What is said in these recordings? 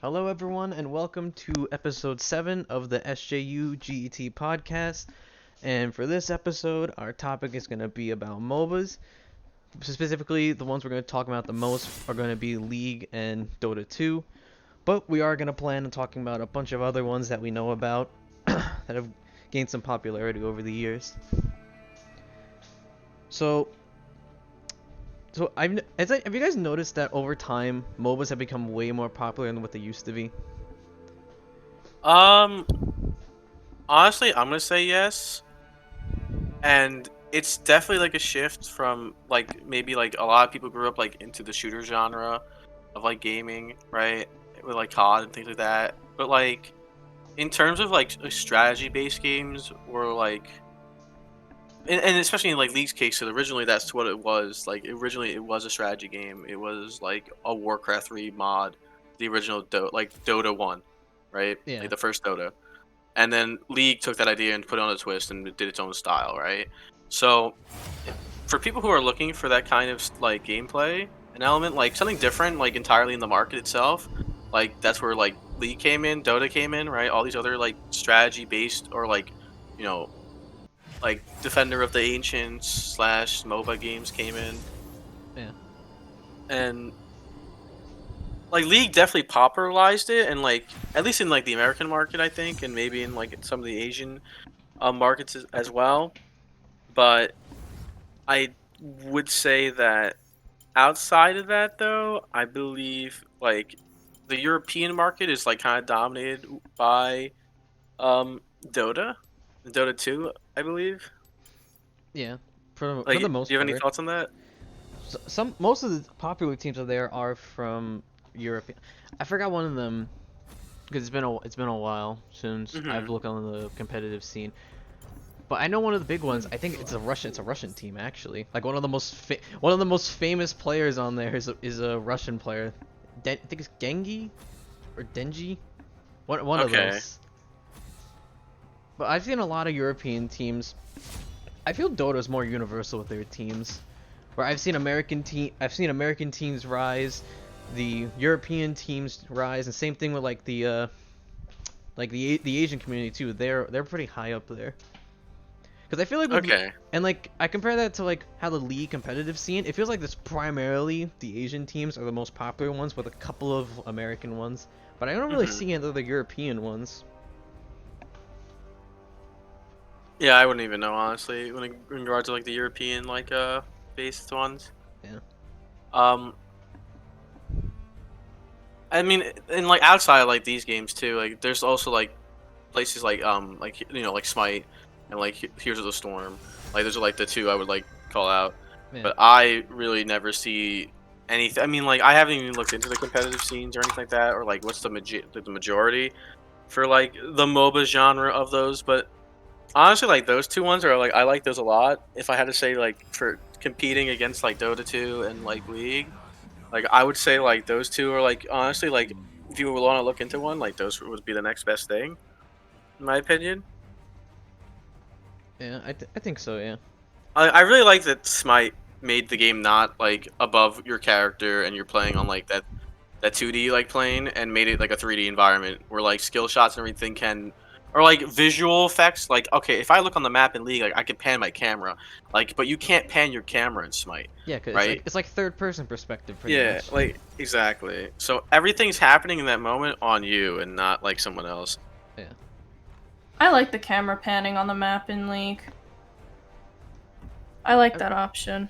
Hello, everyone, and welcome to episode 7 of the SJU podcast. And for this episode, our topic is going to be about MOBAs. Specifically, the ones we're going to talk about the most are going to be League and Dota 2. But we are going to plan on talking about a bunch of other ones that we know about that have gained some popularity over the years. So, have you guys noticed that over time, MOBAs have become way more popular than what they used to be? Um, Honestly, I'm gonna say yes, and it's definitely like a shift from like maybe like a lot of people grew up like into the shooter genre of like gaming, right? With like COD and things like that. But like in terms of like strategy-based games, or like, and especially in like League's case, so originally that's what it was. Like originally it was a strategy game. It was like a Warcraft 3 mod, the original Dota 1, right? Yeah. Like the first Dota. And then League took that idea and put it on a twist and did its own style, right? So for people who are looking for that kind of like gameplay, an element like something different, like entirely in the market itself, like that's where like League came in, Dota came in, right? All these other like strategy based or like, you know, like Defender of the Ancients slash MOBA games came in, Yeah. and like League definitely popularized it, and like at least in like the American market, I think, and maybe in like some of the Asian markets as well. But I would say that outside of that, though, I believe like the European market is like kind of dominated by Dota, Dota 2, I believe. Yeah, for Like, the do most you have any part. thoughts on that? Most of the popular teams of there are from Europe. I forgot one of them because it's been a while since I've Mm-hmm. looked on the competitive scene. But I know one of the big ones. I think it's a Russian team actually. Like one of the most famous players on there is a Russian player. I think it's Gengi or Denji. One of Okay. those. But I've seen a lot of European teams. I feel Dota's more universal with their teams. Where I've seen American teams rise, the European teams rise, and same thing with like the Asian community too. They're pretty high up there. Because I feel like Okay. and like I compare that to like how the league competitive scene. It feels like this primarily the Asian teams are the most popular ones with a couple of American ones, but I don't really Mm-hmm. see any other European ones. Yeah, I wouldn't even know honestly when in regard to like the European like based ones. Yeah. Um, I mean, and like outside of, like these games too, like there's also like places like like Smite and like Heroes of the Storm. Like those are like the two I would like call out. Yeah. But I really never see anything. I mean, like I haven't even looked into the competitive scenes or anything like that, or like what's the majority for like the MOBA genre of those. But honestly, like those two ones are like I like those a lot. If I had to say like for competing against like Dota 2 and like League, like I would say like those two are like honestly like if you want to look into one, like those would be the next best thing in my opinion. Yeah. I think so. Yeah. I really like that Smite made the game not like above your character and you're playing on like that 2D like plane, and made it like a 3D environment where like skill shots and everything can, or like visual effects. Like okay, if I look on the map in League, like I can pan my camera, like but you can't pan your camera in Smite, Yeah. Cause right? it's like third person perspective pretty Yeah, much. like exactly. So everything's happening in that moment on you and not like someone else. Yeah. I like the camera panning on the map in League. I like that option.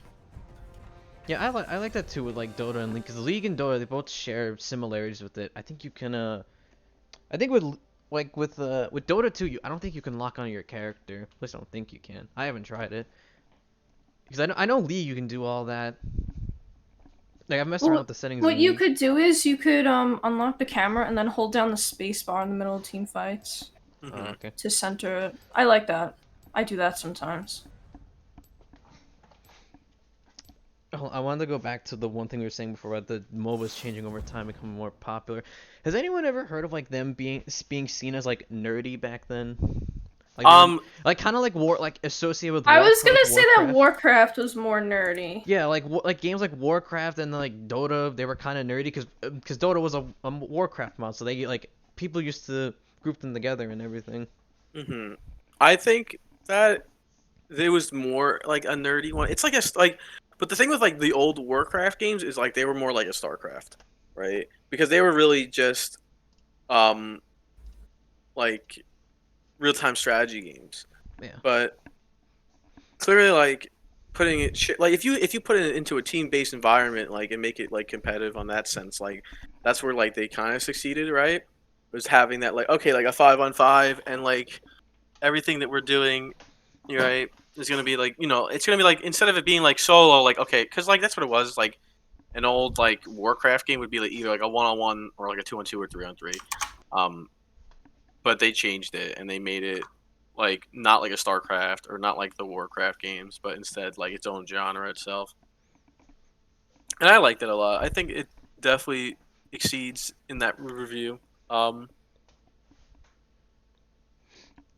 Yeah, I like that too with like Dota and League, because League and Dota they both share similarities with it. I think you can I think with Dota 2 I don't think you can lock on your character. At least I don't think you can. I haven't tried it. Because I know League you can do all that. Like I've messed around Well, with the settings what in you League. could do is you could unlock the camera and then hold down the space bar in the middle of team fights Oh, Hmm. okay. to center it. I like that. I do that sometimes. Oh, I wanted to go back to the one thing we were saying before about the MOBAs changing over time, becoming more popular. Has anyone ever heard of like them being seen as like nerdy back then? Like like kind of like like associated with I was Warcraft, gonna like say that Warcraft. Warcraft was more nerdy. Yeah, like games like Warcraft and like Dota, they were kind of nerdy because Dota was a Warcraft mod, so they like people used to group them together and everything. I think that there was more like a nerdy one. It's like but the thing with like the old Warcraft games is like they were more like a StarCraft, right? Because they were really just um like real time strategy games. Yeah. But clearly, like putting like if you put it into a team based environment, like and make it like competitive on that sense, like that's where like they kind of succeeded, right? Was having that like okay, like a 5-on-5 and like everything that we're doing, right, is gonna be like it's gonna be like instead of it being like solo, like okay, because like that's what it was like. An old like Warcraft game would be like either like a 1-on-1 or like a 2-on-2 or 3-on-3. Um, but they changed it and they made it like not like a StarCraft or not like the Warcraft games, but instead like its own genre itself. And I liked it a lot. I think it definitely exceeds in that review. Um,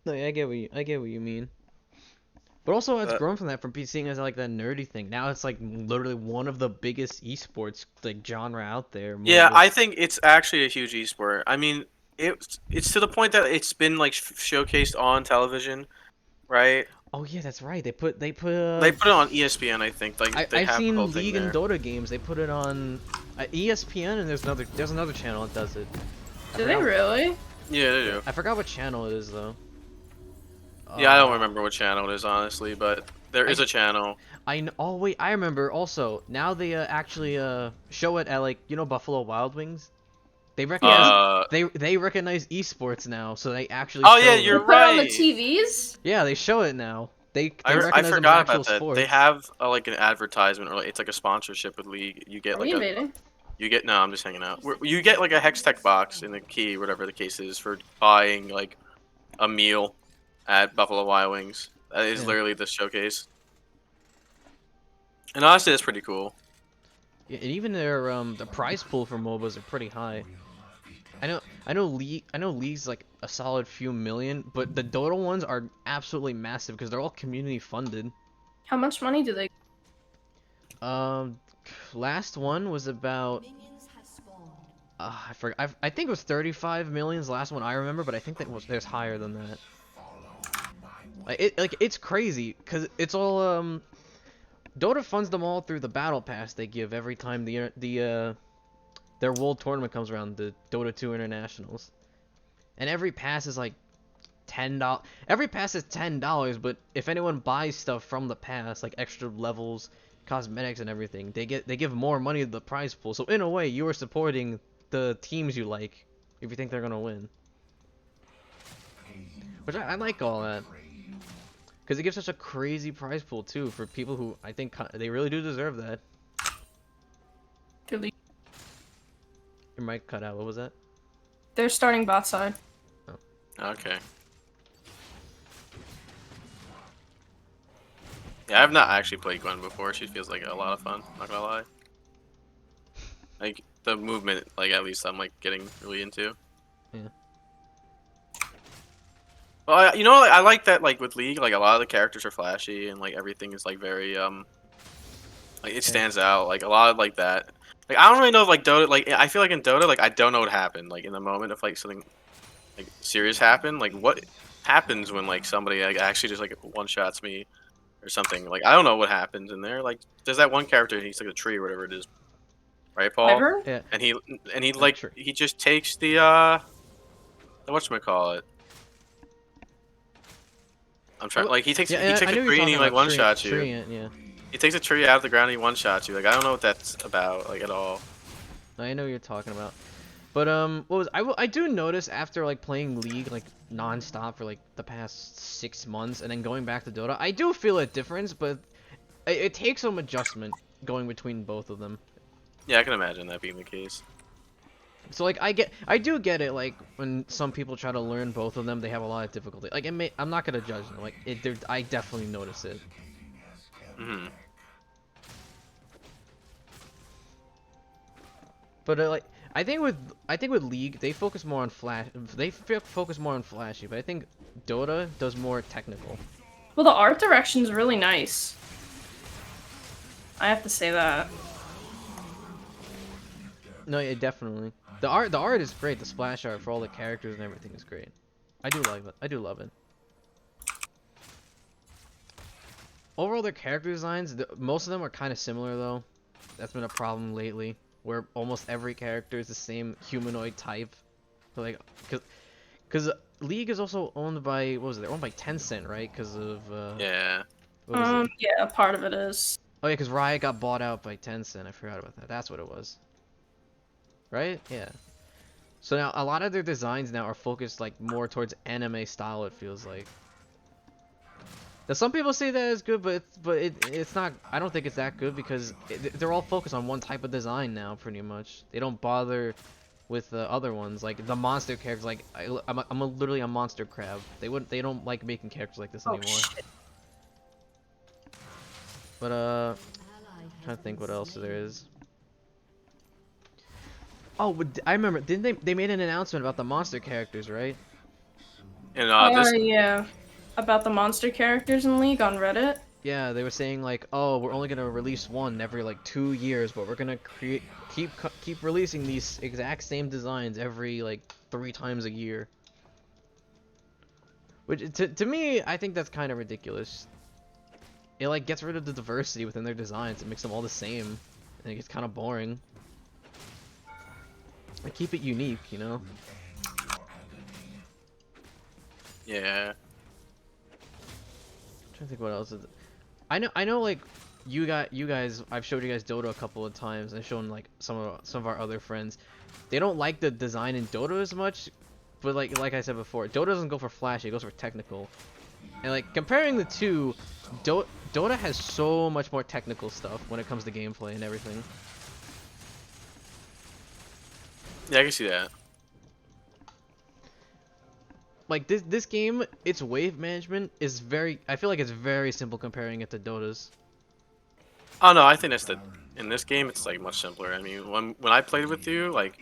No, yeah, I get what you mean. But also, it's but grown from that, from seeing as like that nerdy thing. Now it's like literally one of the biggest esports like genre out there. yeah, MOBAs. I think it's actually a huge esport. I mean, it's to the point that it's been like showcased on television, right? Oh yeah, that's right. They put They put it on ESPN, I think. Like they I've have the whole seen thing League and there. Dota games. They put it on ESPN, and there's another channel that does it. Do they really? Yeah, they do. I forgot what channel it is though. Yeah, I don't remember what channel it is honestly, but there is a channel. Oh wait, I remember. Also, now they actually show it at like Buffalo Wild Wings. They recognize Yeah. they recognize esports now, so they actually Oh show yeah, it. They you're put it on the right. TVs? Yeah, they show it now. They I recognize them as forgot actual about that. sports. They have like an advertisement or like, it's like a sponsorship with League. You get Are like we a invading? you get no, I'm just hanging out. You get like a Hextech box in the key, whatever the case is, for buying like a meal at Buffalo Wild Wings. That is Yeah. literally the showcase. And honestly, that's pretty cool. Yeah, and even their the prize pool for MOBAs are pretty high. I know League's like a solid few million, but the Dota ones are absolutely massive because they're all community funded. How much money do they? Um, last one was about I forgot. I think it was 35 million's last one I remember, but I think there's higher than that. It's crazy because it's all Dota funds them all through the battle pass they give every time their world tournament comes around, the Dota 2 Internationals. And every pass is like $10. Every pass is $10, but if anyone buys stuff from the pass, like extra levels, cosmetics and everything, they give more money to the prize pool. So in a way, you are supporting the teams you like if you think they're going to win. Which I like all that. Because it gives such a crazy prize pool too for people who I think they really do deserve that. Do they- Your mic cut out. What was that? They're starting bot side. Okay. Yeah, I've not actually played Gwen before. She feels like a lot of fun. Not gonna lie. Like the movement, like at least I'm like getting really into. Yeah. Well, like, I like that. Like with League, like a lot of the characters are flashy and like everything is like very like it stands out. Like a lot of like that. Like I don't really know if like Dota. Like I feel like in Dota, like I don't know what happened. Like in the moment if like something like serious happened, like what happens when like somebody like actually just like one shots me or something. Like I don't know what happens in there. Like there's that one character, he's like a tree or whatever it is, right, Paul? Wyvern? Yeah. And he like Sure. he just takes the whatchamacallit. I'm trying like he takes Yeah, he takes I a knew you were tree and he talking like about one shots you. yeah. He takes a tree out of the ground and he one shots you. Like I don't know what that's about like at all. I know what you're talking about. But what was I do notice after like playing League like non-stop for like the past 6 months and then going back to Dota, I do feel a difference, but it takes some adjustment going between both of them. Yeah, I can imagine that being the case. So like I do get it, like when some people try to learn both of them, they have a lot of difficulty. Like I'm not gonna judge them. Like I definitely notice it. Mhm. But like I think with League they focus more on flash. Focus more on flashy, but I think Dota does more technical. Well, the art direction's really nice. I have to say that. No, yeah, definitely. The art is great. The splash art for all the characters and everything is great. I do like it. I do love it. Overall, their character designs, most of them are kind of similar though. That's been a problem lately, where almost every character is the same humanoid type. But like, cause League is also owned by what was it? They're owned by Tencent, right? Because of Yeah. what was it? Yeah, part of it is. Oh yeah, because Riot got bought out by Tencent. I forgot about that. That's what it was. Right? Yeah. So now a lot of their designs now are focused like more towards anime style. It feels like. Now some people say that is good, but it's not. I don't think it's that good because they're all focused on one type of design now, pretty much. They don't bother with the other ones, like the monster characters. Like literally a monster crab. They don't like making characters like this anymore. Shit. But trying to think what else there is. Oh, I remember. Didn't they made an announcement about the monster characters, right? And Yeah. About the monster characters in League on Reddit. Yeah, they were saying like, oh, we're only gonna release one every like 2 years, but we're gonna keep releasing these exact same designs every like 3 times a year. Which to me, I think that's kind of ridiculous. It like gets rid of the diversity within their designs. It makes them all the same, and it gets kind of boring. Like, keep it unique, you know. Yeah. I'm trying to think what else is. I know like you guys. I've showed you guys Dota a couple of times. I've shown like some of our other friends. They don't like the design in Dota as much, but like I said before, Dota doesn't go for flashy. It goes for technical. And like comparing the two, Dota has so much more technical stuff when it comes to gameplay and everything. Yeah, I can see that. Like this game, its wave management is very. I feel like it's very simple comparing it to Dota's. Oh no, I think that's in this game it's like much simpler. I mean, when I played with you, like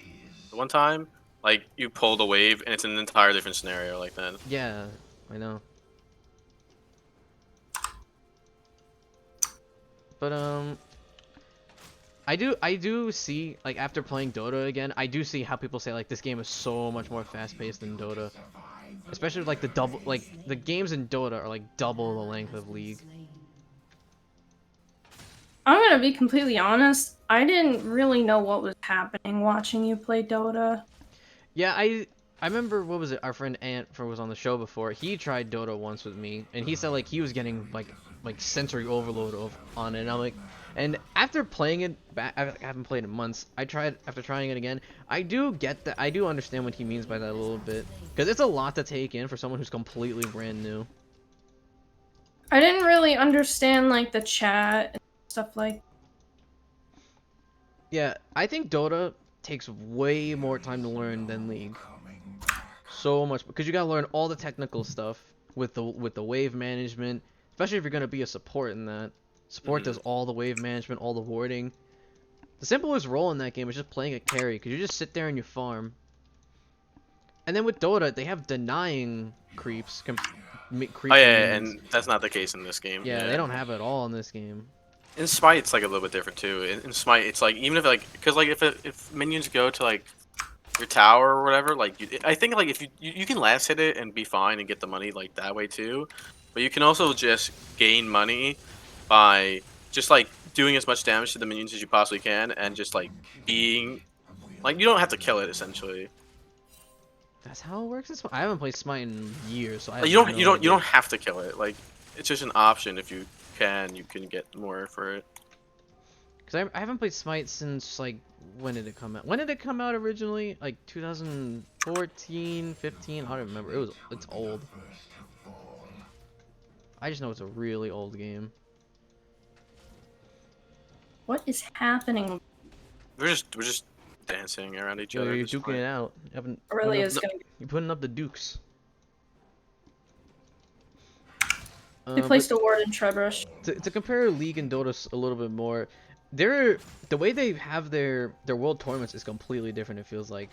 the one time, like you pull the wave and it's an entire different scenario like that. Yeah, I know. But I do see, like, after playing Dota again, I do see how people say like this game is so much more fast-paced than Dota. Especially with, like the games in Dota are like double the length of League. I'm gonna be completely honest. I didn't really know what was happening watching you play Dota. Yeah, I remember, what was it? Our friend Ant was on the show before. He tried Dota once with me, and he said like he was getting like sensory overload on it. And I'm like, and after playing it back, I haven't played it in months. After trying it again. I do get that. I do understand what he means by that a little bit, because it's a lot to take in for someone who's completely brand new. I didn't really understand like the chat and stuff like. Yeah, I think Dota takes way more time to learn than League. So much, because you gotta learn all the technical stuff with the wave management, especially if you're gonna be a support in that. Support does all the wave management, all the warding. The simplest role in that game is just playing a carry, because you just sit there and you farm. And then with Dota, they have denying creeps. Oh yeah, and that's not the case in this game. Yeah, they don't have it at all in this game. In Smite, it's like a little bit different too. In Smite, it's like even if like, because like if minions go to like your tower or whatever, like I think like if you can last hit it and be fine and get the money like that way too, but you can also just gain money by just like doing as much damage to the minions as you possibly can and just like being like, you don't have to kill it essentially. That's how it works in Smite? I haven't played Smite in years, so I Like, you don't have to kill it. Like, it's just an option. If you can get more for it. Because I haven't played Smite since, like, when did it come out? When did it come out originally? Like 2014, 15? I don't remember. It's old. I just know it's a really old game. What is happening? We're just dancing around each other. You're duking it out. Really is gonna. You're putting up the dukes. They placed a ward in Trebush. To compare League and Dota a little bit more, the way they have their world tournaments is completely different. It feels like,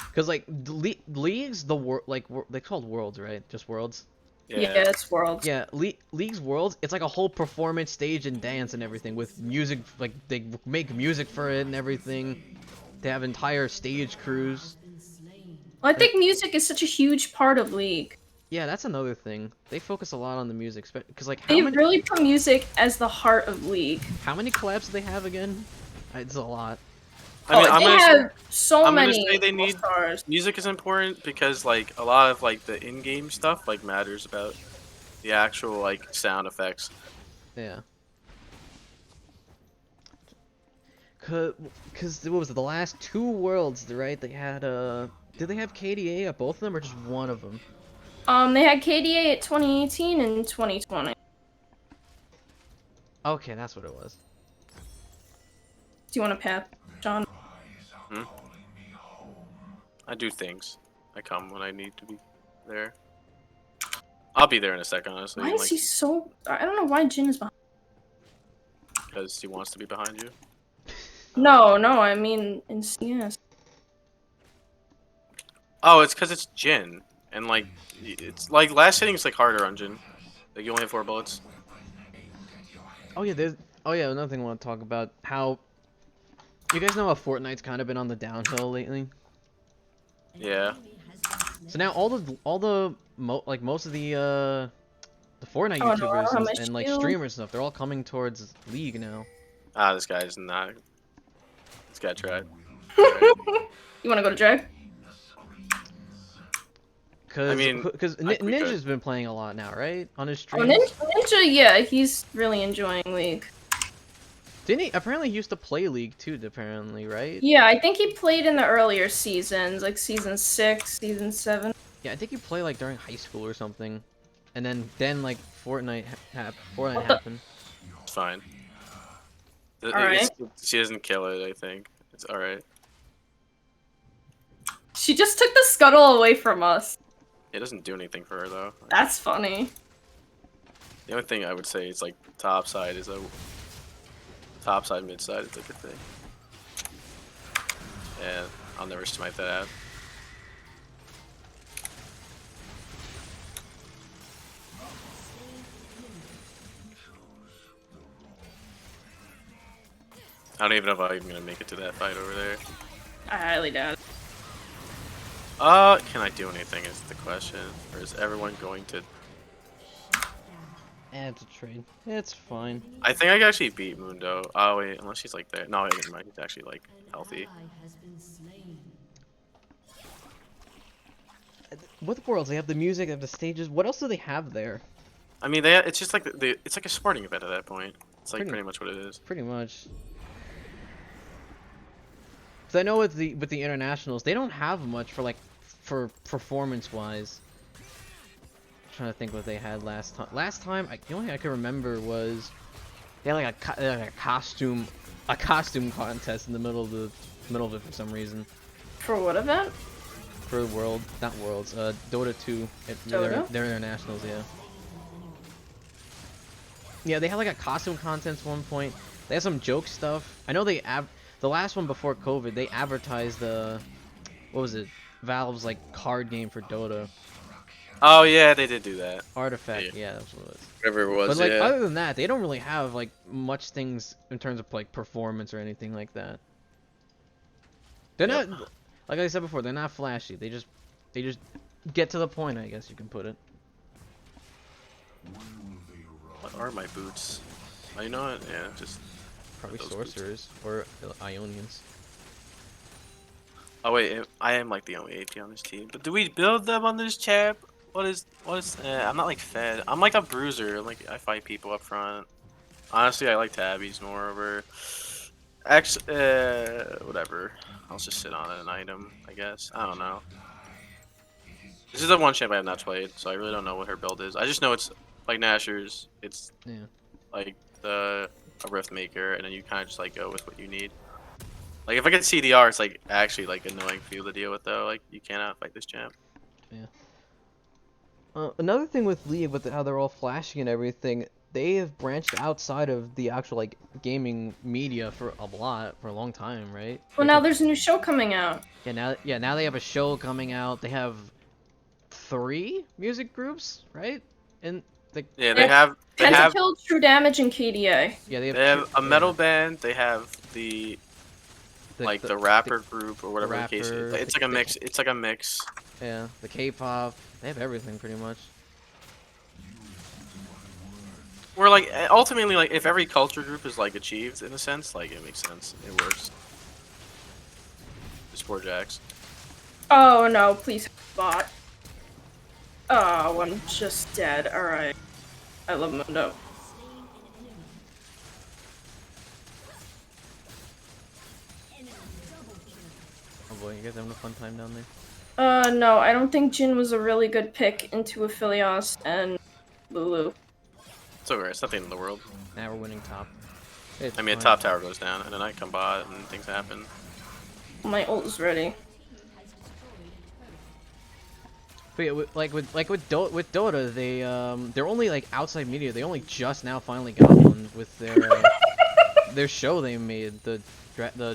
because like leagues, they called worlds, right? Just worlds. Yeah, it's Worlds. Yeah, leagues worlds. It's like a whole performance stage and dance and everything with music. Like they make music for it and everything. They have entire stage crews. Well, I think music is such a huge part of League. Yeah, that's another thing. They focus a lot on the music, because like They really put music as the heart of League. how many collabs do they have again? It's a lot. I mean, they have so I'm many. gonna say they need stars. music is important because like a lot of like the in-game stuff like matters about the actual like sound effects. Yeah. Cause what was it? The last two worlds, right? They had did they have KDA at both of them or just one of them? They had KDA at 2018 and 2020. Okay, that's what it was. Do you want to pat John? Hmm? I do things. I come when I need to be there. I'll be there in a second, honestly. Why is he so? I don't know why Jin is behind. Because he wants to be behind you. No, I mean in CS. Oh, it's because it's Jin, and like it's like last hitting is like harder on Jin. Like you only have 4 bullets. Oh yeah, another thing I want to talk about, how you guys know how Fortnite's kind of been on the downhill lately. Yeah. So now most of the Fortnite YouTubers and like streamers and stuff, they're all coming towards League now. Ah, this guy's not. This guy tried. You want to go to Drag? Cause, I mean, Ninja's been playing a lot now, right? On his Oh, streams. Ninja, yeah, he's really enjoying League. Didn't he? Apparently he used to play League too, apparently, right? Yeah, I think he played in the earlier seasons, like season 6, season 7. Yeah, I think he played like during high school or something. And then like Fortnite happened. It's fine. Alright. She doesn't kill it, I think. It's alright. She just took the scuttle away from us. It doesn't do anything for her, though. That's funny. The only thing I would say is, like, top side, mid side is like a thing. And I'll never smite that out. I don't even know if I'm gonna make it to that fight over there. I highly doubt it. Can I do anything is the question. Or is everyone going to... It's a trade. It's fine. I think I can actually beat Mundo. Oh wait, unless he's like there. No, never mind. He's actually like healthy. With Worlds, they have the music, they have the stages. What else do they have there? I mean, it's just like it's like a sporting event at that point. It's like pretty much what it is. Pretty much. So I know with the internationals, they don't have much for performance wise. I'm trying to think what they had last time. Last time, the only thing I can remember was they had like a costume contest in the middle of it for some reason. For what event? For not Worlds, Dota 2. Dota? They're internationals, yeah. Yeah, they had like a costume contest at one point. They had some joke stuff. I know the last one before COVID, they advertised what was it? Valve's like card game for Dota. Oh yeah, they did do that. Artifact, yeah, that's what it was. Whatever it was, But like yeah. other than that, they don't really have like much things in terms of like performance or anything like that. They're not, like I said before, they're not flashy. They just get to the point, I guess you can put it. What are my boots? Oh, you know what? Yeah, just Probably those sorcerers or Ionians. Oh wait, I am like the only AP on this team. But do we build them on this chap? What is? I'm not like fed. I'm like a bruiser. Like I fight people up front. Honestly, I like tabbies more over. Actually, whatever. I'll just sit on an item, I guess. I don't know. This is the one champ I have not played, so I really don't know what her build is. I just know it's like Nashor's. It's like a Rift Maker, and then you kind of just like go with what you need. Like if I get CDR, it's like actually like annoying for you to deal with though. Like you cannot fight this champ. Yeah. Another thing with League, with how they're all flashing and everything, they have branched outside of the actual like gaming media for a long time, right? Well, now there's a new show coming out. Now they have a show coming out. They have 3 music groups, right? And the Yeah, They have they have Pentakill, True Damage, and KDA. yeah they have a metal band. They have the the rapper group or whatever the case is. rapper, It's like a mix. It's like a mix. yeah, the K-pop. They have everything pretty much. Where like ultimately like if every culture group is like achieved in a sense, like it makes sense. It works. Just poor Jax. Oh no, please bot. Oh, I'm just dead. Alright. I love Mundo. Oh boy, you guys having a fun time down there? No, I don't think Jin was a really good pick into Aphelios and Lulu. It's okay. It's nothing in the world. Now we're winning top. I mean, a top tower goes down, and then I come bot, and things happen. My ult is ready. But yeah, with Dota, they're only like outside media. They only just now finally got one with their show they made, the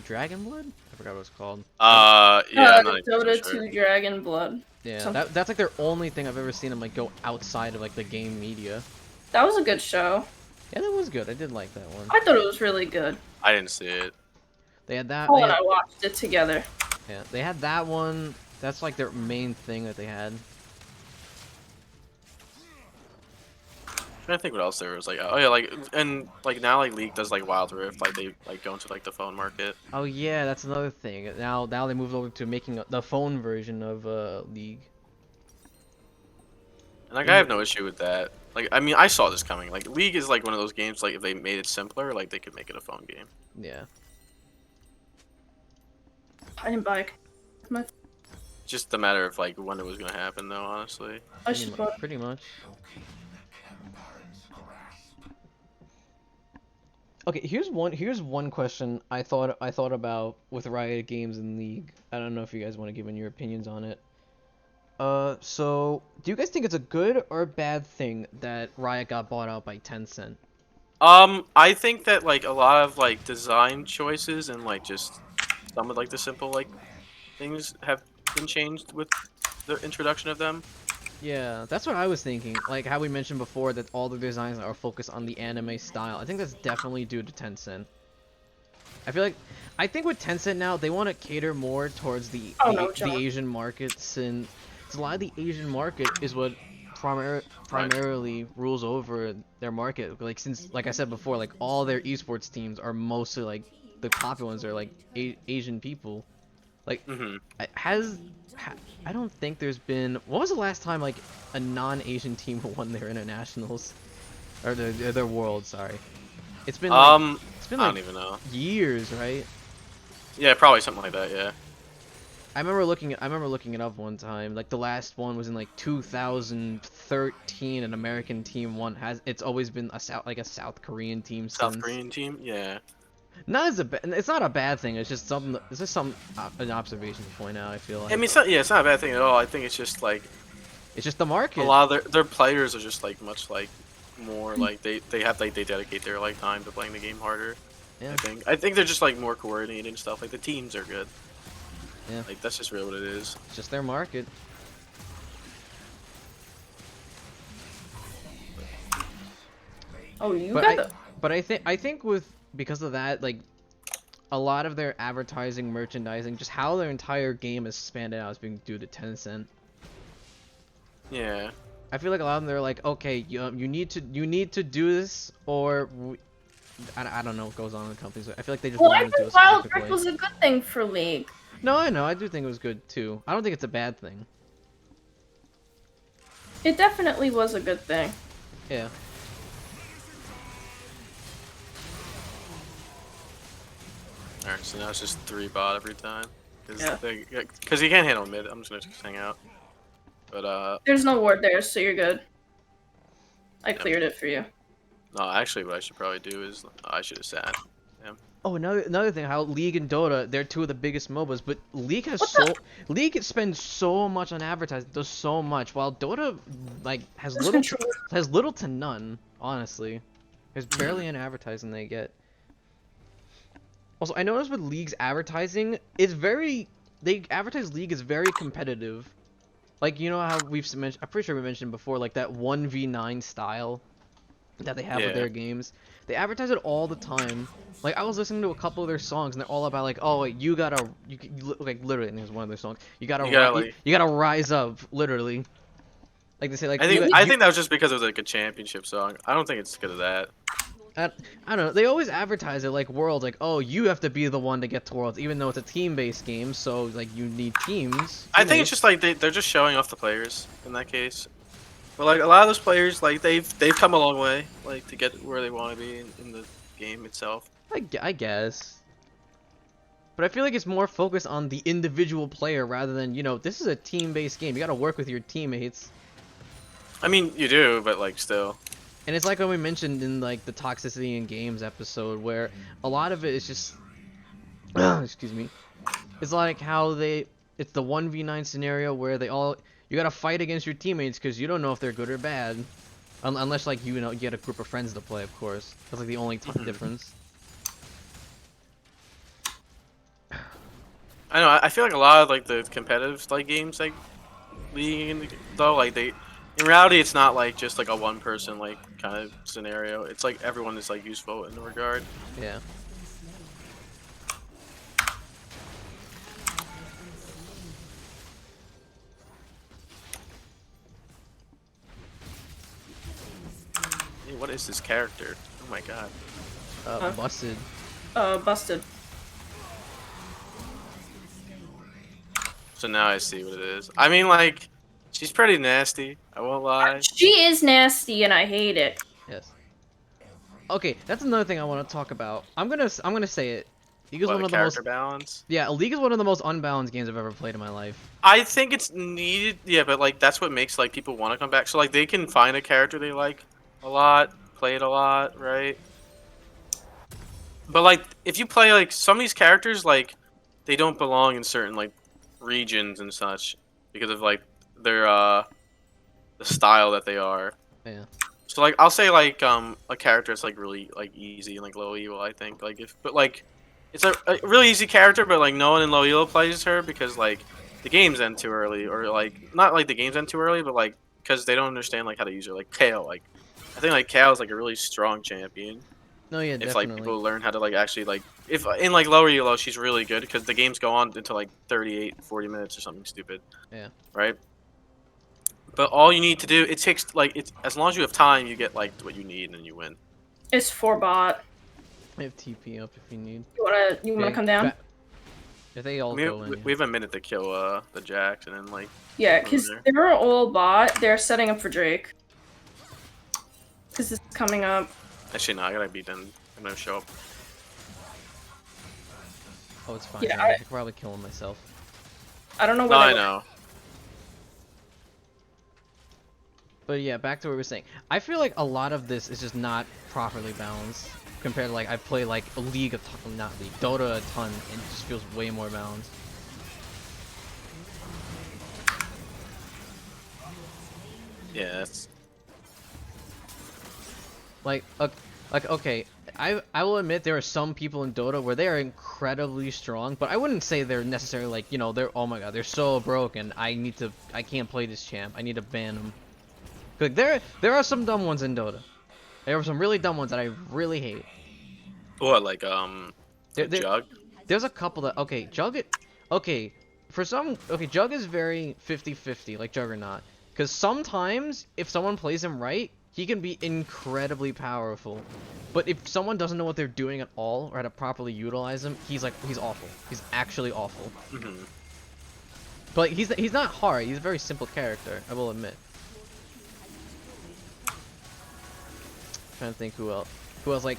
Dragon Blood. I forgot what it's called. Yeah, I'm not even Dota sure. 2 Dragon Blood. Yeah, that's like their only thing I've ever seen them like go outside of like the game media. That was a good show. Yeah, that was good. I did like that one. I thought it was really good. I didn't see it. They had that. Paul and I watched it together. Yeah, they had that one. That's like their main thing that they had. I'm trying to think what else there was like. Oh yeah, like and like now like League does like Wild Rift, like they like go into like the phone market. Oh yeah, that's another thing. Now they moved over to making the phone version of League. And like I have no issue with that. Like I mean I saw this coming. Like League is like one of those games like if they made it simpler, like they could make it a phone game. Yeah. I didn't buy my. Just a matter of like when it was gonna happen though, honestly. I should buy. Pretty much. Okay, here's one question I thought about with Riot Games and League. I don't know if you guys want to give in your opinions on it. So do you guys think it's a good or a bad thing that Riot got bought out by Tencent? I think that like a lot of like design choices and like just some of like the simple like things have been changed with the introduction of them. Yeah, that's what I was thinking. Like how we mentioned before that all the designs are focused on the anime style. I think that's definitely due to Tencent. I think with Tencent now, they want to cater more towards the Asian markets, and a lot of the Asian market is what primarily rules over their market. Like since, like I said before, like all their esports teams are mostly like the popular ones are like Asian people. Like I don't think there's been. When was the last time like a non-Asian team won their internationals or their world? Sorry, it's been like, I don't even know. Years, right? Yeah, probably something like that. Yeah. I remember looking it up one time. Like the last one was in like 2013. An American team won. It's always been a South Korean team since. South Korean team, yeah. It's not a bad thing. It's just something. It's just an observation to point out. I feel like. I mean, it's not a bad thing at all. I think it's just like. It's just the market. A lot of their players are just like much like more like they dedicate their like time to playing the game harder. Yeah. I think they're just like more coordinated and stuff. Like the teams are good. Yeah. Like that's just really what it is. It's just their market. Oh, you but got the. But I think because of that, like a lot of their advertising, merchandising, just how their entire game is spanned out is being due to Tencent. Yeah. I feel like a lot of them they're like, okay, you need to do this, or I don't know what goes on in the companies. I feel like they just Well, I want to do think a Wild specific Rift way. was a good thing for League. No, I know. I do think it was good too. I don't think it's a bad thing. It definitely was a good thing. Yeah. Alright, so now it's just 3 bot every time. Yeah. Because he can't handle mid. I'm just gonna hang out. But There's no ward there, so you're good. I cleared it for you. no, actually, what I should probably do is I should have sat. Yeah. Oh, another thing, how League and Dota, they're two of the biggest MOBAs, but League has League spends so much on advertising, does so much, while Dota like has little to none, honestly. There's barely any advertising they get. Also, I noticed with League's advertising, they advertise League as very competitive. Like, you know how I'm pretty sure we mentioned before, like that 1v9 style that they have with their games. They advertise it all the time. Like, I was listening to a couple of their songs, and they're all about like, oh, like, like literally, I think it was one of their songs. You gotta rise up, literally. Like they say, like I think that was just because it was like a championship song. I don't think it's because of that. I don't know. They always advertise it like Worlds, like, oh, you have to be the one to get to Worlds, even though it's a team-based game, so like you need teams. I think it's just like they're just showing off the players in that case. But like a lot of those players, like they've come a long way, like to get where they want to be in the game itself. I guess. But I feel like it's more focused on the individual player rather than, you know, this is a team-based game. You gotta work with your teammates. I mean, you do, but like still. And it's like when we mentioned in like the toxicity in games episode, where a lot of it is just, excuse me, it's like how it's the 1v9 scenario where you gotta fight against your teammates because you don't know if they're good or bad, unless like you get a group of friends to play, of course. That's like the only difference. I know. I feel like a lot of like the competitive like games like League though, like in reality, it's not like just like a one person like kind of scenario. It's like everyone is like useful in the regard. Yeah. Hey, what is this character? Oh my god. Busted. Busted. So now I see what it is. I mean, like, she's pretty nasty. I won't lie. She is nasty, and I hate it. Yes. Okay, that's another thing I want to talk about. I'm gonna say it. League is one of the most balance. Yeah, League is one of the most unbalanced games I've ever played in my life. I think it's needed. Yeah, but like that's what makes like people want to come back. So like they can find a character they like a lot, play it a lot, right? But like if you play like some of these characters, like they don't belong in certain like regions and such because of like their the style that they are. Yeah. So like I'll say like a character that's like really like easy and like low elo. I think like but like it's a really easy character, but like no one in low elo plays her because like the games end too early, or like not like the games end too early, but like because they don't understand like how to use her. Like Kale, like I think like Kale is like a really strong champion. No, yeah, if like people learn how to like actually like if in like lower elo she's really good because the games go on until like 40 minutes or something stupid. Yeah. Right. But all you need to do, it takes like it's as long as you have time, you get like what you need and then you win. It's 4 bot. I have TP up if you need. You wanna come down? If they all go in. We have a minute to kill the Jacks and then like. Yeah, because they're all bot. They're setting up for Drake. Because it's coming up. Actually, no, I gotta be done. I'm gonna show up. Oh, it's fine. Yeah, I could probably kill him myself. I don't know No, what. I know. But yeah, back to what we were saying. I feel like a lot of this is just not properly balanced compared to like I play like a League not League, Dota a ton, and it just feels way more balanced. Yeah, that's like okay, I will admit there are some people in Dota where they are incredibly strong, but I wouldn't say they're necessarily like, you know, they're oh my god, they're so broken. I can't play this champ. I need to ban them. Like there are some dumb ones in Dota. There are some really dumb ones that I really hate. what like Jug. There's a couple that Jug Jug is very 50-50 like Juggernaut, because sometimes if someone plays him right, he can be incredibly powerful. But if someone doesn't know what they're doing at all or how to properly utilize him, he's awful. He's actually awful. Mm-hmm. But he's not hard. He's a very simple character, I will admit. Trying to think who else. Like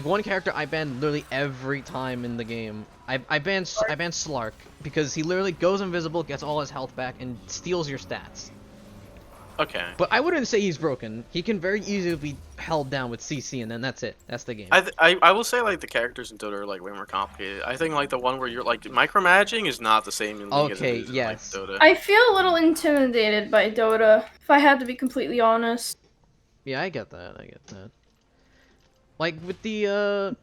one character I ban literally every time in the game. I ban Slark because he literally goes invisible, gets all his health back, and steals your stats. Okay. But I wouldn't say he's broken. He can very easily be held down with CC, and then that's it. That's the game. I will say like the characters in Dota are like way more complicated. I think like the one where you're like micromanaging is not the same in League as it Okay, is in like yes. Dota. I feel a little intimidated by Dota, if I had to be completely honest. Yeah, I get that. I get that. Like with the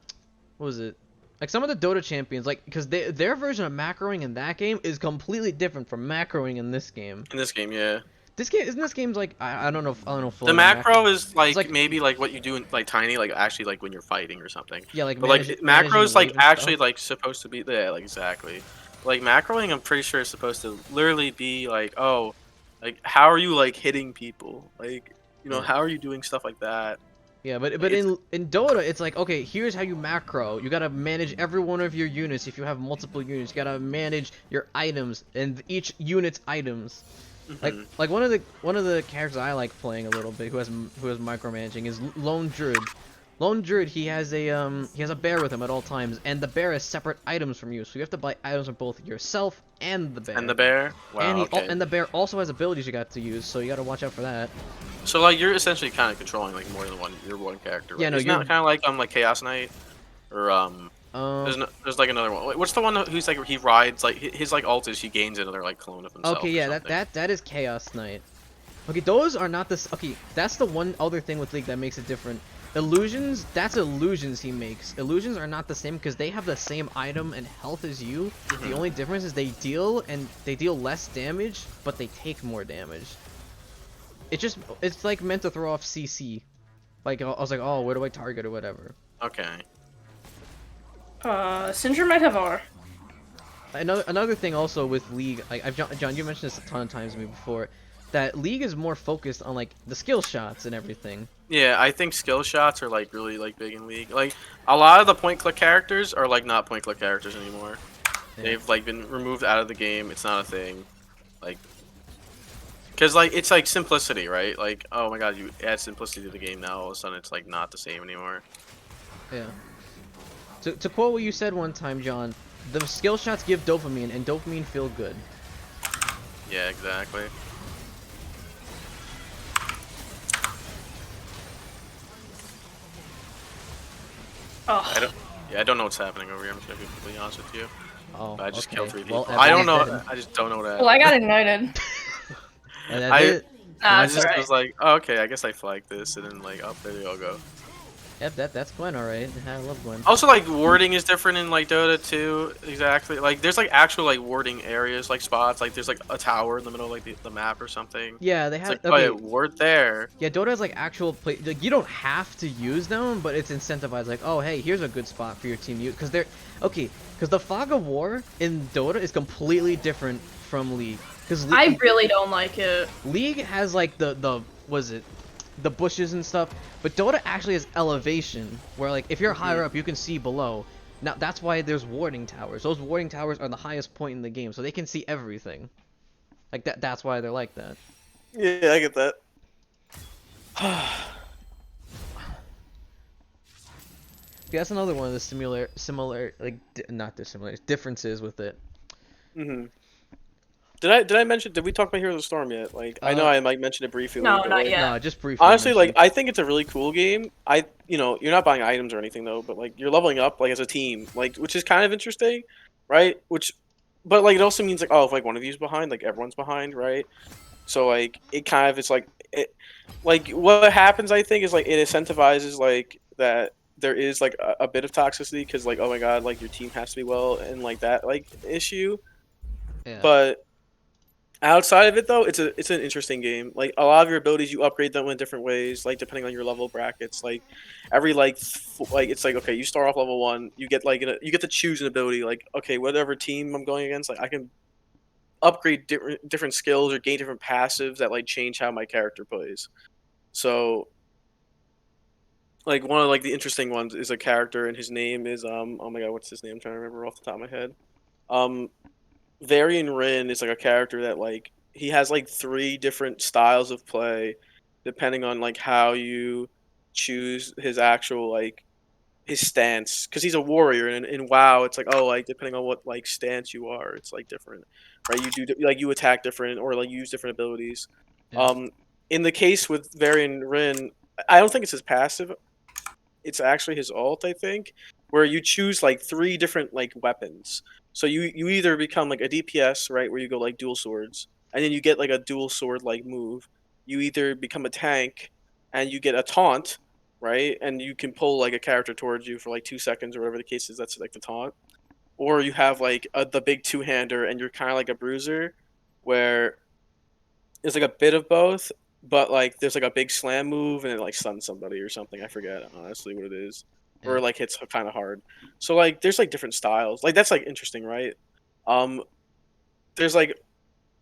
what was it? Like some of the Dota champions, like because their version of macroing in that game is completely different from macroing in this game. In this game, yeah. This game's like I don't know if, I don't know The fully macro is like, like- maybe like what you do in like tiny, like actually like when you're fighting or something. Yeah, like But like managing macro is like wave and actually stuff. like supposed to be yeah, like exactly. Like macroing, I'm pretty sure is supposed to literally be like, oh, like how are you like hitting people? Like Yeah. how are you doing stuff like that? Yeah, but It's in Dota, it's like, okay, here's how you macro. You gotta manage every one of your units. If you have multiple units, you gotta manage your items and each unit's items. Like one of the characters I like playing a little bit who has micromanaging is Lone Druid. Lone Druid, he has a bear with him at all times, and the bear has separate items from you, so you have to buy items from both yourself and the bear. and the bear. Wow. And Okay. and the bear also has abilities you got to use, so you gotta watch out for that. So like you're essentially kind of controlling like more than one character. Right? Yeah, no, It's not kind of like Chaos Knight or there's like another one. What's the one who's like he rides like his like ult is he gains another like clone of himself. Okay, or yeah, something. that is Chaos Knight. Okay, those are not this. Okay, that's the one other thing with League that makes it different. Illusions, that's illusions he makes. Illusions are not the same because they have the same item and health as you. The only difference is they deal less damage, but they take more damage. It's like meant to throw off CC. Like I was like, oh, where do I target or whatever. Okay. Cinder might have R. Another thing also with League, like John, you mentioned this a ton of times to me before, that League is more focused on like the skill shots and everything. Yeah, I think skill shots are like really like big in League. Like a lot of the point click characters are like not point click characters anymore. Yeah. They've like been removed out of the game. It's not a thing. Like because like it's like simplicity, right? Like oh my god, you add simplicity to the game now. All of a sudden it's like not the same anymore. Yeah. To quote what you said one time, John, the skill shots give dopamine, and dopamine feel good. Yeah, exactly. Oh. I don't know what's happening over here. I'm just gonna be completely honest with you. Oh, But I just okay. killed 3 people. Well, I don't Evan know. said- I just don't know what Well, I got ignited. And that's I- it. I That's just right. was like, oh, okay, I guess I flagged this, and then like, oh, there you all go. Yep, that's Gwen, alright. I love Gwen. Also, like warding is different in like Dota too. Exactly. Like there's like actual like warding areas, like spots. Like there's like a tower in the middle of like the map or something. Yeah, they It's have. like, oh yeah, ward there. Yeah, Dota has like actual play. Like you don't have to use them, but it's incentivized. Like, oh hey, here's a good spot for your team to use. Because they're okay. Because the fog of war in Dota is completely different from League. Because I really don't like it. League has like the was it the bushes and stuff, but Dota actually has elevation where like if you're higher up you can see below. Now that's why there's warding towers. Those warding towers are the highest point in the game, so they can see everything. Like that's why they're like that. Yeah, I get that. Yeah, that's another one of the similar like not dissimilar differences with it. Mhm. Did I mention? Did we talk about Heroes of the Storm yet? Like I know I like mentioned it briefly. No, but, not like, yet. No, just briefly. Honestly, like mentioned. I think it's a really cool game. You're not buying items or anything though, but like you're leveling up like as a team, like which is kind of interesting, right? But like it also means like oh, if like one of you's behind, like everyone's behind, right? So like it kind of it's like like what happens I think is like it incentivizes like that there is like a bit of toxicity because like oh my god like your team has to be well and like that like issue, Yeah. but outside of it though it's an interesting game. Like a lot of your abilities you upgrade them in different ways like depending on your level brackets. Like every like it's like okay you start off level 1 you get like you get to choose an ability like okay whatever team I'm going against like I can upgrade different skills or gain different passives that like change how my character plays. So like one of like the interesting ones is a character and his name is oh my god what's his name I'm trying to remember off the top of my head. Varian Rin is like a character that like he has like 3 different styles of play depending on like how you choose his actual like his stance because he's a warrior and in WoW it's like oh like depending on what like stance you are it's like different, right? You do like you attack different or like use different abilities. Yeah. in the case with Varian Rin, I don't think it's his passive. It's actually his ult, I think, where you choose like 3 different like weapons. So you either become like a DPS, right, where you go like dual swords, and then you get like a dual sword like move. You either become a tank and you get a taunt, right, and you can pull like a character towards you for like 2 seconds or whatever the case is. That's like the taunt. Or you have like the big two-hander and you're kind of like a bruiser, where it's like a bit of both, but like there's like a big slam move and it like stuns somebody or something. I forget honestly what it is, or Yeah. it, like hits kind of hard. So like there's like different styles. Like that's like interesting, right? Um, there's like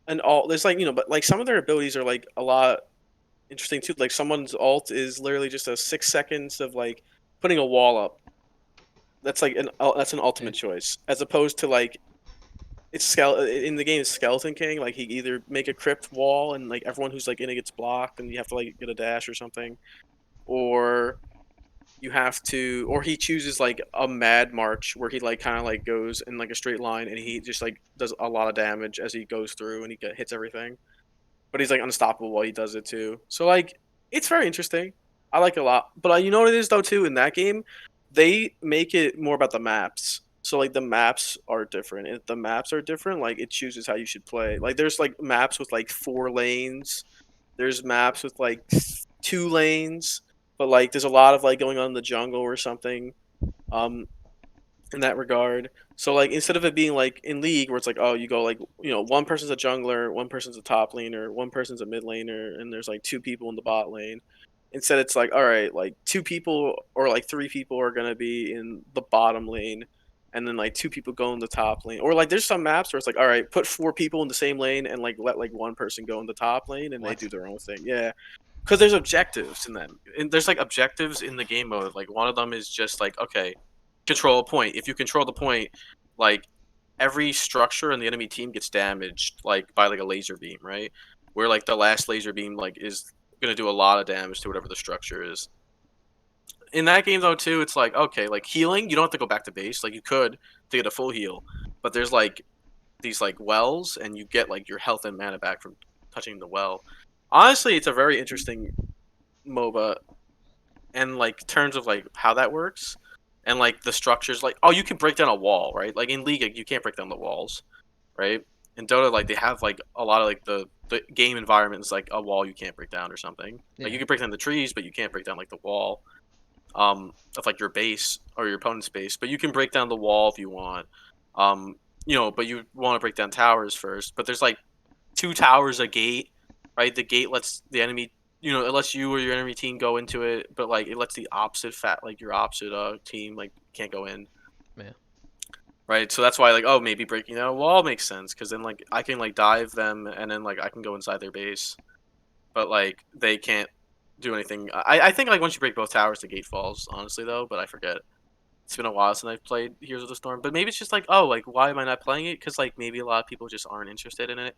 an alt. There's like but like some of their abilities are like a lot interesting too. Like someone's alt is literally just a 6 seconds of like putting a wall up. That's an Yeah. ultimate choice, as opposed to like in the game is Skeleton King. Like he either make a crypt wall and like everyone who's like in it gets blocked and you have to like get a dash or something, or or he chooses like a mad march where he like kind of like goes in like a straight line and he just like does a lot of damage as he goes through and hits everything, but he's like unstoppable while he does it too. So like it's very interesting. I like it a lot. But you know what it is though too in that game, they make it more about the maps. So like the maps are different. If the maps are different, like it chooses how you should play. Like there's like maps with like 4 lanes. There's maps with like 2 lanes. But like there's a lot of like going on in the jungle or something. Um, in that regard. So like instead of it being like in League where it's like, oh, you go like one person's a jungler, one person's a top laner, one person's a mid laner, and there's like 2 people in the bot lane. Instead it's like, all right, like 2 people or like 3 people are gonna be in the bottom lane, and then like 2 people go in the top lane. Or like there's some maps where it's like, all right, put 4 people in the same lane and like let like one person go in the top lane and they What? do their own thing. Yeah. Because there's objectives in that. And there's like objectives in the game mode. Like one of them is just like, okay, control a point. If you control the point, like every structure in the enemy team gets damaged like by like a laser beam, right? Where like the last laser beam like is gonna do a lot of damage to whatever the structure is. In that game though too, it's like okay, like healing, you don't have to go back to base. Like you could to get a full heal, but there's like these like wells, and you get like your health and mana back from touching the well. Honestly, it's a very interesting MOBA, and like terms of like how that works, and like the structures. Like you can break down a wall, right? Like in League, you can't break down the walls, right? In Dota, like they have like a lot of like the game environment is like a wall you can't break down or something. Yeah. Like you can break down the trees, but you can't break down like the wall of like your base or your opponent's base. But you can break down the wall if you want. But you want to break down towers first. But there's like 2 towers a gate, right? The gate lets the enemy, it lets you or your enemy team go into it, but like it lets the opposite your opposite team like can't go in. Yeah. Right, so that's why like maybe breaking down a wall makes sense because then like I can like dive them and then like I can go inside their base, but like they can't do anything. I think like once you break both towers, the gate falls. Honestly though, but I forget. It's been a while since I've played Heroes of the Storm, but maybe it's just like like why am I not playing it? Because like maybe a lot of people just aren't interested in it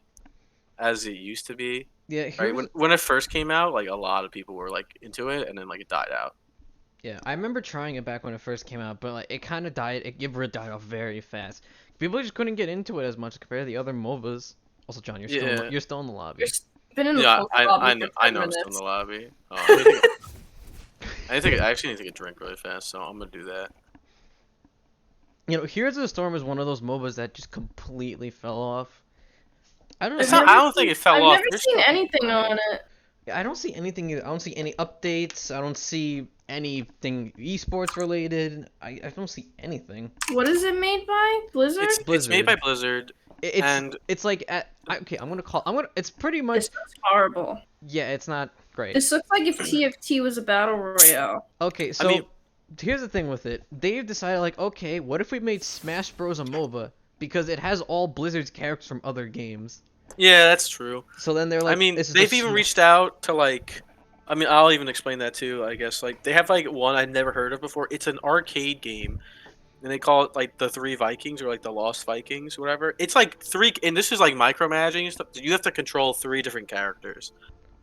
as it used to be. Yeah. Right, Here's when it first came out, like a lot of people were like into it, and then like it died out. Yeah, I remember trying it back when it first came out, but like it kind of died. It died off very fast. People just couldn't get into it as much compared to the other MOBAs. Also, John, Yeah, you're still in the lobby. You've been in the yeah, full lobby for I 10 know I'm still in minutes. the lobby. I actually need to take a drink really fast, so I'm gonna do that. Heroes of the Storm is one of those MOBAs that just completely fell off. I don't know. I've I never don't think seen, it fell I've off. never There's seen still people anything playing. on it. I don't see anything. I don't see any updates. I don't see anything esports related. I don't see anything. What is it made by? Blizzard? It's made Blizzard. by Blizzard, and It's like okay. It's pretty much. This looks horrible. Yeah, it's not great. This looks like if TFT was a battle royale. Okay, so I mean, here's the thing with it. They've decided like, okay, what if we made Smash Bros a MOBA because it has all Blizzard's characters from other games. yeah, that's true. So then they're like, I mean, this is they've the even Sma- reached out to like. I mean, I'll even explain that too. I guess like they have like one I'd never heard of before. It's an arcade game, and they call it like the Three Vikings or like the Lost Vikings, whatever. It's like three, and this is like micromanaging and stuff. You have to control 3 different characters,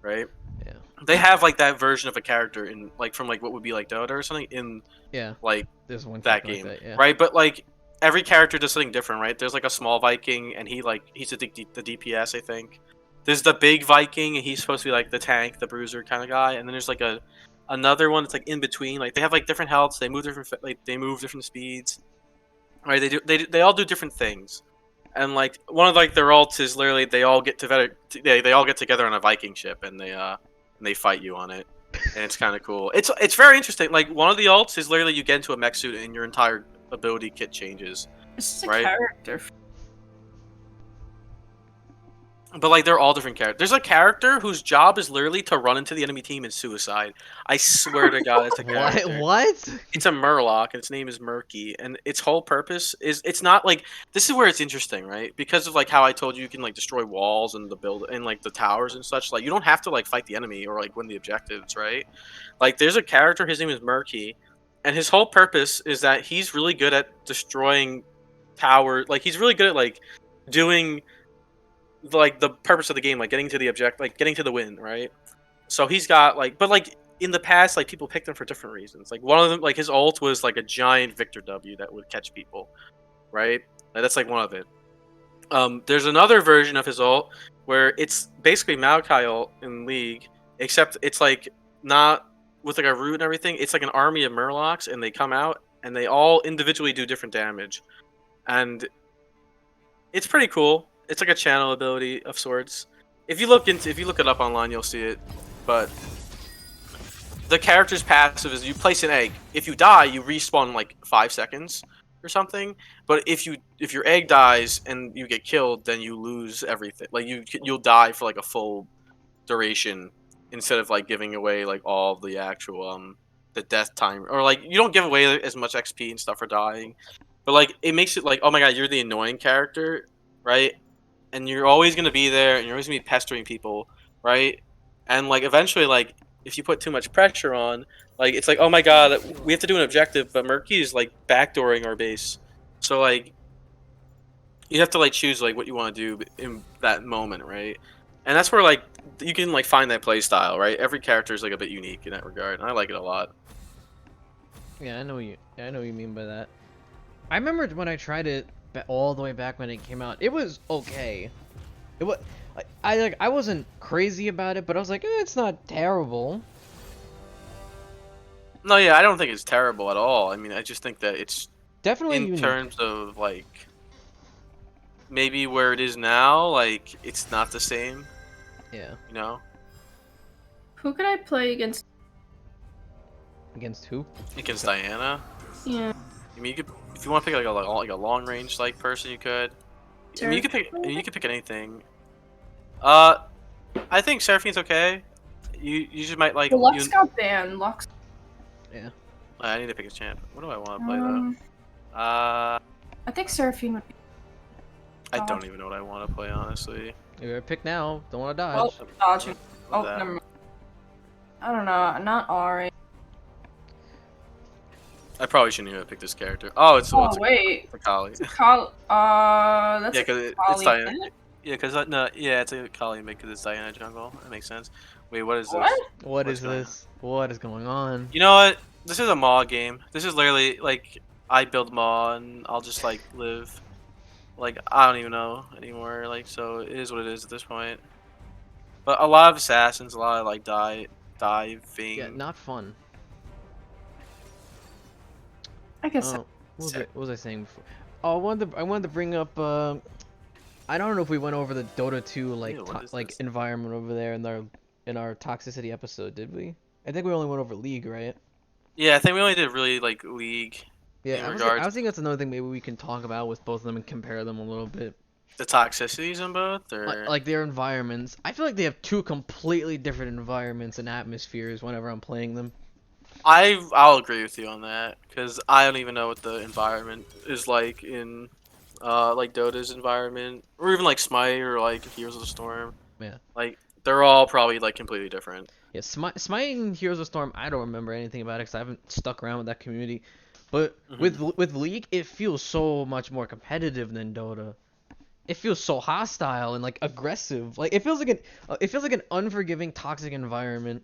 right? Yeah. They have like that version of a character in like from like what would be like Dota or something in Yeah. like There's one that character game, like that, yeah. right? But like every character does something different, right? There's like a small Viking, and he's the DPS, I think. there's the big Viking, and he's supposed to be like the tank, the bruiser kind of guy, and then there's like another one that's like in between. Like they have like different healths, they move different speeds, right? They all do different things, and like one of like their ults is literally they all get they all get together on a Viking ship and they fight you on it, and it's kind of cool. It's very interesting. Like one of the ults is literally you get into a mech suit and your entire ability kit changes. It's just a Right. character. But like they're all different characters. There's a character whose job is literally to run into the enemy team and suicide. I swear to God, it's a character. What? It's a Murloc, and its name is Murky, and its whole purpose is it's not like this is where it's interesting, right? Because of like how I told you can like destroy walls and the build and like the towers and such. Like you don't have to like fight the enemy or like win the objectives, right? Like there's a character, his name is Murky, and his whole purpose is that he's really good at destroying towers. Like he's really good at like doing like the purpose of the game, like getting to the like getting to the win, right? So he's got like, but like in the past, like people picked him for different reasons. Like one of them, like his ult was like a giant Victor W that would catch people, right? Like, that's like one of it. There's another version of his ult where it's basically Maokai ult in League, except it's like not with like a root and everything. It's like an army of Murlocs, and they come out and they all individually do different damage, and it's pretty cool. It's like a channel ability of sorts. If you look it up online, you'll see it. But the character's passive is you place an egg. If you die, you respawn in like 5 seconds or something. But if your egg dies and you get killed, then you lose everything. Like you'll die for like a full duration instead of like giving away like all the actual the death time, or like you don't give away as much XP and stuff for dying. But like it makes it like, oh my god, you're the annoying character, right? And you're always gonna be there, and you're always gonna be pestering people, right? And like eventually, like if you put too much pressure on, like it's like, oh my god, we have to do an objective, but Murky is like backdooring our base, so like you have to like choose like what you want to do in that moment, right? And that's where like you can like find that play style, right? Every character is like a bit unique in that regard, and I like it a lot. Yeah, I know what you mean by that. I remember when I tried it all the way back when it came out. It was okay. It was I wasn't crazy about it, but I was like, it's not terrible. No, yeah, I don't think it's terrible at all. I mean, I just think that it's Definitely in unique. terms of like maybe where it is now, like it's not the same, Yeah. you know? Who could I play against? Against who? Against Diana. Yeah. I mean, you could, if you want to pick like a long range like person, you could. I mean, you could pick anything. I think Seraphine's okay. You just might like. Well, Lux got banned. Lux. Yeah. I need to pick a champ. What do I want to play though? I think Seraphine would be. I don't even know what I want to play, honestly. You better pick now. Don't want to dodge. Oh, dodging. Oh, That. never mind. I don't know. Not Ari. I probably shouldn't even pick this character. Oh, it's Wait. a Kali. It's a that's Yeah, a because Kali it's Diana. Bennett? Yeah, because no, yeah, it's a Kali because it's Diana jungle. That makes sense. Wait, what is this? What? What What's is going this? What is going on? You know what? This is a Maw game. This is literally like I build Maw and I'll just like live. Like I don't even know anymore. Like so, it is what it is at this point. But a lot of assassins, a lot of like diving. Yeah, not fun. I guess. Oh, what was I saying before? Oh, I wanted to bring up. I don't know if we went over the Dota 2 like this? environment over there in our toxicity episode, did we? I think we only went over League, right? Yeah, I think we only did really like League. Yeah, I was thinking that's another thing maybe we can talk about with both of them and compare them a little bit. The toxicities in both, or Like their environments. I feel like they have two completely different environments and atmospheres whenever I'm playing them. I'll agree with you on that because I don't even know what the environment is like in like Dota's environment, or even like Smite or like Heroes of the Storm. Yeah. Like they're all probably like completely different. Yeah, Smite and Heroes of Storm, I don't remember anything about it because I haven't stuck around with that community. But with League, it feels so much more competitive than Dota. It feels so hostile and like aggressive. Like it feels like an unforgiving, toxic environment.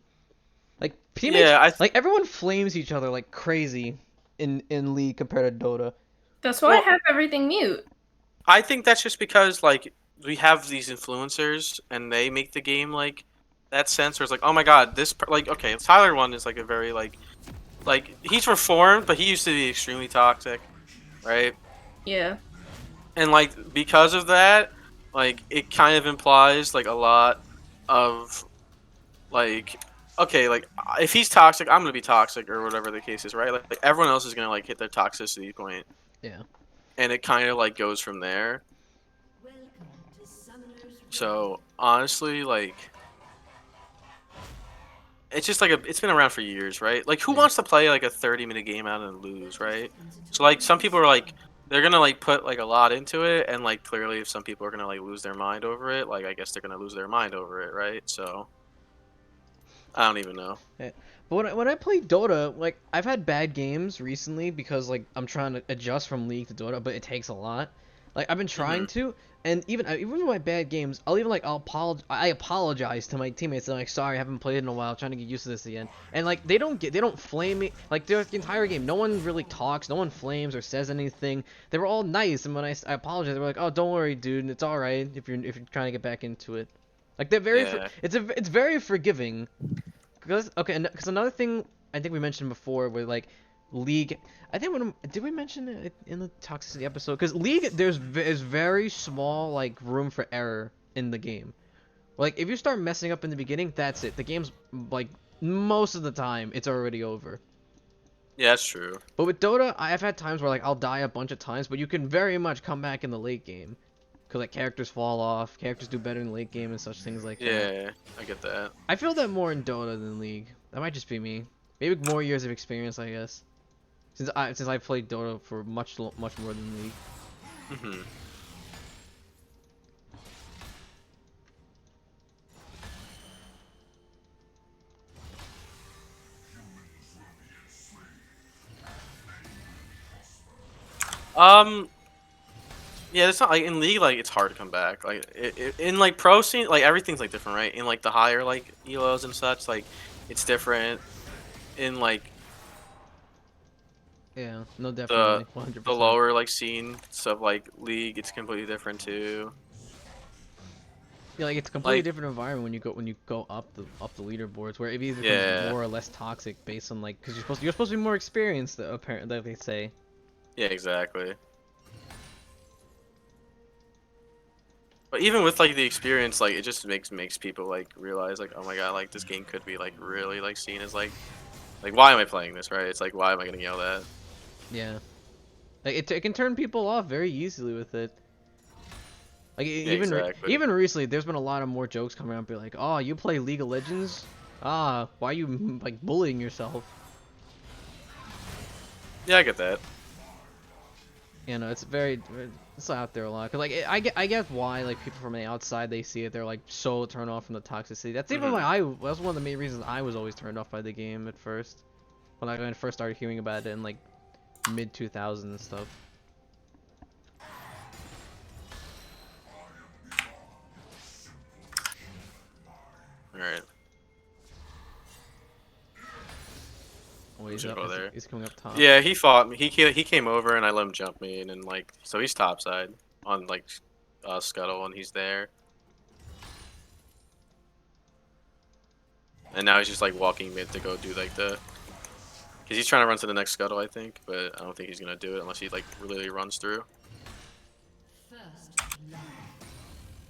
Like teammates, like everyone flames each other like crazy in League compared to Dota. That's why I have everything mute. I think that's just because like we have these influencers and they make the game like that sense where it's like, oh my god, like okay, Tyler one is like a very like he's reformed, but he used to be extremely toxic, right? Yeah. And like because of that, like it kind of implies like a lot of like okay, like if he's toxic, I'm gonna be toxic or whatever the case is, right? Like everyone else is gonna like hit their toxicity point, Yeah. and it kind of like goes from there. So honestly, like it's just like it's been around for years, right? Like who Yeah. wants to play like a 30-minute game out and lose, right? So like some people are like they're gonna like put like a lot into it, and like clearly if some people are gonna like lose their mind over it, like I guess they're gonna lose their mind over it, right? So I don't even know. Yeah. But when I play Dota, like I've had bad games recently because like I'm trying to adjust from League to Dota, but it takes a lot. Like I've been trying Hmm. to, and even with my bad games, I'll even like I apologize to my teammates. I'm like, sorry, I haven't played in a while, trying to get used to this again. And like they don't flame me like the entire game. No one really talks, no one flames or says anything. They were all nice, and when I apologized, they were like, oh, don't worry, dude, it's all right if you're trying to get back into it. Like they're Yeah. it's very forgiving. Because okay, because another thing I think we mentioned before with like League, I think did we mention it in the toxicity episode? Because League, there's very small like room for error in the game. Like if you start messing up in the beginning, that's it. The game's like most of the time it's already over. Yeah, that's true. But with Dota, I've had times where like I'll die a bunch of times, but you can very much come back in the late game. Cause like characters fall off, characters do better in late game and such things like that. Yeah, I get that. I feel that more in Dota than League. That might just be me. Maybe more years of experience, I guess. Since I played Dota for much more than League. Hmm. Um, yeah, it's not like in League, like it's hard to come back. Like in like pro scene, like everything's like different, right? In like the higher like elos and such, like it's different. In like Yeah, no, the definitely, 100%. lower like scene stuff like League, it's completely different too. Yeah, like it's a completely Like different environment when you go up the leaderboards, where it either becomes yeah, more or less toxic based on like because you're supposed to be more experienced, apparently like they say. yeah, exactly. But even with like the experience, like it just makes people like realize like, oh my god, like this game could be like really like seen as like why am I playing this, right? It's like why am I getting yelled at? Yeah, like it can turn people off very easily with it. Like Yeah, exactly. even recently, there's been a lot of more jokes coming out, be like, "Oh, you play League of Legends? Ah, why are you like bullying yourself?" Yeah, I get that. You know, it's out there a lot. Cause like I get why like people from the outside they see it, they're like so turned off from the toxicity. That's even Hmm. why that's one of the main reasons I was always turned off by the game at first, when I first started hearing about it in like mid 2000s and stuff. All right, Oh, I'm just gonna go there. he's coming up top. Yeah, he fought me. He came over and I let him jump me in and like so he's topside on like Scuttle and he's there. And now he's just like walking mid to go do like the because he's trying to run to the next Scuttle I think, but I don't think he's gonna do it unless he like really runs through.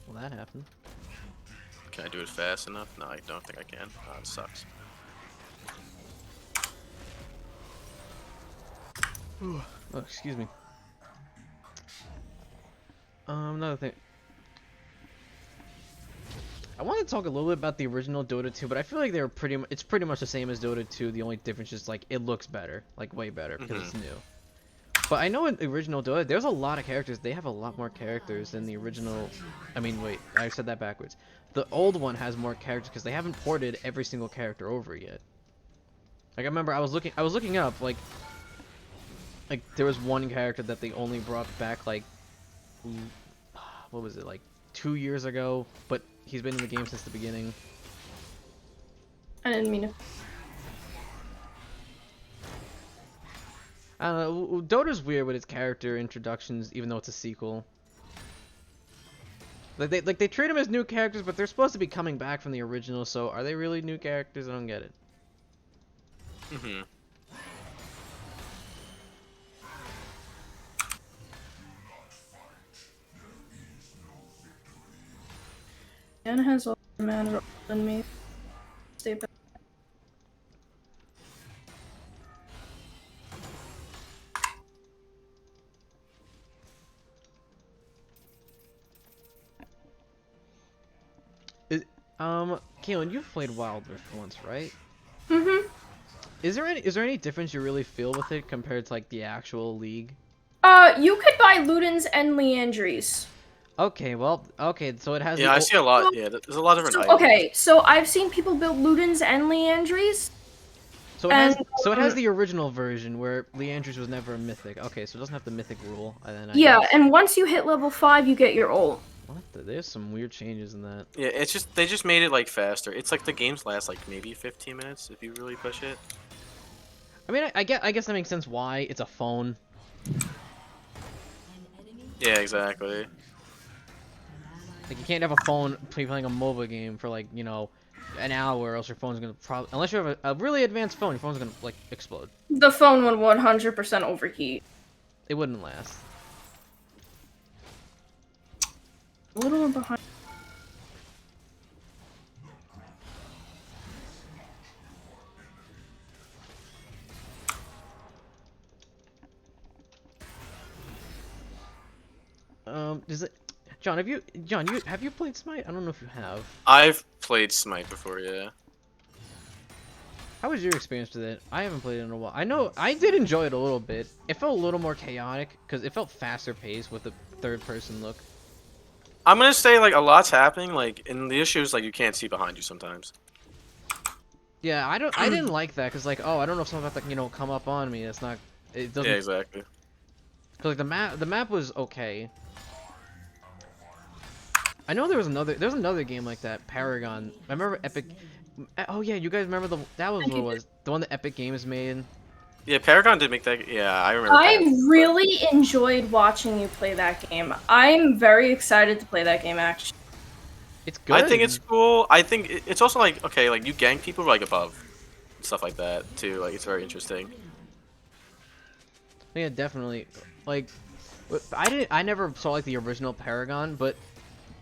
Well, that happened. Can I do it fast enough? No, I don't think I can. Oh, it sucks. Oh, excuse me. Another thing. I want to talk a little bit about the original Dota 2, but I feel like they're it's pretty much the same as Dota 2. The only difference is like it looks better, like way better because it's new. But I know in the original Dota, there's a lot of characters. They have a lot more characters than the original. I mean, wait, I said that backwards. The old one has more characters because they haven't ported every single character over yet. Like I remember I was looking up like there was one character that they only brought back like what was it, like 2 years ago, but he's been in the game since the beginning. I didn't mean to. I don't know. Dota's weird with its character introductions, even though it's a sequel. Like they treat them as new characters, but they're supposed to be coming back from the original. So are they really new characters? I don't get it. Mhm. Anna has all the mana than me. Stay back. Kaylin, you've played Wild Rift once, right? Mhm. Is there any difference you really feel with it compared to like the actual league? You could buy Ludens and Leandries. Okay, well, okay, so it has Yeah, I see a lot. Yeah, there's a lot of different So, items. okay, so I've seen people build Ludens and Leandries. So it has the original version where Leandris was never a mythic. Okay, so it doesn't have the mythic rule. And then Yeah, and once you hit level 5, you get your ult. There's some weird changes in that. Yeah, it's just they just made it like faster. It's like the games last like maybe 15 minutes if you really push it. I mean, I guess that makes sense why it's a phone. Yeah, exactly. Like you can't have a phone playing a MOBA game for like, you know, an hour, or else your phone's gonna probably, unless you have a really advanced phone, your phone's gonna like explode. The phone would 100% overheat. It wouldn't last. A little behind. Is it, John? Have you played Smite? I don't know if you have. I've played Smite before, yeah. How was your experience with it? I haven't played it in a while. I know I did enjoy it a little bit. It felt a little more chaotic because it felt faster paced with the third-person look. I'm gonna say like a lot's happening, like, and the issue is like you can't see behind you sometimes. Yeah, I didn't like that because like, oh, I don't know if someone's about to, you know, come up on me. It's not. It doesn't. Yeah, exactly. Cause like the map was okay. I know there's another game like that, Paragon. I remember Epic. Oh yeah, you guys remember that was what it was, the one that Epic Games made. Yeah, Paragon did make that. Yeah, I remember. I really enjoyed watching you play that game. I'm very excited to play that game, actually. It's good. I think it's cool. I think it's also like, okay, like you gank people like above, and stuff like that too. Like it's very interesting. Yeah, definitely. Like, I never saw like the original Paragon, but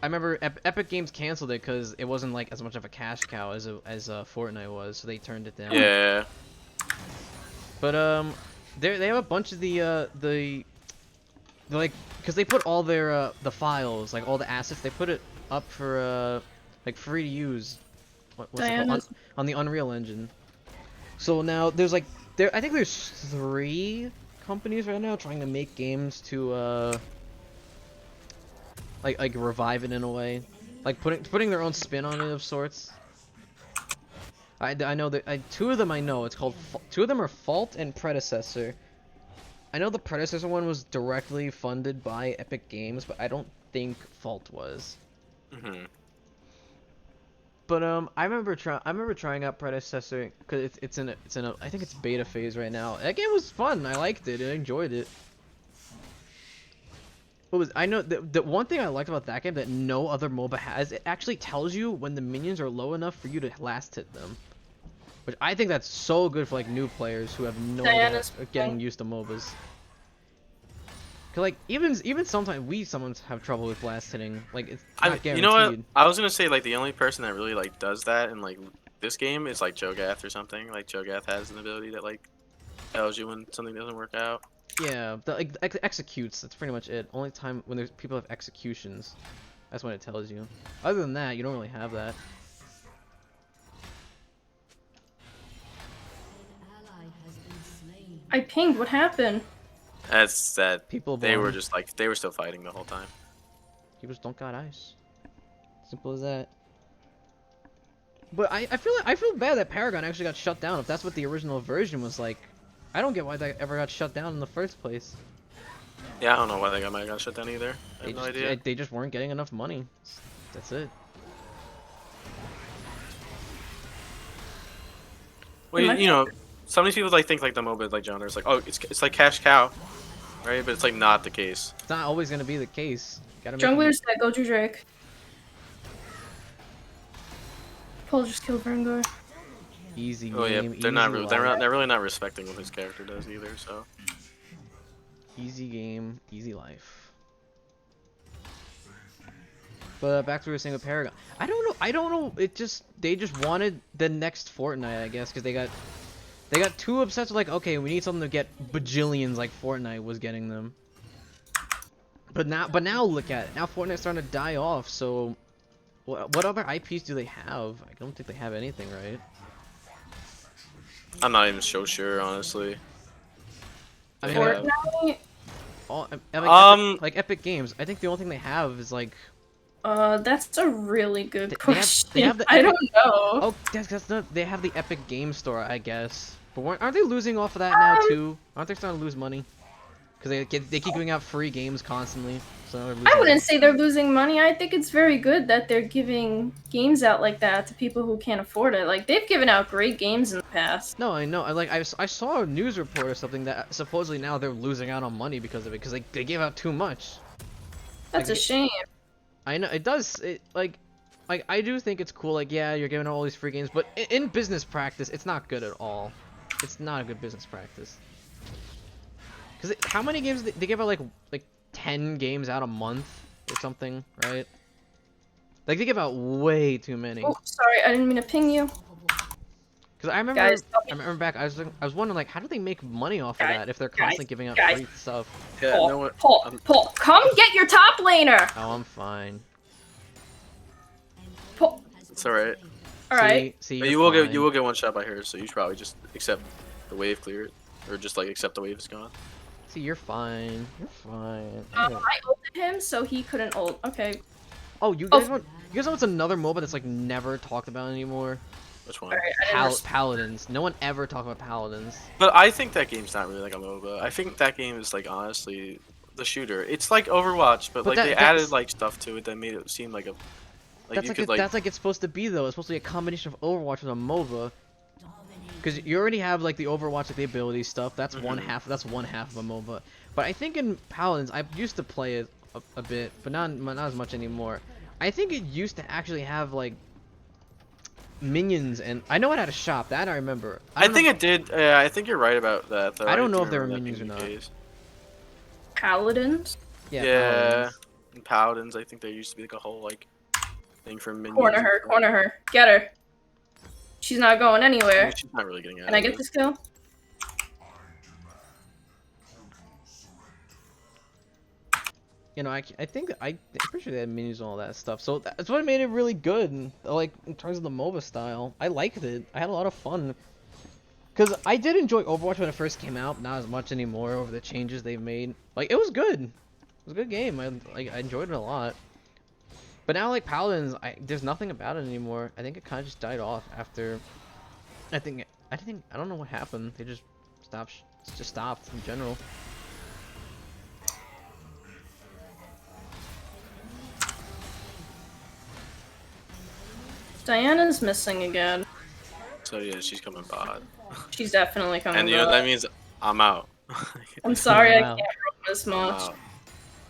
I remember Epic Games canceled it because it wasn't like as much of a cash cow as Fortnite was, so they turned it down. Yeah. But they have a bunch of the like, because they put all their the files, like all the assets, they put it up for like free to use. What's it called? On the Unreal Engine. So now there's like I think there's 3 companies right now trying to make games to like revive it in a way, like putting their own spin on it of sorts. I know that 2 of them I know. It's called 2 of them are Fault and Predecessor. I know the Predecessor one was directly funded by Epic Games, but I don't think Fault was. Mhm. But I remember trying out Predecessor because it's in a I think it's beta phase right now. That game was fun. I liked it. I enjoyed it. I know the one thing I liked about that game that no other MOBA has, it actually tells you when the minions are low enough for you to last hit them. Which I think that's so good for like new players who have no idea getting used to MOBAs. Cause like even sometimes have trouble with last hitting. Like it's not guaranteed. You know what? I was gonna say like the only person that really like does that in like this game is like Cho'Gath or something. Like Cho'Gath has an ability that like tells you when something doesn't work out. Yeah, like executes. That's pretty much it. Only time when there's people have executions, that's when it tells you. Other than that, you don't really have that. I pinged. What happened? That's that. People They were blind. just like they were still fighting the whole time. People just don't got ice. Simple as that. But I feel bad that Paragon actually got shut down. If that's what the original version was like, I don't get why that ever got shut down in the first place. Yeah, I don't know why they might have got shut down either. I have no idea. They just weren't getting enough money. That's it. Well, you know, some of these people like think like the MOBA like genre is like, oh, it's like cash cow, right? But it's like not the case. It's not always gonna be the case. Gotta make Jungler's dead. Go to Drake. Paul just killed Rengar. Easy game. Oh yeah, Easy they're not. Really, life. they're really not respecting what his character does either. So. Easy game, easy life. But back to what we were saying with Paragon. I don't know. They just wanted the next Fortnite, I guess, because they got too obsessed with like, okay, we need something to get bajillions like Fortnite was getting them. But now look at it. Now Fortnite's starting to die off. So what other IPs do they have? I don't think they have anything, right? I'm not even so sure, honestly. I mean, Fortnite? like Epic Games. I think the only thing they have is like. That's a really good question. They have the I Epic, don't know. Oh, that's not. They have the Epic Game Store, I guess. But aren't they losing off of that now too? Aren't they starting to lose money? Because they keep giving out free games constantly. So they're losing I wouldn't money. say they're losing money. I think it's very good that they're giving games out like that to people who can't afford it. Like, they've given out great games in the past. No, I know. I saw a news report or something that supposedly now they're losing out on money because of it. Because they gave out too much. That's Like, a shame. I know it does. Like I do think it's cool. Like, yeah, you're giving out all these free games, but in business practice, it's not good at all. It's not a good business practice. Because how many games they give out like 10 games out a month or something, right? Like they give out way too many. Oh, sorry, I didn't mean to ping you. Because I remember, Guys, I remember back, I was wondering like, how do they make money off of that if they're constantly giving out free stuff? Yeah, Paul, no one. Paul, come get your top laner. Oh, I'm fine. Paul, It's alright. all right. See, But you're you will fine. get one shot by her, so you should probably just accept the wave, clear it, or just like accept the wave is gone. See, you're fine. You're fine. I ulted him, so he couldn't ult. Okay. Oh, you guys know what's another MOBA that's like never talked about anymore? Which one? All right. I didn't Paladins. No one ever talked about Paladins. But I think that game's not really like a MOBA. I think that game is like honestly the shooter. It's like Overwatch, but like they added like stuff to it that made it seem like a That's like it's supposed to be though. It's supposed to be a combination of Overwatch with a MOBA. Because you already have like the Overwatch, like the ability stuff. That's one half. That's one half of a MOBA. But I think in Paladins, I used to play it a bit, but not as much anymore. I think it used to actually have like minions, and I know it had a shop. That I remember. I think it did. Yeah, I think you're right about that. Though. I don't know if there were remember that minions or being the not. case. Paladins. Yeah. Yeah. Paladins. In Paladins, I think there used to be like a whole like thing for minions. Corner her. Get her. She's not going anywhere. She's not really getting out. Can I get this kill? You know, I'm pretty sure they had menus and all that stuff. So that's what made it really good. Like in terms of the MOBA style, I liked it. I had a lot of fun. Cause I did enjoy Overwatch when it first came out, not as much anymore over the changes they've made. Like it was good. It was a good game. I enjoyed it a lot. But now like Paladins, there's nothing about it anymore. I think it kind of just died off after. I don't know what happened. They just stopped in general. Diana's missing again. So yeah, she's coming bot. She's definitely coming And you know back. that means I'm out. I'm sorry, Wow. I can't roam this I'm much. out.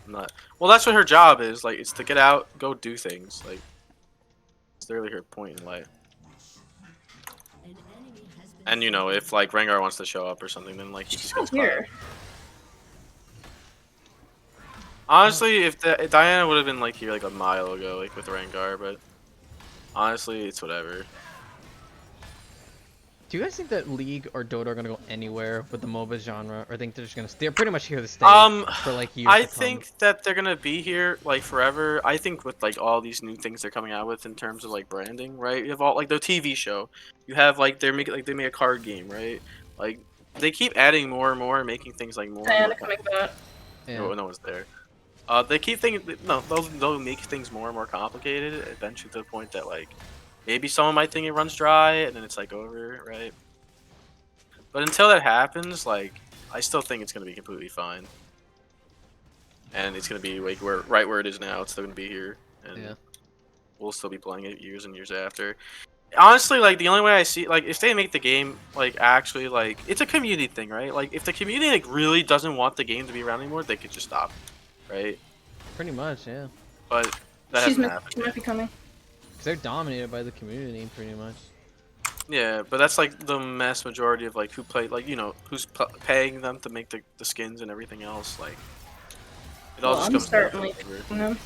I'm not. Well, that's what her job is. Like, it's to get out, go do things. Like, it's literally her point in life. And you know, if like Rengar wants to show up or something, then like he She's just still gets here. Honestly, if Diana would have been like here like a mile ago, like with Rengar, but honestly, it's whatever. Do you guys think that League or Dota are gonna go anywhere with the MOBA genre, or think they're pretty much here to stay for like years I to come? think that they're gonna be here like forever. I think with like all these new things they're coming out with in terms of like branding, right? You have all like the TV show. You have like they make a card game, right? Like they keep adding more and more, and making things like more. Diana And more coming back. Yeah. no one's there. They keep thinking no, they'll make things more and more complicated. Eventually, to the point that like maybe someone might think it runs dry, and then it's like over, right? But until that happens, like I still think it's gonna be completely fine, and it's gonna be like right where it is now. It's still gonna be here, and Yeah. we'll still be playing it years and years after. Honestly, like the only way I see, like if they make the game like actually like it's a community thing, right? Like if the community like really doesn't want the game to be around anymore, they could just stop, right? Pretty much, yeah. But that hasn't happened. She might be coming. Because they're dominated by the community, pretty much. Yeah, but that's like the mass majority of like who play, like, who's paying them to make the skins and everything else. Like, it all Well, just I'm comes down to certainly flavor. picking them.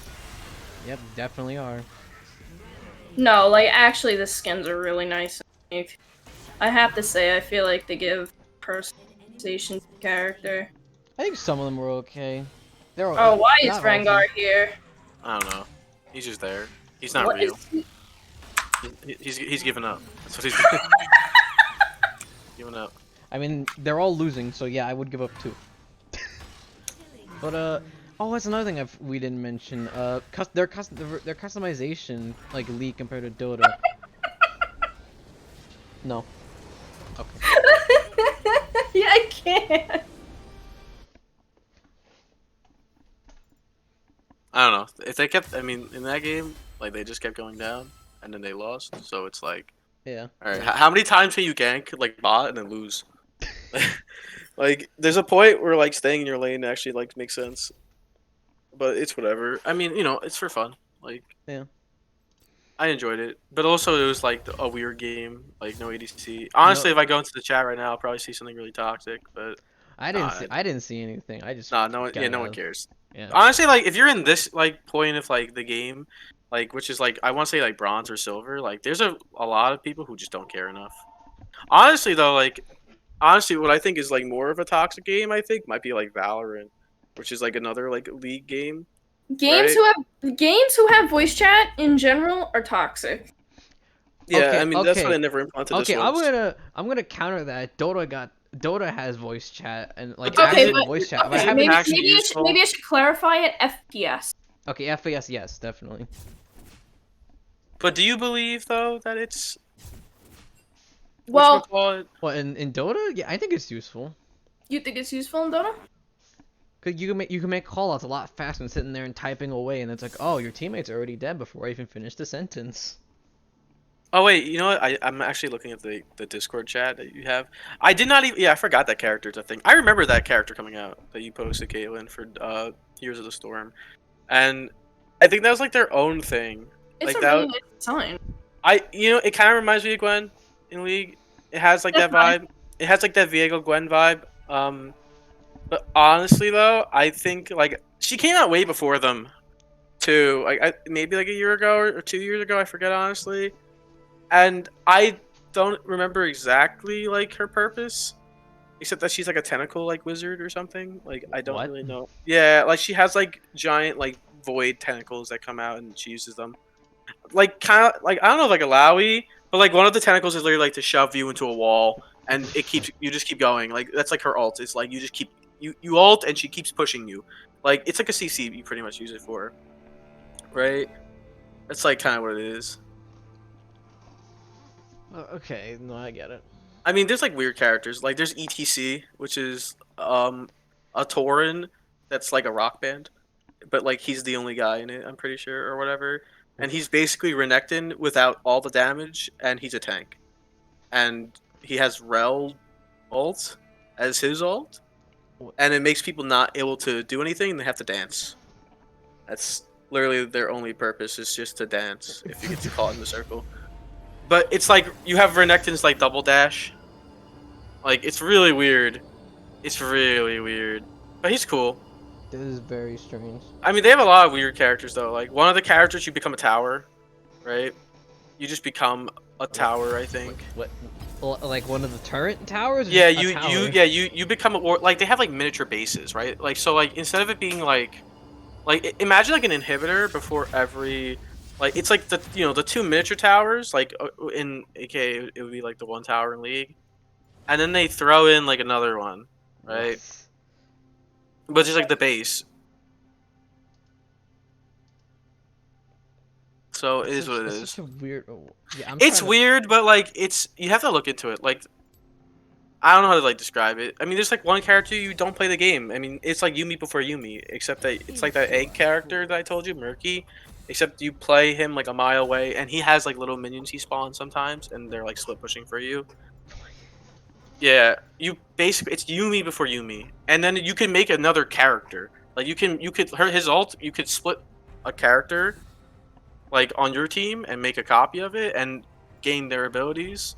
Yep, definitely are. No, like, actually, the skins are really nice. I have to say, I feel like they give personalization to the character. I think some of them were okay. They're Oh, why is not all of them. Rengar here? I don't know. He's just there. He's not What real. is he? He's given up. That's what he's doing. Giving up. I mean, they're all losing, so yeah, I would give up too. But oh, that's another thing we didn't mention. Their customization like league compared to Dota. No. Okay. Yeah, I can't. I don't know. If they kept, I mean, in that game, like they just kept going down, and then they lost. So it's like, Yeah. all right, how many times can you gank like bot and then lose? Like, there's a point where like staying in your lane actually like makes sense. But it's whatever. I mean, it's for fun. Like, Yeah. I enjoyed it, but also it was like a weird game, like no ADC. Honestly, No. if I go into the chat right now, I'll probably see something really toxic. But I didn't see anything. I just no one, got no out one of- cares. Yeah. Honestly, like if you're in this like point of like the game, like which is like I want to say like bronze or silver, like there's a lot of people who just don't care enough. Honestly though, what I think is like more of a toxic game, I think might be like Valorant, which is like another like league game. Games who have voice chat in general are toxic. Yeah, Okay, I mean that's why okay. they never implemented Okay, this I'm gonna counter that. Dota has voice chat and like But Okay, actual but voice chat. But I okay, haven't. actually useful? maybe I should clarify it. FPS. Okay, FPS, yes, definitely. But do you believe though that it's Well, whatchamacallit? Well, in Dota, yeah, I think it's useful. you think it's useful in Dota? Cause you can make callouts a lot faster than sitting there and typing away, and it's like, oh, your teammate's already dead before I even finished the sentence. Oh wait, you know what? I'm actually looking at the Discord chat that you have. I did not even. Yeah, I forgot that character's a thing. I remember that character coming out that you posted, Caitlin, for Heroes of the Storm, and I think that was like their own thing. It's Like a that. really nice design. It kind of reminds me of Gwen in League. It has like that That's vibe. It has like that Viego Gwen vibe. But honestly though, I think like she came out way before them, too. Like maybe like a year ago or 2 years ago. I forget honestly. And I don't remember exactly like her purpose, except that she's like a tentacle like wizard or something. Like I don't What? really know. Yeah, like she has like giant like void tentacles that come out and she uses them. Like kind of like I don't know, like a Lowy, but like one of the tentacles is literally like to shove you into a wall, and you just keep going. Like that's like her ult. It's like you just keep you ult and she keeps pushing you. Like it's like a CC you pretty much use it for, right? That's like kind of what it is. Okay, no, I get it. I mean, there's like weird characters. Like there's ETC, which is a Tauren that's like a rock band, but like he's the only guy in it. I'm pretty sure, or whatever. And he's basically Renekton without all the damage, and he's a tank. And he has Rel ult as his ult, and it makes people not able to do anything. And they have to dance. That's literally their only purpose is just to dance. If you get to caught in the circle. But it's like you have Renekton's like double dash. Like it's really weird. It's really weird. But he's cool. This is very strange. I mean, they have a lot of weird characters though. Like one of the characters, you become a tower, right? You just become a tower, I think. What? Like one of the turret towers? Or Yeah, just a tower? you become a war. Like they have like miniature bases, right? Like so, like instead of it being like imagine like an inhibitor before every. Like it's like the two miniature towers like in AK it would be like the one tower in League, and then they throw in like another one, right? But just like the base. So it is what it is. Such a weird. Yeah, It's weird, but like you have to look into it. Like I don't know how to like describe it. I mean, there's like one character you don't play the game. I mean, it's like Yumi before Yumi, except that it's like that egg character that I told you, Murky. Except you play him like a mile away, and he has like little minions he spawns sometimes, and they're like split pushing for you. Yeah, you basically it's Yumi before Yumi, and then you can make another character. Like his ult, you could split a character, like on your team and make a copy of it and gain their abilities.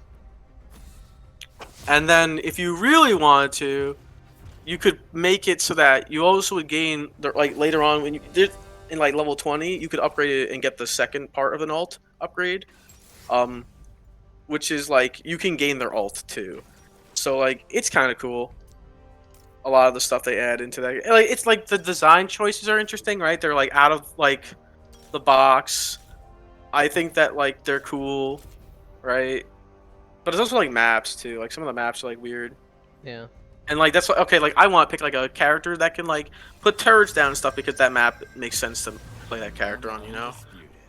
And then if you really wanted to, you could make it so that you also would gain like later on when you did in like level 20, you could upgrade it and get the second part of an ult upgrade. Which is like you can gain their ult too. So like it's kind of cool. A lot of the stuff they add into that, like it's like the design choices are interesting, right? They're like out of like the box. I think that like they're cool, right? But it's also like maps too. Like some of the maps are like weird. Yeah. And like that's what, okay. Like I want to pick like a character that can like put turrets down and stuff because that map makes sense to play that character on. You know,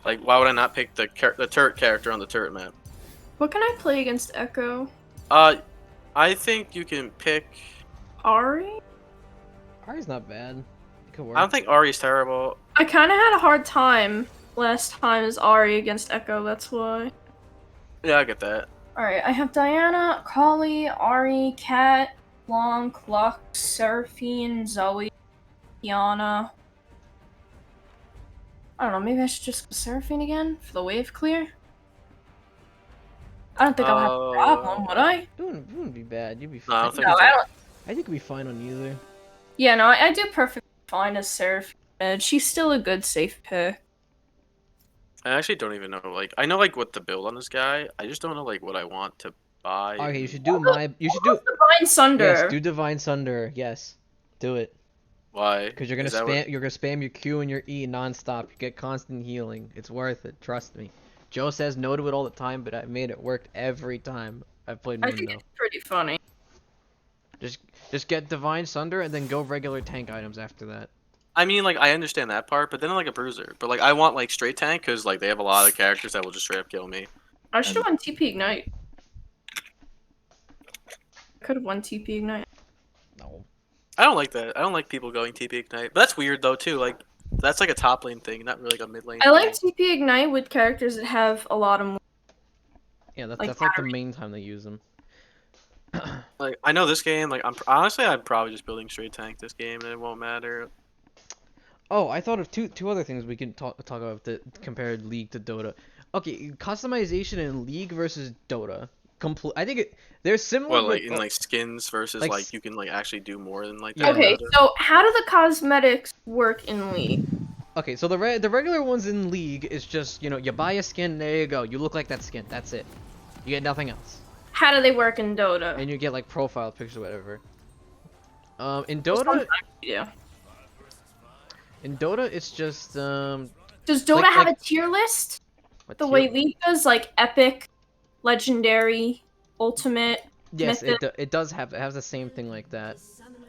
like why would I not pick the turret character on the turret map? What can I play against Echo? I think you can pick. Ari? Ari's not bad. It could work. I don't think Ari's terrible. I kind of had a hard time last time as Ari against Echo, that's why. Yeah, I get that. Alright, I have Diana, Kali, Ari, Kat, Long, Lux, Seraphine, Zoe, Kiana. I don't know, maybe I should just go Seraphine again for the wave clear? I don't think I'll have a problem, would I? It wouldn't be bad. You'd be No, fine. I don't think No, it's I don't. I think we'd be fine on either. Yeah, no, I do perfectly fine as Seraphine. She's still a good safe pick. I actually don't even know. Like, I know like what to build on this guy. I just don't know like what I want to buy. Okay, you should do my. You should do. Divine Sunder. Yes, do Divine Sunder. Yes, do it. Why? Because you're gonna Is that spam. what- You're gonna spam your Q and your E nonstop. You get constant healing. It's worth it. Trust me. Joe says no to it all the time, but I've made it work every time I've played I think Mundo. it's pretty funny. Just get Divine Sunder and then go regular tank items after that. I mean, like I understand that part, but then I'm like a bruiser. But like I want like straight tank because like they have a lot of characters that will just straight up kill me. I should have won TP Ignite. Could have won TP Ignite. No. I don't like that. I don't like people going TP ignite. But that's weird though too. Like that's like a top lane thing, not really like a mid lane. I like thing. TP Ignite with characters that have a lot of. Yeah, that's Like that's like the battery. main time they use them. Like I know this game. Like I'm probably just building straight tank this game, and it won't matter. Oh, I thought of two other things we can talk about that compared League to Dota. Okay, customization in League versus Dota. I think they're similar. Well, like but, in like skins versus like like you can like actually do more than like Yeah. that. Okay, so how do the cosmetics work in League? Okay, so the regular ones in League is just, you know, you buy a skin, there you go. You look like that skin. That's it. You get nothing else. How do they work in Dota? And you get like profile pictures or whatever. In Dota, Yeah. it's just Does Dota Like- have like- a tier list? what The tier- way League does, like epic, legendary, ultimate. Yes, mythic? it does have the same thing like that.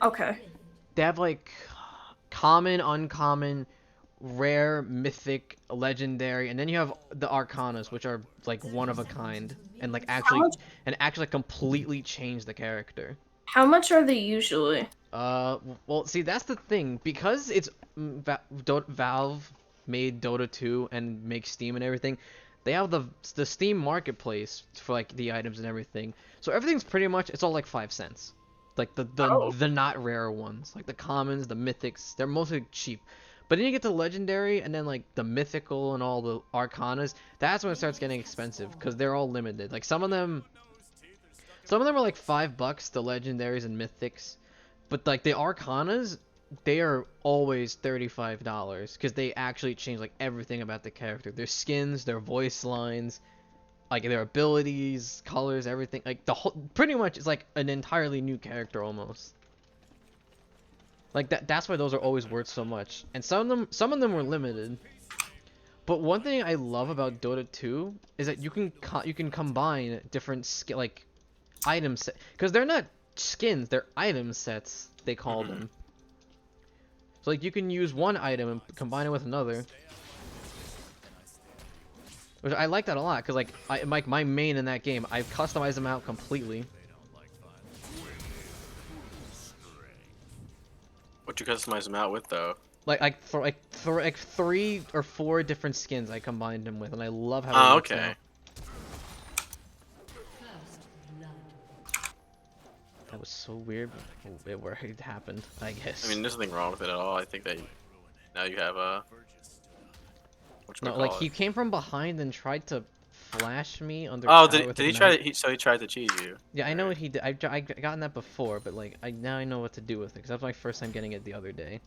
Okay. They have like common, uncommon, rare, mythic, legendary, and then you have the arcanas, which are like one of a kind and like actually completely change the character. How much are they usually? Well, see, that's the thing, because it's Valve made Dota 2 and makes Steam and everything. They have the Steam marketplace for like the items and everything. So everything's pretty much, it's all like 5 cents. Like the not rare ones, like the commons, the mythics, they're mostly cheap. But then you get the legendary and then like the mythical and all the arcanas. That's when it starts getting expensive because they're all limited. Like some of them are like $5, the legendaries and mythics. But like the arcanas, they are always $35 because they actually change like everything about the character. Their skins, their voice lines, like their abilities, colors, everything. Like the whole, pretty much it's like an entirely new character almost. Like that's why those are always worth so much. And some of them were limited. But one thing I love about Dota 2 is that you can combine different like item set, because they're not skins, they're item sets, they call them. So like you can use one item and combine it with another, which I like that a lot, because like my main in that game, I've customized them out completely. What you customize them out with though? For 3 or 4 different skins I combined them with, and I love how Oh, it works okay. out. That was so weird. It happened, I guess. I mean, there's nothing wrong with it at all. I think that now you have No, like he came from behind and tried to flash me under. Oh, tower did, with did he Ignite. try to? So he tried to cheese you. Yeah, I know what he did. I gotten that before, but like now I know what to do with it because that was my first time getting it the other day.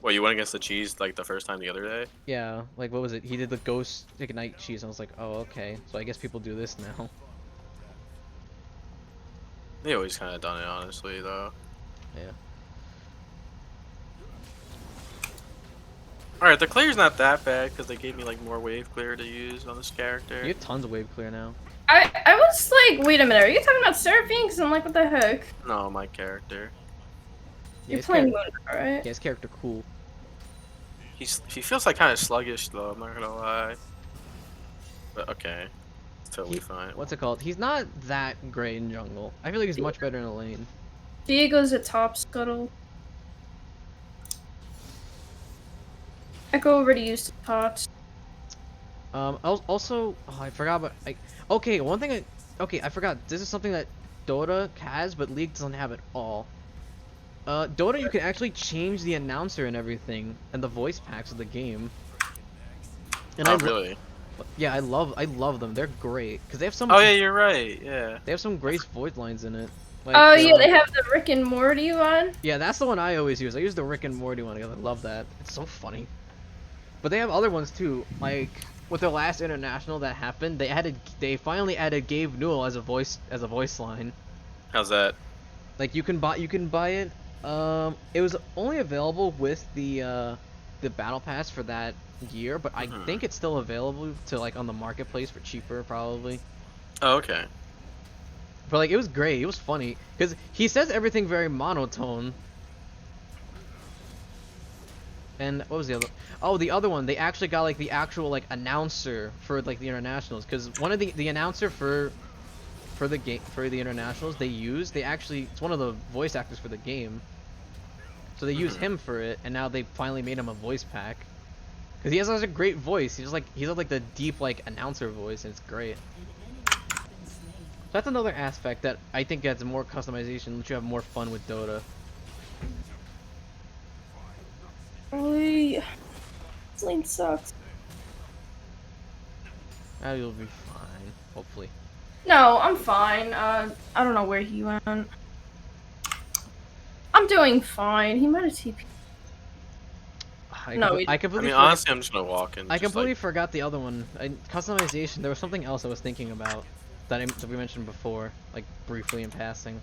Well, you went against the cheese like the first time the other day. Yeah, like what was it? He did the ghost ignite cheese. I was like, oh okay. So I guess people do this now. They always kind of done it, honestly, though. Yeah. Alright, the clear's not that bad because they gave me like more wave clear to use on this character. You have tons of wave clear now. I was like, wait a minute, are you talking about Seraphine? Because I'm like, what the heck? No, my character. Yeah, You're his playing character- Moon, right? Yeah, his character cool. He feels like kind of sluggish though. I'm not gonna lie. But okay, it's totally fine. What's it called? He's not that great in jungle. I feel like he's much better in the lane. Diego's a top scuttle. Echo already used the pots. Also, oh, I forgot about okay, one thing I forgot. This is something that Dota has, but League doesn't have at all. Dota, you can actually change the announcer and everything, and the voice packs of the game. And Oh, really? Yeah, I love them. They're great because they have some. Oh yeah, you're right. Yeah. They have some great voice lines in it. Like, Oh yeah, they have the Rick and Morty one. Yeah, that's the one I always use. I use the Rick and Morty one because I love that. It's so funny. But they have other ones too. Like with their last international that happened, they finally added Gabe Newell as a voice line. How's that? Like you can buy it. It was only available with the battle pass for that year, but I think it's still available to like on the marketplace for cheaper probably. Oh, okay. But like it was great. It was funny because he says everything very monotone. And what was the other? Oh, the other one. They actually got like the actual like announcer for like the internationals because one of the announcer for the game for the internationals it's one of the voice actors for the game. So they use him for it, and now they finally made him a voice pack because he has such a great voice. He's like the deep like announcer voice, and it's great. So that's another aspect that I think adds more customization, lets you have more fun with Dota. Really, this lane sucks. You'll be fine, hopefully. No, I'm fine. I don't know where he went. I'm doing fine. He might have TP. I completely honestly, I'm just gonna walk in. I completely forgot the other one. Customization. There was something else I was thinking about that we mentioned before, like briefly in passing.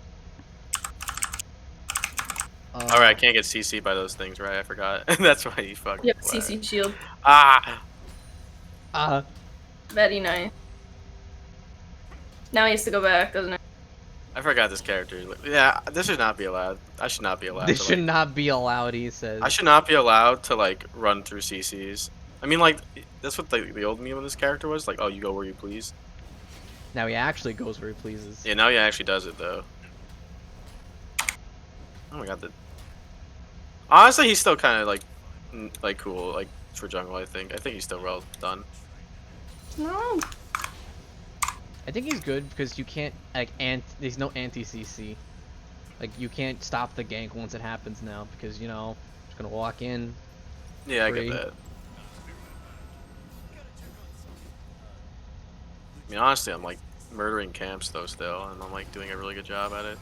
Alright, I can't get CC by those things, right? I forgot. That's why you fucking. Yep, CC shield. Ah. Very nice. Now he has to go back, doesn't it? I forgot this character. Yeah, this should not be allowed. I should not be allowed. This should not be allowed, he says. I should not be allowed to like run through CCs. I mean, like that's what the old meme on this character was. Like, oh, you go where you please. Now he actually goes where he pleases. Yeah, now he actually does it though. Oh my god, honestly, he's still kind of like cool, like for jungle. I think he's still well done. No. I think he's good because you can't like there's no anti-CC. Like you can't stop the gank once it happens now because just gonna walk in. Yeah, free. I get that. I mean, honestly, I'm like murdering camps though still, and I'm like doing a really good job at it.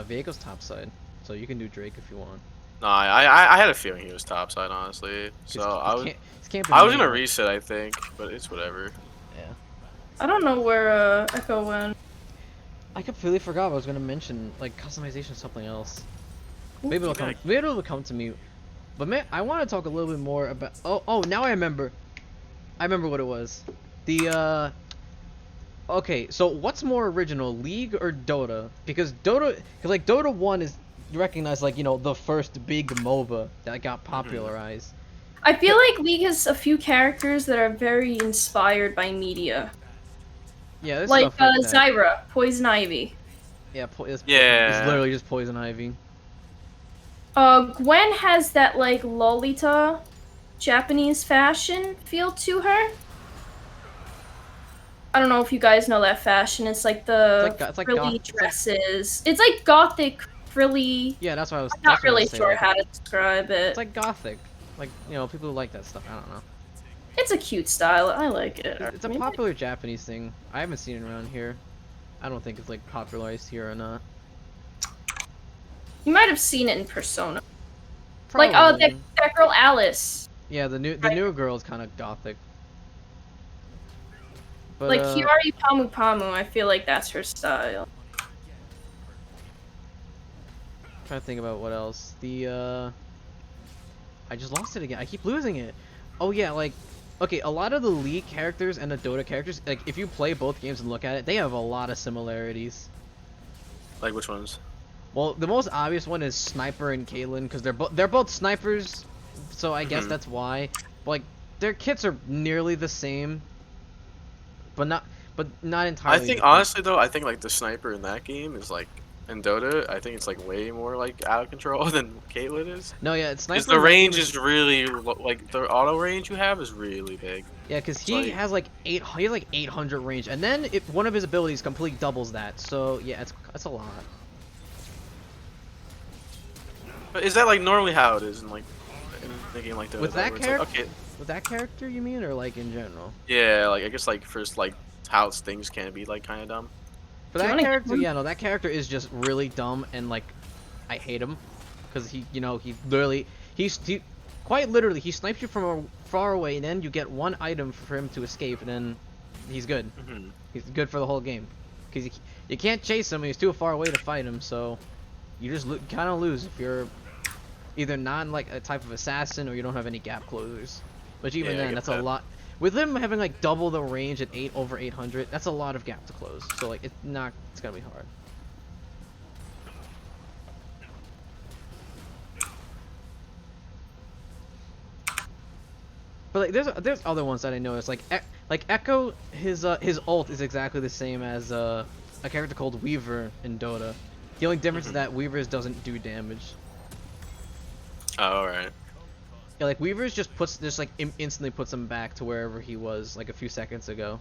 Viego's topside, so you can do Drake if you want. No, I had a feeling he was topside, honestly. So I was gonna reset, I think, but it's whatever. Yeah. I don't know where Echo went. I completely forgot I was gonna mention like customization or something else. Maybe it'll come to me. But man, I want to talk a little bit more about. Oh, now I remember. I remember what it was. Okay, so what's more original, League or Dota? Because Dota 1 is recognized like the first big MOBA that got popularized. I feel like League has a few characters that are very inspired by media. Yeah, this like stuff Zyra, Poison Ivy. Yeah, it's yeah. literally just Poison Ivy. Gwen has that like Lolita Japanese fashion feel to her. I don't know if you guys know that fashion. It's like the frilly dresses. It's like gothic frilly. Yeah, that's what I was. I'm not really sure how to describe it. It's like gothic. Like, you know, people who like that stuff. I don't know. It's a cute style. I like it. It's a popular Japanese thing. I haven't seen it around here. I don't think it's like popularized here or not. You might have seen it in Persona. Probably. Like, oh, that girl Alice. Yeah, the newer girl is kind of gothic. But, like Hiyari Pamu Pamu, I feel like that's her style. Trying to think about what else. I just lost it again. I keep losing it. Oh yeah, like, okay, a lot of the League characters and the Dota characters, like, if you play both games and look at it, they have a lot of similarities. Like which ones? Well, the most obvious one is Sniper and Caitlyn, because they're both snipers, so I guess that's why. But, like, their kits are nearly the same, but not entirely. I think different. honestly though, I think like the sniper in that game is like in Dota. I think it's like way more like out of control than Caitlyn is. No, yeah, it's Because Sniper. the range is really like the auto range you have is really big. Yeah, because he has like 800 range, and then if one of his abilities completely doubles that. So yeah, it's a lot. But is that like normally how it is in like in a game like Dota? With that character? Like, okay, With that character, you mean, or like in general? yeah, like I guess like first like how things can be like kind of dumb. But that character, yeah, no, that character is just really dumb, and like, I hate him, because he, you know, he literally, he quite literally, he snipes you from far away, and then you get one item for him to escape, and then he's good. He's good for the whole game, because you can't chase him, he's too far away to fight him, so you just kind of lose if you're either not like a type of assassin or you don't have any gap closers. Which even then, that's a lot. With him having like double the range at over 800, that's a lot of gap to close. So like it's gonna be hard. But like there's other ones that I noticed, like Echo, his ult is exactly the same as a character called Weaver in Dota. The only difference is that Weaver's doesn't do damage. Oh, alright. Yeah, like Weaver's just instantly puts him back to wherever he was like a few seconds ago.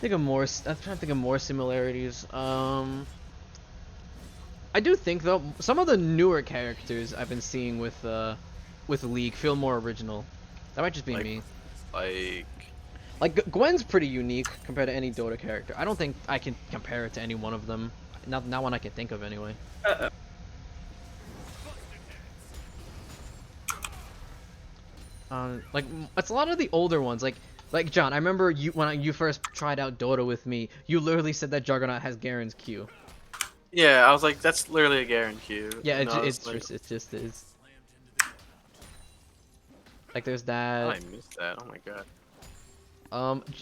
I'm trying to think of more similarities. I do think though some of the newer characters I've been seeing with League feel more original. That might just be me. Like Gwen's pretty unique compared to any Dota character. I don't think I can compare it to any one of them. Not one I can think of anyway. Like it's a lot of the older ones. Like John, I remember when you first tried out Dota with me. You literally said that Juggernaut has Garen's Q. Yeah, I was like, that's literally a Garen Q. Yeah, it just is. Like there's that. Oh, I missed that. Oh my god.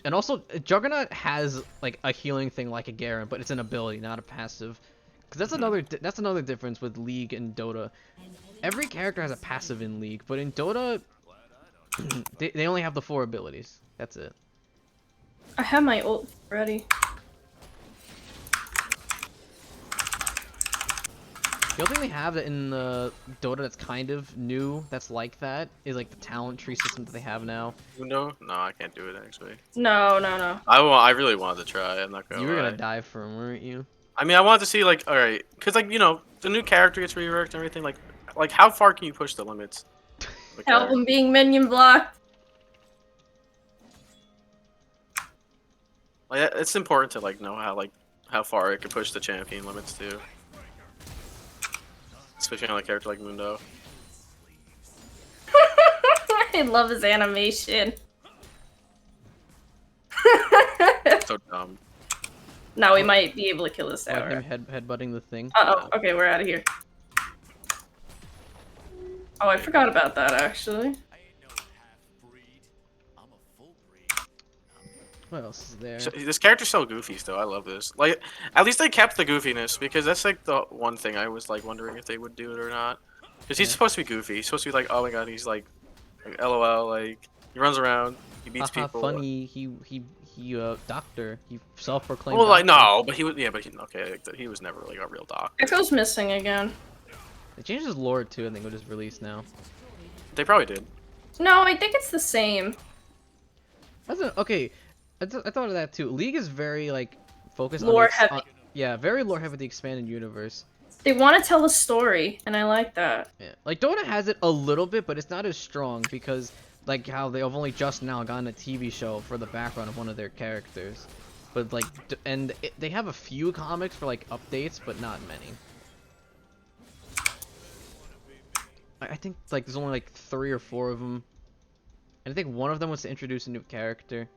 And also Juggernaut has like a healing thing like a Garen, but it's an ability, not a passive. Cause that's another difference with League and Dota. Every character has a passive in League, but in Dota, they only have the 4 abilities. That's it. I have my ult ready. The only thing they have in Dota that's kind of new, that's like that, is like the talent tree system that they have now. No, I can't do it actually. No. I really wanted to try. I'm not gonna. You were gonna die for him, weren't you? I mean, I wanted to see like, all right, cause like you know the new character gets reworked and everything. Like how far can you push the limits? Help him being minion blocked. Like it's important to like know how far it can push the champion limits too. Especially on a character like Mundo. I love his animation. So dumb. Now we might be able to kill this tower. Like him headbutting the thing. Okay, we're out of here. Oh, I forgot about that actually. What else is there? So, this character's so goofy still. I love this. Like, at least they kept the goofiness because that's like the one thing I was like wondering if they would do it or not. Because he's supposed to be goofy. He's supposed to be like, oh my god, he's like LOL. Like he runs around, he beats people. Funny. He doctor. He self-proclaimed. Well, like doctor. no, but he was he was never like a real doctor. Echo's missing again. They changed his lore too. I think it was just released now. They probably did. No, I think it's the same. Okay. I thought of that too. League is very like focused Lore on heavy. yeah, very lore heavy with the expanded universe. They want to tell a story, and I like that. Yeah, like Dota has it a little bit, but it's not as strong because like how they've only just now gotten a TV show for the background of one of their characters, but like they have a few comics for like updates, but not many. I think like there's only like 3 or 4 of them, and I think one of them was to introduce a new character.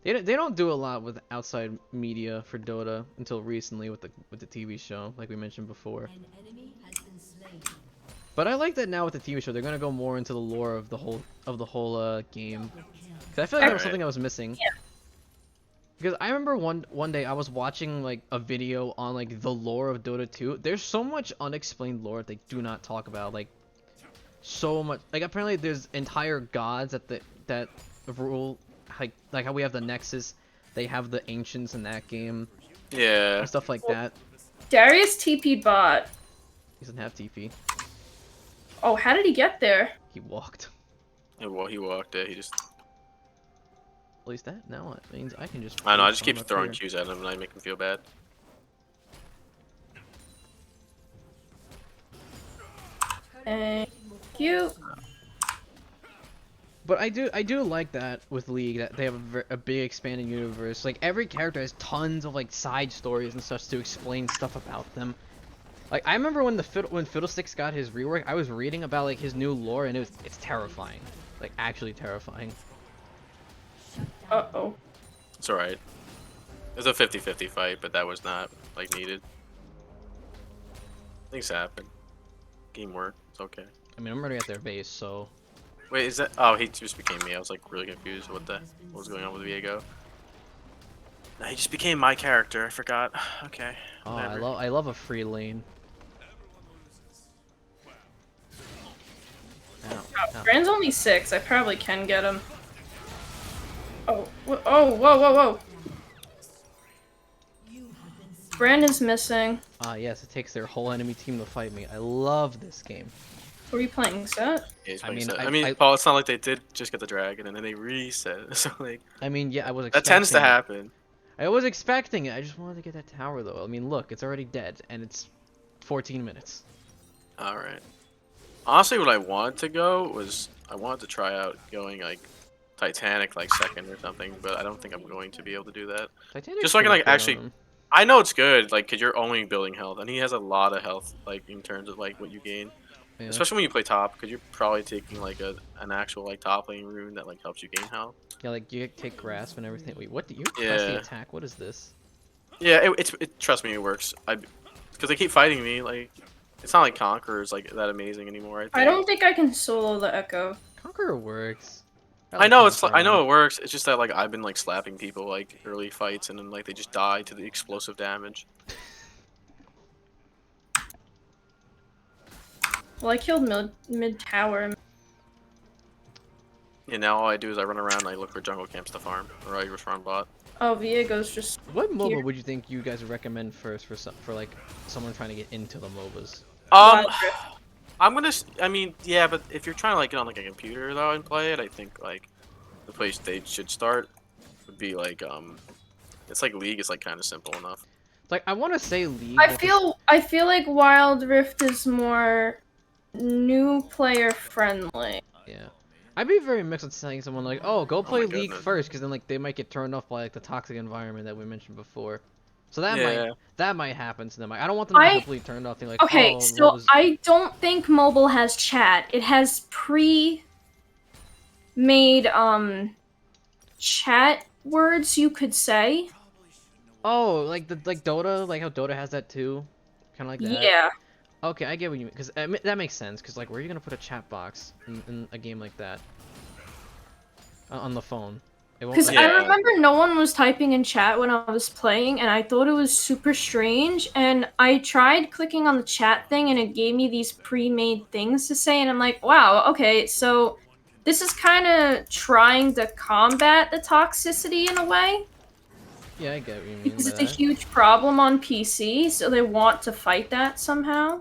They don't do a lot with outside media for Dota until recently with the TV show, like we mentioned before. But I like that now with the TV show, they're gonna go more into the lore of the whole game. Cause I feel like that was something I was missing. Yeah. Because I remember one day I was watching like a video on like the lore of Dota 2. There's so much unexplained lore they do not talk about. Like so much. Like apparently there's entire gods that rule. Like how we have the Nexus, they have the Ancients in that game. Yeah. And stuff like that. Darius TP bot. He doesn't have TP. Oh, how did he get there? He walked. Yeah, well, he walked it. He just. At least that now it means I can just. I know. I just keep up throwing here. Qs at him and I make him feel bad. Thank you. But I do like that with League that they have a big expanding universe. Like every character has tons of like side stories and such to explain stuff about them. Like I remember when when Fiddlesticks got his rework, I was reading about like his new lore and it's terrifying, like actually terrifying. Uh-oh. It's alright. It was a 50-50 fight, but that was not like needed. Things happen. Game work. It's okay. I mean I'm already at their base, so. Wait, is that? Oh, he just became me. I was like really confused. What was going on with Viego? No, he just became my character. I forgot. Okay. Oh, whatever. I love a free lane. Ow, ow. Brand's only 6. I probably can get him. Oh, oh, whoa, whoa, whoa. Brand is missing. Ah yes, it takes their whole enemy team to fight me. I love this game. Were you playing set? Yeah, he's I playing mean, set. I- I mean, I- Paul, it's not like they did just get the dragon and then they reset. So like I mean, yeah, I was that expecting tends to it. happen. I was expecting it. I just wanted to get that tower though. I mean, look, it's already dead and it's 14 minutes. All right. Honestly, what I wanted to go was I wanted to try out going like Titanic like second or something, but I don't think I'm going to be able to do that. Titanic's Just so I can pretty like good on actually. him. I know it's good, like, cause you're only building health, and he has a lot of health, like, in terms of like what you gain. Yeah. Especially when you play top, because you're probably taking like an actual like top lane rune that like helps you gain health. Yeah, like you take grasp and everything. Wait, what do you press the Yeah. attack? What is this? Yeah, trust me, it works. Because they keep fighting me. Like, it's not like Conqueror's like that amazing anymore. I think. I don't think I can solo the Echo. Conqueror works. I know I know it works. It's just that like I've been like slapping people like early fights, and then like they just die to the explosive damage. Well, I killed mid tower. And now all I do is I run around and I look for jungle camps to farm, or I just run bot. Oh, Viego's just. What MOBA Here. would you think you guys would recommend first for like someone trying to get into the MOBAs? Um, I'm gonna. I mean, yeah, but if you're trying to like get on like a computer though and play it, I think like the place they should start would be like it's like League is like kind of simple enough. Like I want to say League. I feel like Wild Rift is more new player friendly. Yeah. I'd be very mixed with saying someone like, oh, go play my League goodness. first, because then like they might get turned off by like the toxic environment that we mentioned before. So that Yeah. might happen to them. I don't want them to be completely turned off. They're like, Okay, oh, so MOBAs. I don't think mobile has chat. It has pre-made chat words you could say. Oh, like Dota, like how Dota has that too, kind of like that. Yeah. Okay, I get what you mean, because that makes sense. Because like, where are you gonna put a chat box in a game like that? On the phone. It won't. Because Like, I Yeah. remember no one was typing in chat when I was playing, and I thought it was super strange. And I tried clicking on the chat thing, and it gave me these pre-made things to say, and I'm like, wow, okay, so this is kind of trying to combat the toxicity in a way. yeah, I get what you mean. Because by it's a that. huge problem on PC, so they want to fight that somehow.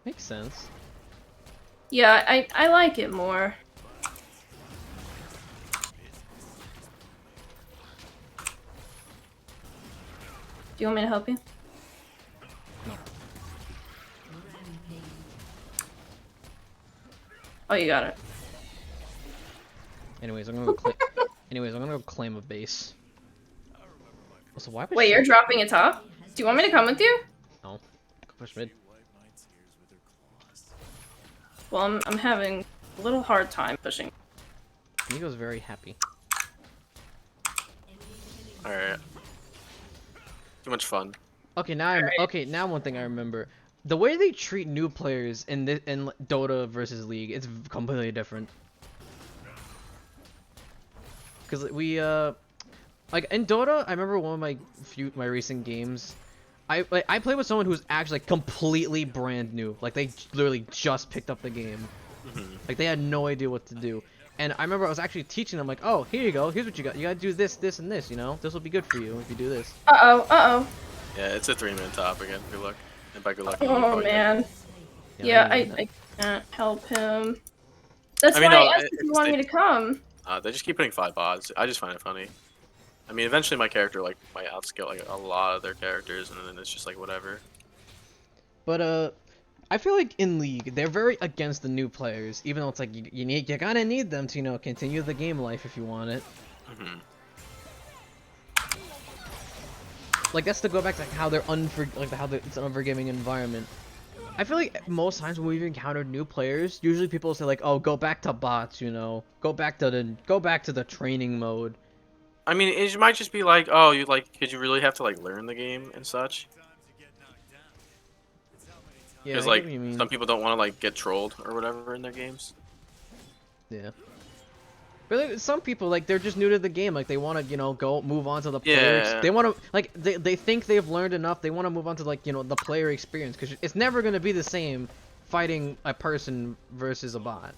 Makes sense. Yeah, I like it more. Do you want me to help you? No. Oh, you got it. Anyways, I'm gonna go claim. Anyways, I'm gonna go claim a base. Also, why was Wait, she... you're dropping it top? Do you want me to come with you? No. Go push mid. Well, I'm having a little hard time pushing. Nico's very happy. Alright. Too much fun. Okay, now one thing I remember. The way they treat new players in Dota versus League, it's completely different. Cause we like in Dota, I remember one of my recent games. I played with someone who was actually completely brand new. Like they literally just picked up the game. Like they had no idea what to do. And I remember I was actually teaching them like, oh, here you go. Here's what you got. You gotta do this, this, and this. You know, this will be good for you if you do this. Uh-oh. Yeah, it's a 3-man top again. Good luck. And by good luck. Oh, man. Yeah, I can't help him. That's why I asked if you want me to come. They just keep putting 5 bots. I just find it funny. I mean, eventually my character like might outskill like a lot of their characters, and then it's just like whatever. But I feel like in League they're very against the new players, even though it's like you gotta need them to, you know, continue the game life if you want it. Like that's to go back to how they're it's an unforgiving environment. I feel like most times when we've encountered new players, usually people say like, "Oh, go back to bots," you know, go back to the training mode. I mean, it might just be like, oh, could you really have to like learn the game and such? Yeah, because like some people don't want to like get trolled or whatever in their games. Yeah. But like, some people like they're just new to the game, like they want to, you know, move on to the player. Yeah. They want to like they think they've learned enough. They want to move on to like, you know, the player experience because it's never gonna be the same fighting a person versus a bot.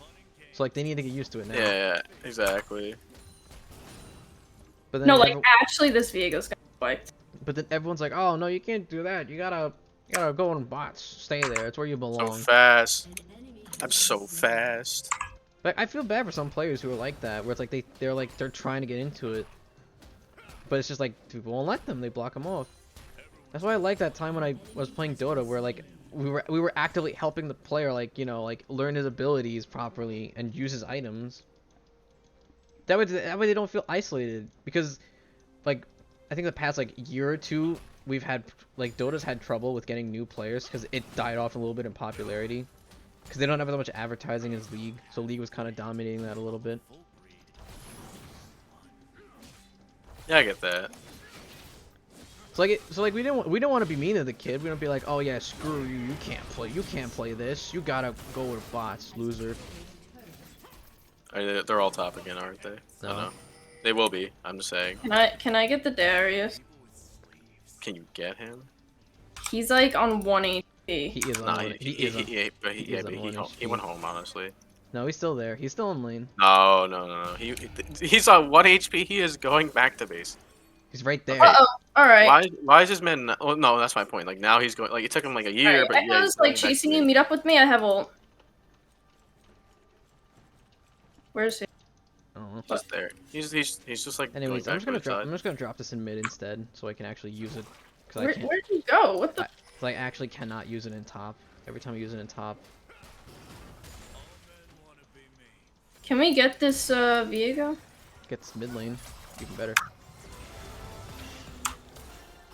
So like they need to get used to it now. Yeah, exactly. But then No, like actually, this Viego's gonna be wiped. But then everyone's like, "Oh no, you can't do that. You gotta go on bots. Stay there. It's where you belong." So fast. I'm so fast. Like I feel bad for some players who are like that, where it's like they're trying to get into it, but it's just like people won't let them. They block them off. That's why I like that time when I was playing Dota, where like we were actively helping the player, like, you know, like learn his abilities properly and use his items. That way they don't feel isolated, because like I think the past like year or two we've had like Dota's had trouble with getting new players because it died off a little bit in popularity. Because they don't have as much advertising as League, so League was kind of dominating that a little bit. Yeah, I get that. So like we don't want to be mean to the kid. We don't be like, oh yeah, screw you, you can't play this. You gotta go with bots, loser. They're all top again, aren't they? No. I know. They will be. I'm just saying. Can I get the Darius? Can you get him? He's like on 1 HP. He is on. Nah, he went home, honestly. No, he's still there. He's still in lane. No. He's on 1 HP. He is going back to base. He's right there. Uh-oh. All right. Why is this man? Oh no, that's my point. Like now he's going. Like it took him like a year, Right. but I yeah, was like chasing you. Meet up with me. I have ult. Where's he? Oh. Just there. He's just like. Anyways, I'm just gonna drop this in mid instead, so I can actually use it. Where'd you go? What the? I actually cannot use it in top. Every time I use it in top. Can we get this Viego? Get this mid lane, even better.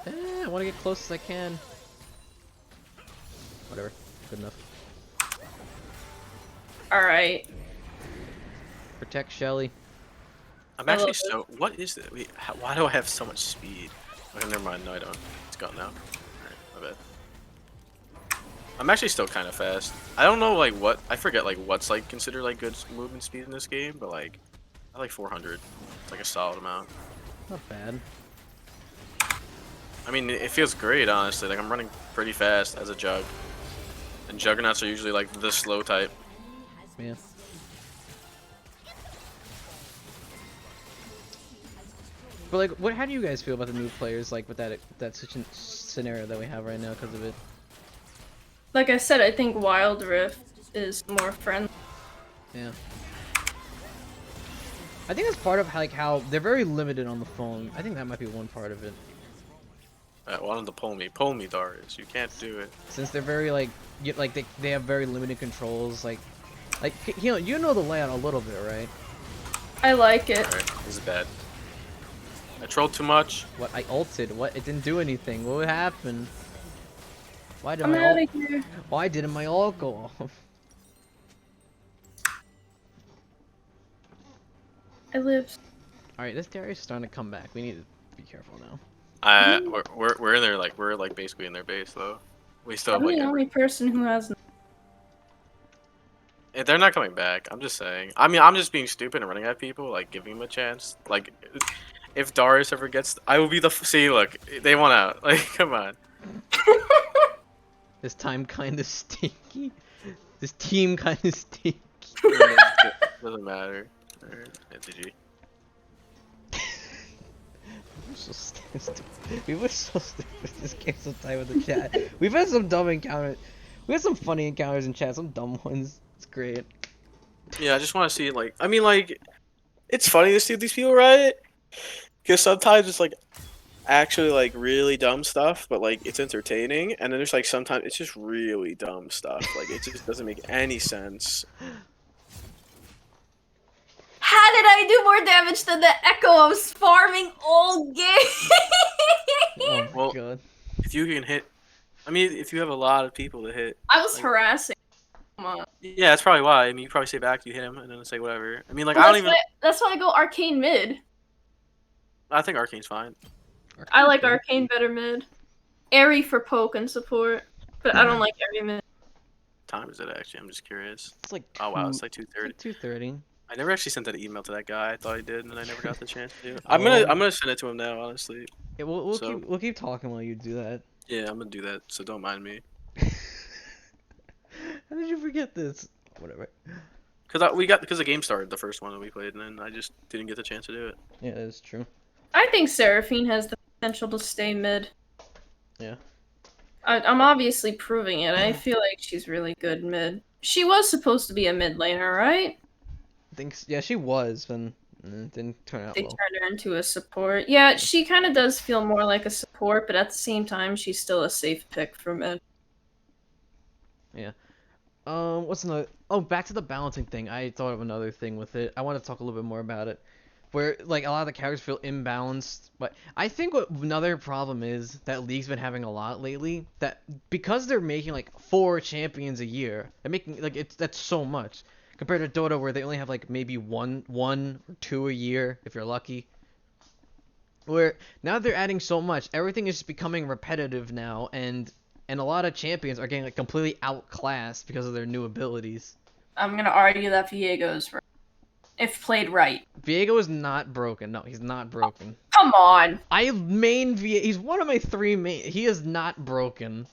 I want to get close as I can. Whatever, good enough. All right. Protect Shelly. I'm actually so. What is it? Why do I have so much speed? Okay, never mind. No, I don't. It's gone now. Alright, my bad. I'm actually still kind of fast. I don't know like what. I forget like what's like considered like good movement speed in this game, but like I like 400. It's like a solid amount. Not bad. I mean, it feels great, honestly. Like I'm running pretty fast as a jug, and juggernauts are usually like the slow type. Yeah. But like, how do you guys feel about the new players, like with that scenario that we have right now because of it? Like I said, I think Wild Rift is more friendly. Yeah. I think that's part of like how they're very limited on the phone. I think that might be one part of it. I wanted to pull me, Darius. You can't do it. Since they're very like, they have very limited controls. Like, Like, you know the layout a little bit, right? I like it. Alright, this is bad. I trolled too much. What, I ulted? What? It didn't do anything. What happened? Why did I'm my out ult? of here. Why didn't my ult go off? I live. Alright, this Darius is starting to come back. We need to be careful now. We're in there, like, we're like basically in their base though. We still have I'm like the only person who has. they're not coming back. I'm just saying. I mean, I'm just being stupid and running at people, like giving them a chance. Like, if Darius ever gets, I will be the. See, look, they want out. Like, come on. This time kind of stinky. This team kind of stinky. Doesn't matter. Alright, NTG. We're so stupid. We were so stupid. This game's so tight with the chat. We've had some dumb encounters. We had some funny encounters in chat. Some dumb ones. It's great. Yeah, I just want to see, like, I mean, like, it's funny to see these people, right? Because sometimes it's like actually like really dumb stuff, but like it's entertaining, and then there's like sometimes it's just really dumb stuff. Like it just doesn't make any sense. How did I do more damage than the Echo? I was farming all game. Oh my Well, god. If you can hit, I mean, if you have a lot of people to hit, I was like, harassing. Come on. yeah, that's probably why. I mean, you probably say back, you hit him, and then say whatever. I mean, like Well, I don't even. that's why I go arcane mid. I think Arcane's fine. I like arcane better mid. Airy for poke and support, but I don't like airy mid. What time is it actually? I'm just curious. It's like Oh wow, it's like 2:30. 2:30. I never actually sent that email to that guy. I thought I did, and then I never got the chance to. Oh. I'm gonna send it to him now, honestly. Yeah, we'll So- we'll keep talking while you do that. Yeah, I'm gonna do that. So don't mind me. How did you forget this? Whatever. Because the game started the first one that we played, and then I just didn't get the chance to do it. Yeah, that's true. I think Seraphine has the potential to stay mid. Yeah. I'm obviously proving it. I feel like she's really good mid. She was supposed to be a mid laner, right? I think yeah, she was, but it didn't turn out They well. turned her into a support. Yeah, she kind of does feel more like a support, but at the same time, she's still a safe pick for mid. What's another? Oh, back to the balancing thing. I thought of another thing with it. I want to talk a little bit more about it. Where like a lot of the characters feel imbalanced, but I think what another problem is that League's been having a lot lately. That because they're making like 4 champions a year, they're making like that's so much compared to Dota where they only have like maybe one or 2 a year if you're lucky. Where now they're adding so much, everything is just becoming repetitive now, and a lot of champions are getting like completely outclassed because of their new abilities. I'm gonna argue that Viego's right. If played right. Viego is not broken. No, he's not broken. Come on! I main Viego. He's one of my 3 main. He is not broken.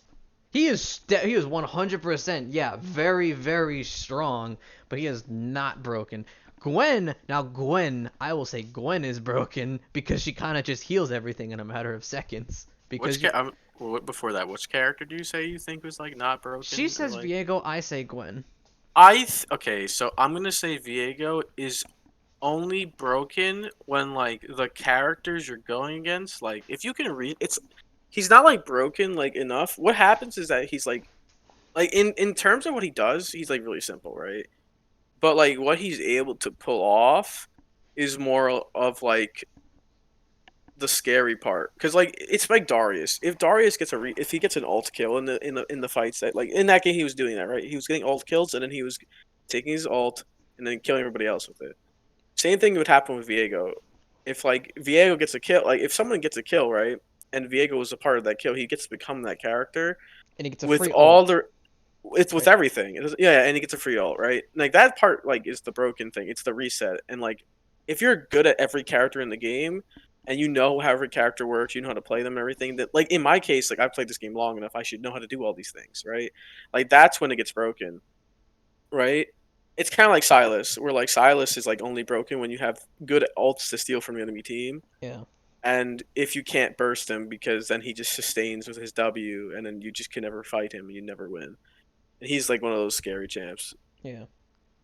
He is 100%. Yeah, very very strong, but he is not broken. Gwen, I will say Gwen is broken because she kind of just heals everything in a matter of seconds. Because Before that, which character do you say you think was like not broken? she says like... Viego, I say Gwen. Okay, so I'm gonna say Viego is only broken when like the characters you're going against, like if you can read, he's not like broken like enough. What happens is that he's like in terms of what he does, he's like really simple, right? But like what he's able to pull off is more of like the scary part, because like it's like Darius. If Darius gets if he gets an ult kill in the fights that like in that game he was doing that, right? He was getting ult kills and then he was taking his ult and then killing everybody else with it. Same thing would happen with Viego. If like Viego gets a kill, like if someone gets a kill, right, and Viego was a part of that kill, he gets to become that character And he gets a with free all ult. the. It's with Right. everything. Yeah, and he gets a free ult, right? Like that part, like is the broken thing. It's the reset, and like if you're good at every character in the game, and you know how every character works, you know how to play them, and everything. That like in my case, like I've played this game long enough, I should know how to do all these things, right? Like that's when it gets broken, right? It's kind of like Silas, where like Silas is like only broken when you have good ults to steal from the enemy team. Yeah. And if you can't burst him, because then he just sustains with his W, and then you just can never fight him, and you never win. And he's like one of those scary champs. Yeah.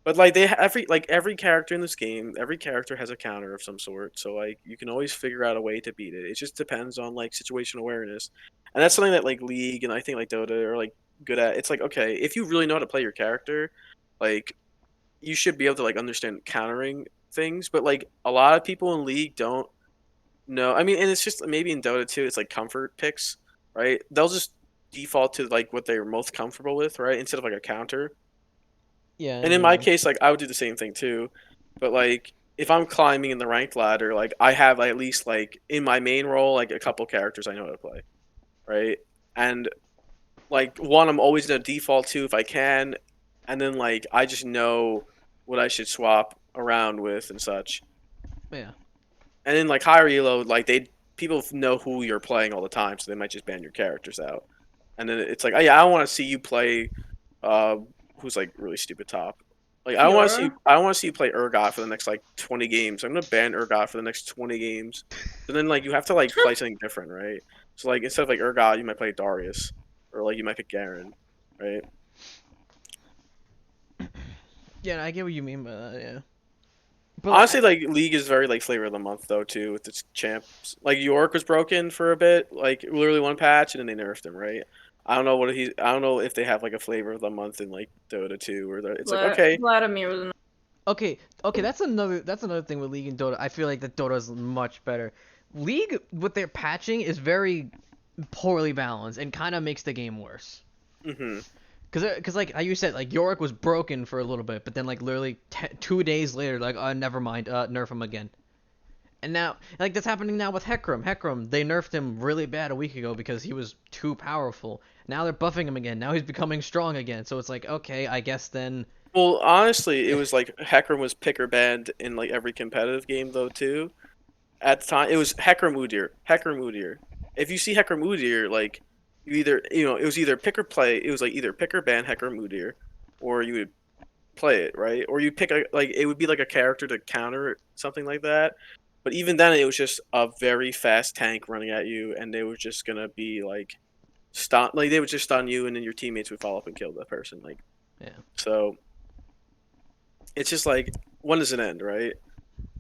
But like every character in this game, every character has a counter of some sort. So like you can always figure out a way to beat it. It just depends on like situational awareness, and that's something that like League and I think like Dota are like good at. It's like, okay, if you really know how to play your character, like you should be able to like understand countering things, but like a lot of people in League don't know. I mean, and it's just maybe in Dota too. It's like comfort picks, right? They'll just default to like what they're most comfortable with, right? Instead of like a counter. Yeah, And and in my case, like I would do the same thing too, but like if I'm climbing in the ranked ladder, like I have at least like in my main role like a couple characters I know how to play, right? And like one I'm always gonna default to if I can, and then like I just know what I should swap around with and such. yeah. And then like higher elo, like people know who you're playing all the time, so they might just ban your characters out. And then it's like, oh yeah, I don't want to see you play, uh, who's like really stupid top. Like Fiora. I don't want to see you play Urgot for the next like 20 games. I'm gonna ban Urgot for the next 20 games. But then like you have to like play something different, right? So like instead of like Urgot, you might play Darius, or like you might pick Garen, right? Yeah, I get what you mean by that. Yeah. But Honestly, like League is very like flavor of the month though too with its champs. Like York was broken for a bit, like literally one patch, and then they nerfed him. Right? I don't know what he. I don't know if they have like a flavor of the month in like Dota 2, or it's like okay, Vladimir was okay, that's another thing with League and Dota. I feel like that Dota is much better. League with their patching is very poorly balanced and kind of makes the game worse. mm-hmm. Cause like how you said, like Yorick was broken for a little bit, but then like literally 2 days later, like never mind, nerf him again. And now, like that's happening now with Hecarim. Hecarim, they nerfed him really bad a week ago because he was too powerful. Now they're buffing him again. Now he's becoming strong again. So it's like, okay, I guess then. Well, honestly, it was like Hecarim was picker banned in like every competitive game though too. At the time, it was Hecarim Udyr. Hecarim Udyr. If you see Hecarim Udyr, like it was either pick or play. It was like either pick or ban Hecarim Udyr, or you would play it, right? Or you pick like it would be like a character to counter something like that. But even then, it was just a very fast tank running at you, and they were just gonna be like stun, like they would just stun you, and then your teammates would follow up and kill the person. Like, Yeah. so it's just like when does it end, right?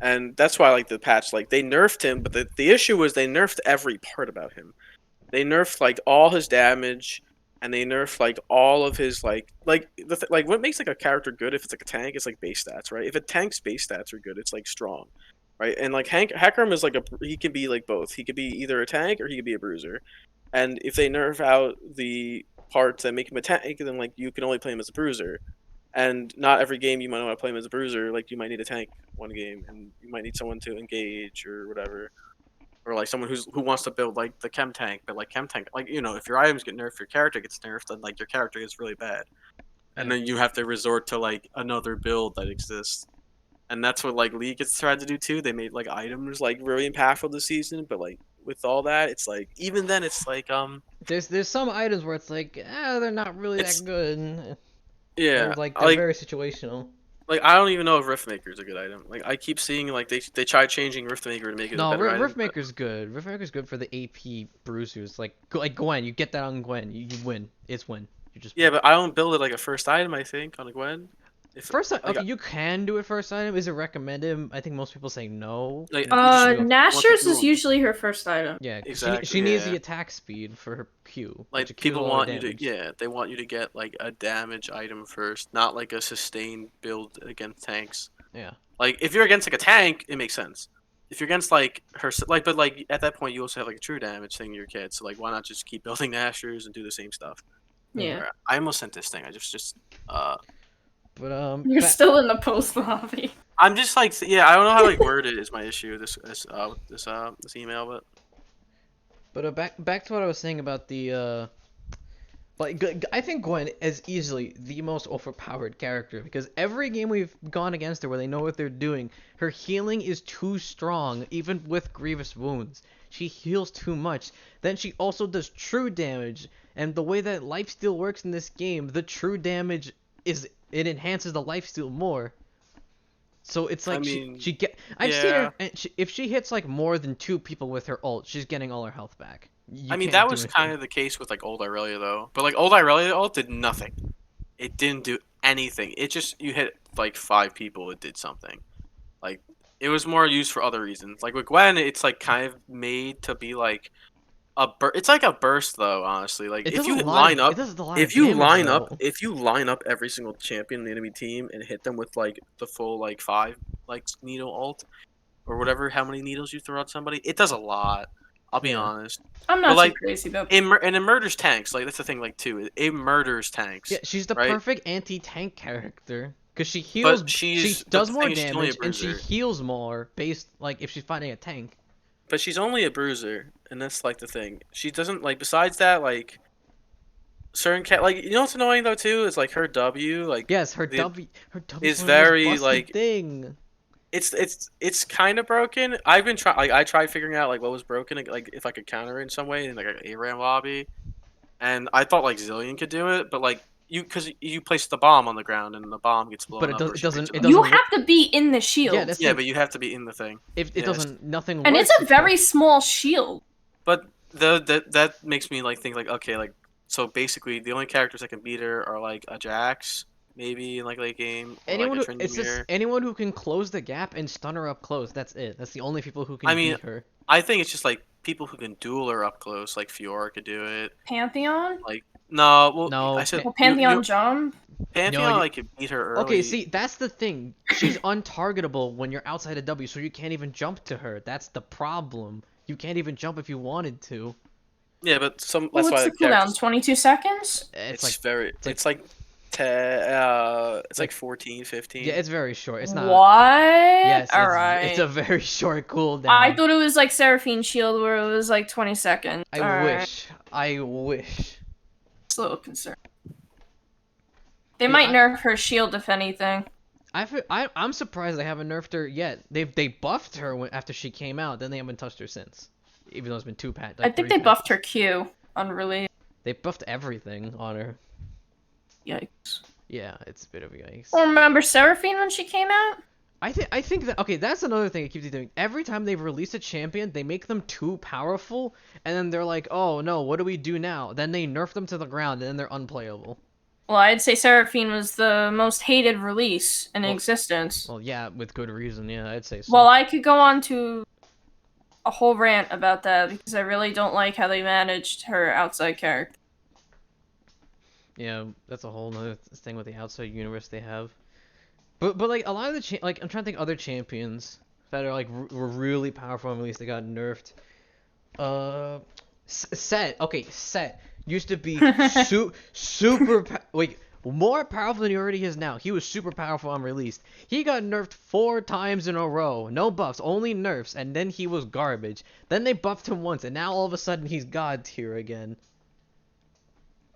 And that's why like the patch, like they nerfed him, but the issue was they nerfed every part about him. They nerfed like all his damage, and they nerfed like all of his like what makes like a character good if it's like a tank is like base stats, right? If a tank's base stats are good, it's like strong, right? And like Hecarim is like he can be like both. He could be either a tank or he could be a bruiser. And if they nerf out the parts that make him a tank, then like you can only play him as a bruiser. And not every game you might want to play him as a bruiser. Like you might need a tank one game, and you might need someone to engage or whatever, or like someone who wants to build like the chem tank. But like chem tank, like if your items get nerfed, your character gets nerfed, then like your character is really bad, and Yeah. then you have to resort to like another build that exists. And that's what like League has tried to do too. They made like items like really impactful this season, but like with all that, it's like even then it's like There's some items where it's like, they're not really it's that good. Or yeah like they're very situational. like I don't even know if Riftmaker is a good item. Like I keep seeing like they try changing Riftmaker to make it a No, better item. Riftmaker's good. Riftmaker's good for the AP bruisers. Like Gwen, you get that on Gwen, you win. It's win. You just Yeah, but I don't build it like a first item. I think on a Gwen. If first like, okay, you can do it first item. Is it recommended? I think most people say no. like And you should go- Nashor's is usually her first item. yeah, 'cause Exactly, she needs the yeah. attack speed for her Q. like which Q is people a lot of want you to damage. they want you to get like a damage item first, not like a sustained build against tanks. Yeah. Like if you're against like a tank, it makes sense. If you're against like her, like but like at that point you also have like a true damage thing in your kit. So like why not just keep building Nashers and do the same stuff? Yeah. Alright, I almost sent this thing. I just But You're still in the post lobby. I'm just like yeah, I don't know how to like word it is my issue this email, But back to what I was saying about the I think Gwen is easily the most overpowered character because every game we've gone against her where they know what they're doing, her healing is too strong even with grievous wounds. She heals too much. Then she also does true damage, and the way that lifesteal works in this game, the true damage it enhances the lifesteal more. So it's like I mean, I've seen yeah. her, and if she hits like more than 2 people with her ult, she's getting all her health back. I mean, that was kind of the case with like old Irelia though. But like old Irelia ult did nothing. It didn't do anything. It just you hit like 5 people, it did something. Like it was more used for other reasons. Like with Gwen, it's like kind of made to be like It's like a burst though, honestly. Like It if does you a lot line of up, it does a lot of if you damage line up, though. if you line up every single champion in the enemy team and hit them with like the full like 5 like needle ult or whatever, how many needles you throw at somebody, it does a lot. I'll be Yeah. honest. I'm But not too like crazy about. and it murders tanks. Like that's the thing. Like too, it murders Yeah, tanks, she's the right? perfect anti-tank character because she heals. But She but does the more thing is, she's only a damage and she bruiser. heals more based like if she's fighting a tank. But she's only a bruiser, and that's like the thing. She doesn't like. Besides that, like certain cat, like you know what's annoying though too is like her W, like Yes, the her W is is one of the most very busted like thing. it's kind of broken. I've been trying like I tried figuring out like what was broken, like if I could counter it in some way in like an ARAM lobby, and I thought like Zillion could do it, but like because you place the bomb on the ground and the bomb gets But blown up or she picks it it up. You doesn't have to be in the Yeah, shield, that's the Yeah, thing. but you have to be in the thing. If it Yes, doesn't nothing and works. it's a very small shield. but that makes me like think like okay like so basically the only characters that can beat her are like a Jax maybe in like late game or like a It's just Tryndamere. anyone who can close the gap and stun her up close. That's it. That's the only people who I can mean beat her. I think it's just like people who can duel her up close like Fiora could do it. Pantheon. Like no, well No, I said Well, Pantheon you jump. Pantheon you, like could beat her okay, early. see, that's the thing. She's untargetable when you're outside of W, so you can't even jump to her. That's the problem. You can't even jump if you wanted to. Yeah, but some Well, that's what's why the the cooldown? characters 22 seconds. It's it's like very it's like it's like it's like 14, 15. yeah, it's very short. It's not. What? Yes, All it's right. a very short cooldown. I thought it was like Seraphine Shield where it was like 20 seconds. I All right. wish. I wish. It's a little concerned. They Yeah, might nerf her shield if anything. I'm surprised they haven't nerfed her yet. They buffed her after she came out, then they haven't touched her since. Even though it's been 2 patches. I think they buffed her Q on release. They buffed everything on her. Yikes. Yeah, it's a bit of a yikes. Well, remember Seraphine when she came out? I think that okay, that's another thing it keeps doing. Every time they've released a champion, they make them too powerful, and then they're like, oh no, what do we do now? Then they nerf them to the ground, and then they're unplayable. Well, I'd say Seraphine was the most hated release in Well- existence. Well, yeah, with good reason. Yeah, I'd say so. Well, I could go on to a whole rant about that because I really don't like how they managed her outside character. Yeah, that's a whole nother thing with the outside universe they have. But like a lot of the like I'm trying to think other champions that are like were really powerful and at least they got nerfed. Set. Okay, Set used to be like more powerful than he already is now. He was super powerful on release. He got nerfed 4 times in a row. No buffs, only nerfs, and then he was garbage. Then they buffed him once, and now all of a sudden he's god tier again.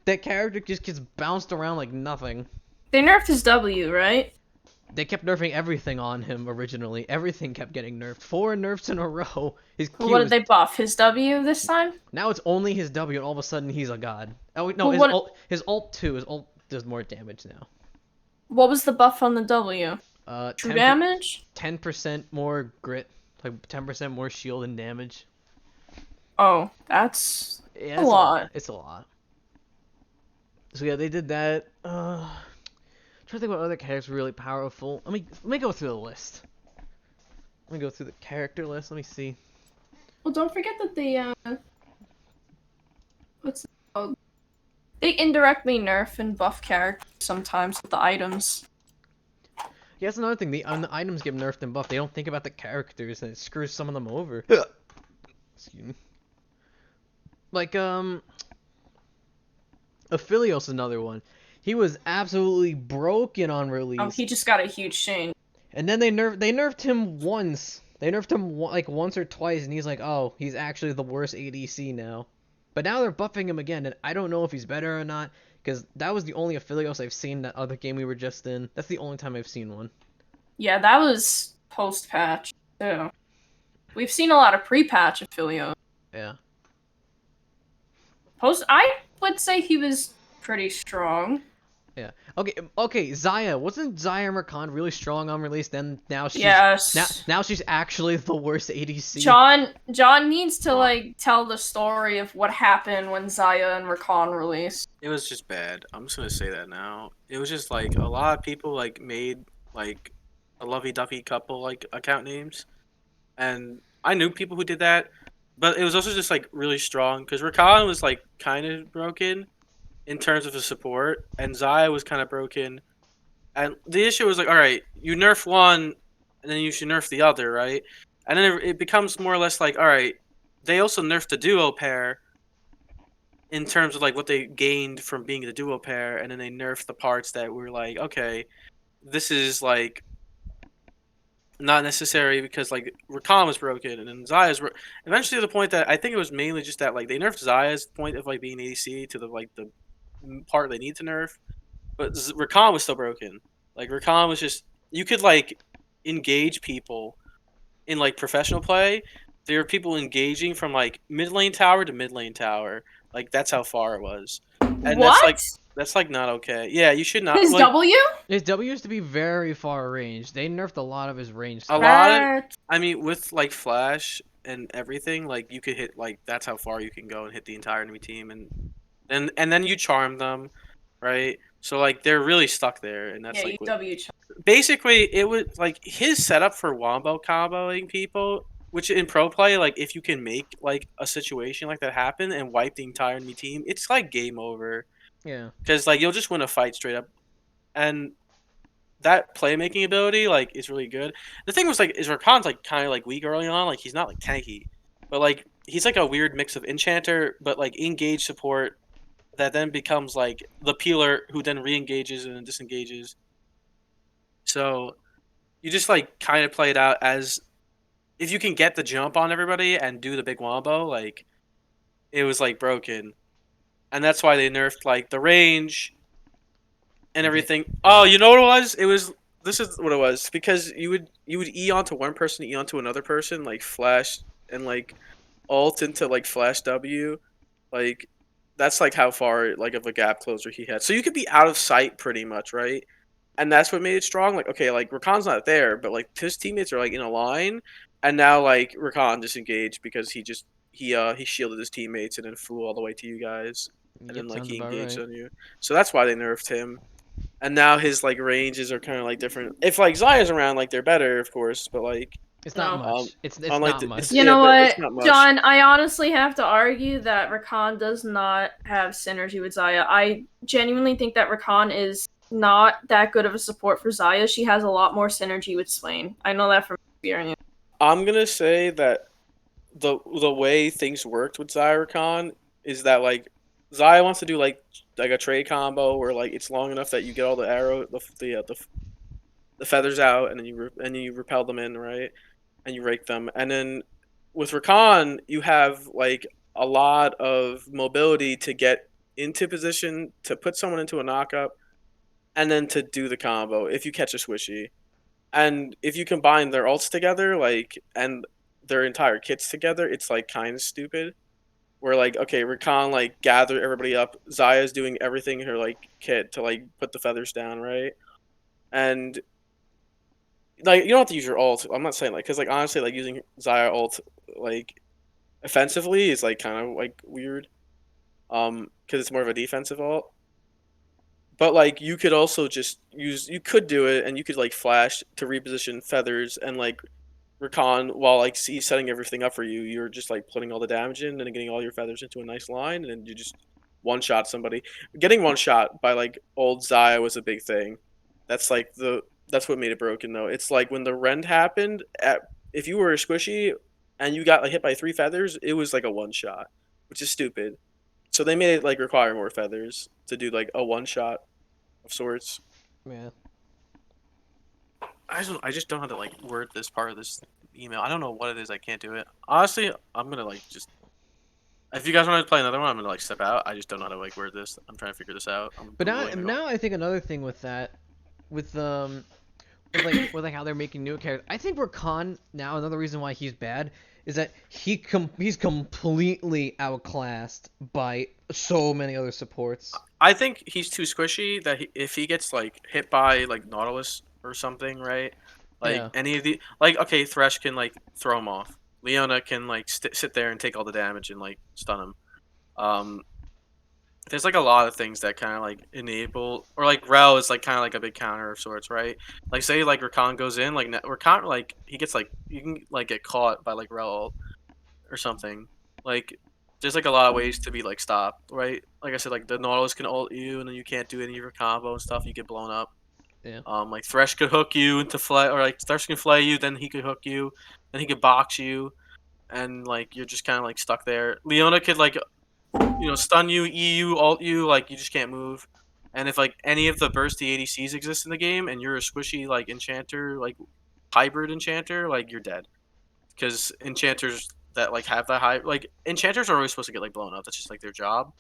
That character just gets bounced around like nothing. They nerfed his W, right? They kept nerfing everything on him originally. Everything kept getting nerfed. 4 nerfs in a row. His Q Well, what did was- they buff? His W this time? Now it's only his W, and all of a sudden he's a god. Oh no, Well, his ult too. His ult does more damage now. What was the buff on the W? True damage? 10% more grit, like 10% more shield and damage. Oh, that's Yeah, a lot. It's a lot. So yeah, they did that. Trying to think what other characters were really powerful. Let me go through the list. Let me go through the character list. Let me see. Well, don't forget that they, what's it called? They indirectly nerf and buff characters sometimes with the items. Yeah, that's another thing. The items get nerfed and buffed. They don't think about the characters, and it screws some of them over. Excuse me. Like, Aphelios is another one. He was absolutely broken on release. Oh, he just got a huge change. And then they nerfed him once. They nerfed him like once or twice, and he's like, oh, he's actually the worst ADC now. But now they're buffing him again, and I don't know if he's better or not, because that was the only Aphelios I've seen that other game we were just in. That's the only time I've seen one. Yeah, that was post-patch, too. We've seen a lot of pre-patch affiliate. Yeah. I would say he was pretty strong. Yeah. Okay, Zaya. Wasn't Zaya Rakan really strong on release? Then now she's Yes. now she's actually the worst ADC. John needs to like tell the story of what happened when Zaya and Rakan released. It was just bad. I'm just gonna say that now. It was just like a lot of people like made like a lovey-dovey couple like account names, and I knew people who did that, but it was also just like really strong because Rakan was like kind of broken in terms of the support, and Zaya was kind of broken. And the issue was like, all right, you nerf one, and then you should nerf the other, right? And then it becomes more or less like, all right, they also nerfed the duo pair in terms of like what they gained from being the duo pair, and then they nerfed the parts that were like, okay, this is like not necessary because like Rakan was broken, and then Zaya's eventually to the point that I think it was mainly just that like they nerfed Zaya's point of like being ADC to the like the part they need to nerf, but Rakan was still broken. Like Rakan was just you could like engage people in like professional play. There were people engaging from like mid lane tower to mid lane tower. Like that's how far it was, and What? that's like not okay. Yeah, you should not His like W? His W used to be very far range. They nerfed a lot of his range a stuff. lot of. That I mean, with like flash and everything, like you could hit like that's how far you can go and hit the entire enemy team, and then you charm them, right? So like they're really stuck there, and that's yeah, you like what W. basically it was like his setup for wombo comboing people, which in pro play, like if you can make like a situation like that happen and wipe the entire enemy team, it's like game over Yeah. because like you'll just win a fight straight up, and that playmaking ability like is really good. The thing was like is Rakan's like kind of like weak early on, like he's not like tanky, but like he's like a weird mix of enchanter but like engage support that then becomes like the peeler who then re-engages and then disengages. So you just like kind of play it out as if you can get the jump on everybody and do the big wombo, like it was like broken, and that's why they nerfed like the range and Okay. everything. Oh, you know what it was? It was this is what it was because you would E onto one person, E onto another person, like flash and like alt into like flash W, like that's like how far like of a gap closer he had. So you could be out of sight pretty much, right? And that's what made it strong. Like, okay, like Rakan's not there, but like his teammates are like in a line, and now like Rakan disengaged because he shielded his teammates and then flew all the way to you guys, and then Yep, like sounds he about engaged right. on you. So that's why they nerfed him. And now his like ranges are kind of like different. If like Zaya's around, like they're better, of course, but like It's not No. much. It's unlike not the much. it's You yeah, know but it's what, not much. John? I honestly have to argue that Rakan does not have synergy with Zaya. I genuinely think that Rakan is not that good of a support for Zaya. She has a lot more synergy with Swain. I know that from experience. I'm gonna say that the way things worked with Zyrakan is that like Zaya wants to do like a trade combo where like it's long enough that you get all the arrow the feathers out and then you repel them in, right, and you rake them, and then with Rakan you have like a lot of mobility to get into position to put someone into a knockup and then to do the combo if you catch a squishy. And if you combine their ults together, like and their entire kits together, it's like kind of stupid. Where like okay, Rakan like gather everybody up. Zaya's doing everything in her like kit to like put the feathers down, right? And like you don't have to use your ult. I'm not saying like because like honestly like using Zaya ult like offensively is like kind of like weird. Because it's more of a defensive ult. But like you could also just use you could do it and you could like flash to reposition feathers and like Rakan while like he's setting everything up for you, you're just like putting all the damage in and getting all your feathers into a nice line and then you just one shot somebody. Getting one shot by like old Zaya was a big thing. That's like that's what made it broken though. It's like when the rend happened if you were a squishy and you got like hit by 3 feathers, it was like a one shot, which is stupid. So they made it like require more feathers to do like a one shot of sorts. Yeah. I just don't know how to like word this part of this email. I don't know what it is. I can't do it. Honestly, I'm gonna like just. If you guys want to play another one, I'm gonna like step out. I just don't know how to like word this. I'm trying to figure this out. But I'm now, going now I think another thing with that, with how they're making new characters. I think Rakan now another reason why he's bad is that he's completely outclassed by so many other supports. I think he's too squishy that if he gets like hit by like Nautilus or something, right? Like Yeah. any of the like okay, Thresh can like throw him off. Leona can like sit there and take all the damage and like stun him. Um, there's like a lot of things that kind of like enable or like Rel is like kind of like a big counter of sorts, right? Like say like Rakan goes in, like Rakan like he gets like you can like get caught by like Rel, or something. Like, there's like a lot of ways to be like stopped, right? Like I said, like the Nautilus can ult you, and then you can't do any of your combo and stuff. You get blown up. Yeah. Like Thresh could hook you into flay, or like Thresh can flay you, then he could hook you, then he could box you, and like you're just kind of like stuck there. Leona could like stun you, EU, ult you, like you just can't move. And if like any of the bursty ADCs exist in the game, and you're a squishy like enchanter, like hybrid enchanter, like you're dead. Because enchanters that like have that high, like enchanters are always supposed to get like blown up. That's just like their job.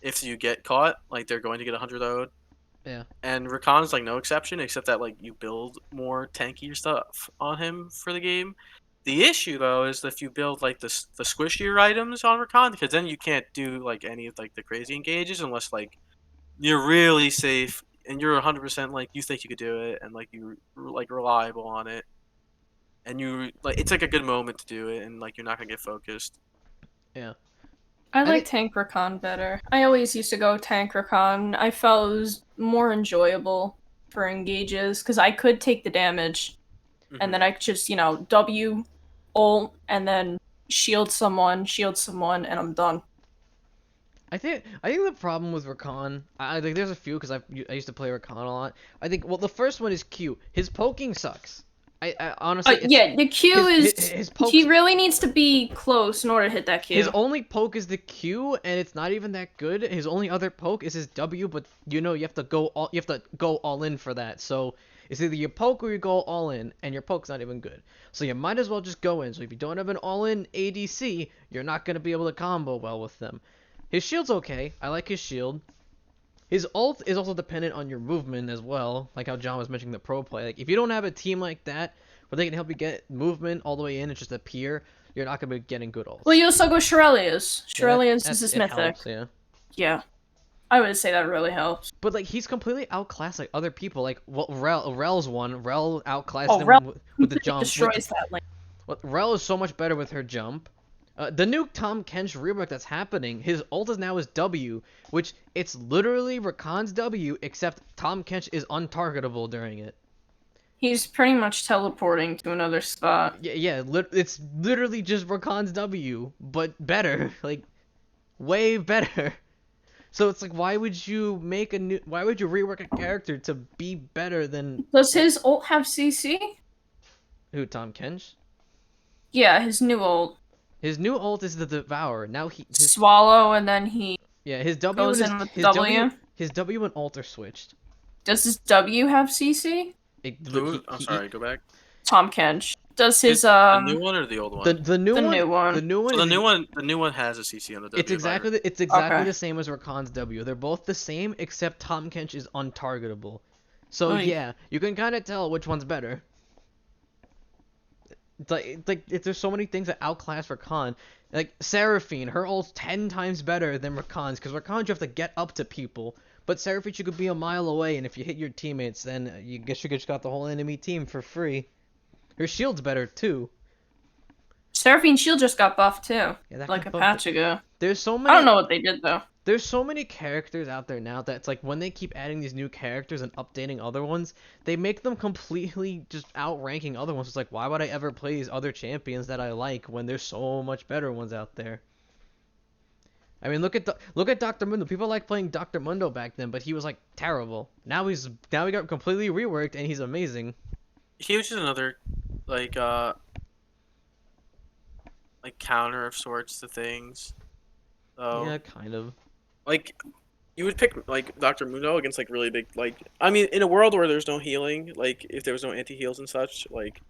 If you get caught, like they're going to get 100 owed. Yeah. And Rakan's like no exception, except that like you build more tankier stuff on him for the game. The issue though is if you build like the squishier items on Rakan, because then you can't do like any of like the crazy engages unless like you're really safe and you're 100% like you think you could do it and like you're like reliable on it, and you like it's like a good moment to do it and like you're not gonna get focused. Yeah. I I like Tank Rakan better. I always used to go Tank Rakan. I felt it was more enjoyable for engages because I could take the damage and then I could just, W, ult, and then shield someone, and I'm done. I think the problem with Rakan, I think there's a few because I used to play Rakan a lot. I think the first one is Q. His poking sucks. I honestly Yeah, the Q his pokes, he really needs to be close in order to hit that Q. his only poke is the Q, and it's not even that good. His only other poke is his W, but you have to go all in for that. So it's either you poke or you go all in, and your poke's not even good. So you might as well just go in. So if you don't have an all in ADC, you're not gonna be able to combo well with them. His shield's okay. I like his shield. His ult is also dependent on your movement as well, like how John was mentioning the pro play. Like if you don't have a team like that where they can help you get movement all the way in and just appear, you're not gonna be getting good ults. Well, you also go Shirelius. Shirelius is his it mythic. helps, yeah. Yeah. I would say that really helps. But like he's completely outclassed like other people. Like Rel's one. Rel outclassed him Rel with the jump. destroys that lane. Rel is so much better with her jump. The new Tom Kench rework that's happening, his ult is now his W, which it's literally Rakan's W, except Tom Kench is untargetable during it. He's pretty much teleporting to another spot. Yeah, it's literally just Rakan's W, but better, like way better. So it's like, why would you rework a character to be better than? Does his ult have CC? Who, Tom Kench? Yeah, his new ult. His new ult is the Devour. Now swallow, and then he his W goes and in with W. His W and ult are switched. Does his W have CC? I'm sorry, go back. Tom Kench. Does his the new one or the old one? The new one. The new one. So the new one has a CC on the W. It's exactly the same as Rakan's W. They're both the same except Tom Kench is untargetable. So yeah, you can kind of tell which one's better. There's so many things that outclass Rakan. Like Seraphine, her ult's 10 times better than Rakan's because Rakan's you have to get up to people. But Seraphine, you could be a mile away, and if you hit your teammates, then you just got the whole enemy team for free. Her shield's better too. Seraphine's shield just got buffed too, Yeah, like a patch ago. There's so many. I don't know what they did though. There's so many characters out there now that's like when they keep adding these new characters and updating other ones, they make them completely just outranking other ones. It's like, why would I ever play these other champions that I like when there's so much better ones out there? I mean, look at Dr. Mundo. People like playing Dr. Mundo back then, but he was like terrible. Now he got completely reworked and he's amazing. He was just another like counter of sorts to things. So, yeah, kind of. Like you would pick like Dr. Mundo against like really big I mean in a world where there's no healing, like if there was no anti-heals and such, like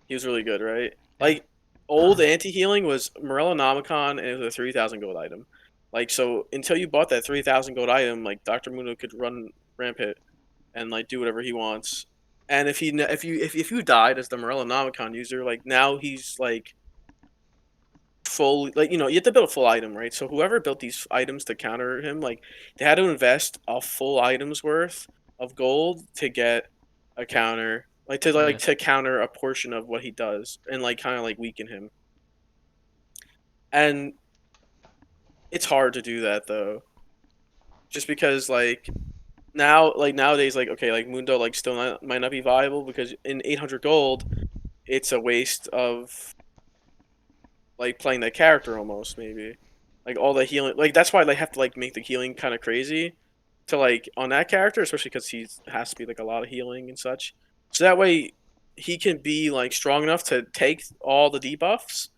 he was really good, right? Like old anti-healing was Morellonomicon and it was a 3,000 gold item. Like so until you bought that 3,000 gold item, like Dr. Mundo could run rampant and like do whatever he wants. And if you died as the Morellonomicon user, like now he's like full, like you have to build a full item, right? So whoever built these items to counter him, like they had to invest a full item's worth of gold to get a counter, to counter a portion of what he does and like kind of like weaken him. And it's hard to do that though, just because nowadays okay, like Mundo like still might not be viable because in 800 gold, it's a waste of like playing that character almost maybe, like all the healing. Like that's why they have to like make the healing kind of crazy, to like on that character, especially because he has to be like a lot of healing and such. So that way he can be like strong enough to take all the debuffs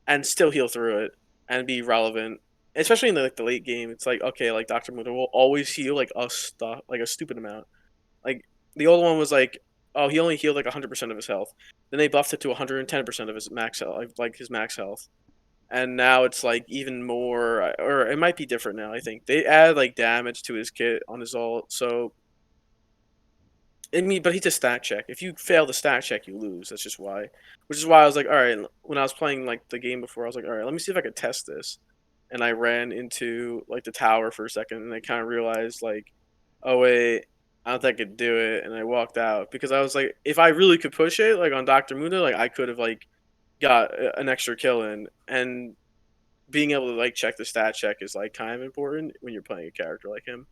and still heal through it and be relevant. Especially in the, like the late game, it's like okay, like Doctor Muda will always heal like like a stupid amount. Like the old one was like, oh, he only healed like 100% of his health. Then they buffed it to 110% of his max health, like his max health. And now it's like even more, or it might be different now. I think they add like damage to his kit on his ult. So I mean, but he's a stat check. If you fail the stat check, you lose. That's just why. Which is why I was like, all right. When I was playing like the game before, I was like, all right, let me see if I could test this. And I ran into like the tower for a second, and I kind of realized like, oh wait, I don't think I could do it. And I walked out because I was like, if I really could push it, like on Doctor Muda, like I could have like got an extra kill in. And being able to like check the stat check is like kind of important when you're playing a character like him.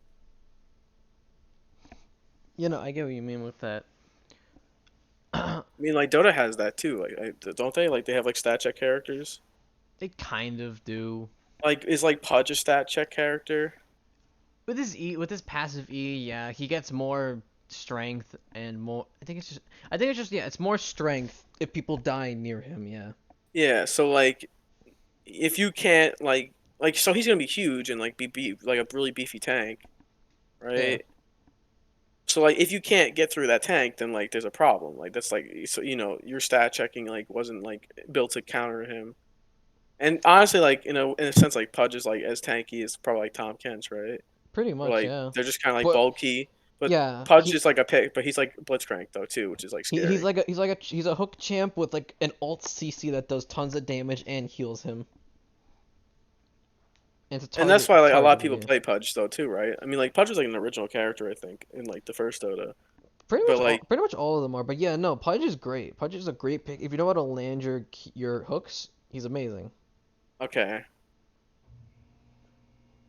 You know, I get what you mean with that. I mean, like Dota has that too. Like, don't they? Like, they have like stat check characters. They kind of do. Like, is like Pudge a stat check character? With his passive E, yeah, he gets more strength and more. I think it's just yeah, it's more strength if people die near him. Yeah. Yeah. So like, if you can't so he's gonna be huge and like be like a really beefy tank, Yeah. right? So like, if you can't get through that tank, then like there's a problem. Like that's like so your stat checking like wasn't like built to counter him. And honestly, like in a sense, like Pudge is like as tanky as probably like Tom Kent's, right? Pretty Or much, like yeah. they're just kind of like But bulky. But yeah, Pudge is like a pick, but he's like Blitzcrank though too, which is like he's scary. like he's a hook champ with like an alt CC that does tons of damage and heals him. And it's a And that's why like a lot of target, people yeah. play Pudge though too, right? I mean, like Pudge was like an original character, I think, in like the first Dota. But like, Pretty much all of them are. But yeah, no, Pudge is great. Pudge is a great pick. If you know how to land your hooks, he's amazing. okay,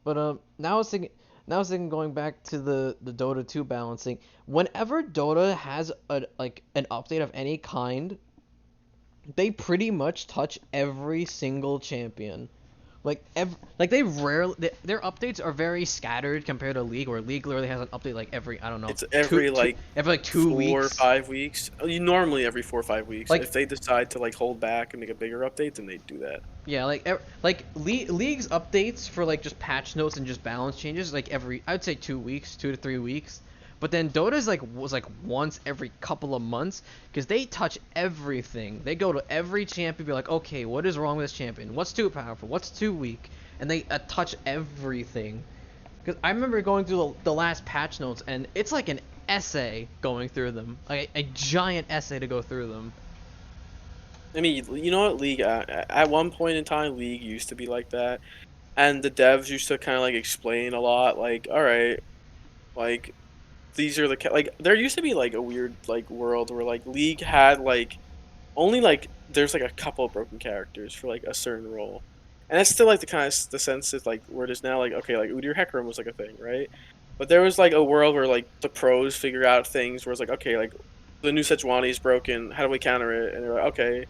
But now I was thinking going back to the Dota 2 balancing. Whenever Dota has an update of any kind, they pretty much touch every single champion. Like they rarely their updates are very scattered compared to League, where League literally has an update like every I don't know it's every like every like 2 weeks. 4 or 5 weeks. You normally every 4 or 5 weeks. Like If they decide to like hold back and make a bigger update, then they do that. yeah, League's updates for like just patch notes and just balance changes like every I'd say 2 weeks, 2 to 3 weeks. But then Dota's was like once every couple of months because they touch everything. They go to every champion, be like, okay, what is wrong with this champion? What's too powerful? What's too weak? And they touch everything. Because I remember going through the last patch notes, and it's like an essay going through them, like a giant essay to go through them. I mean, you know what, League at one point in time, League used to be like that, and the devs used to kind of like explain a lot, like, all right, like these are the like there used to be like a weird like world where like League had like only like there's like a couple of broken characters for like a certain role, and that's still like the kind of the sense is like where it is now, like okay, like Udyr Hecarim was like a thing, right? But there was like a world where like the pros figure out things where it's like okay, like the new Sejuani is broken, how do we counter it? And they're like okay,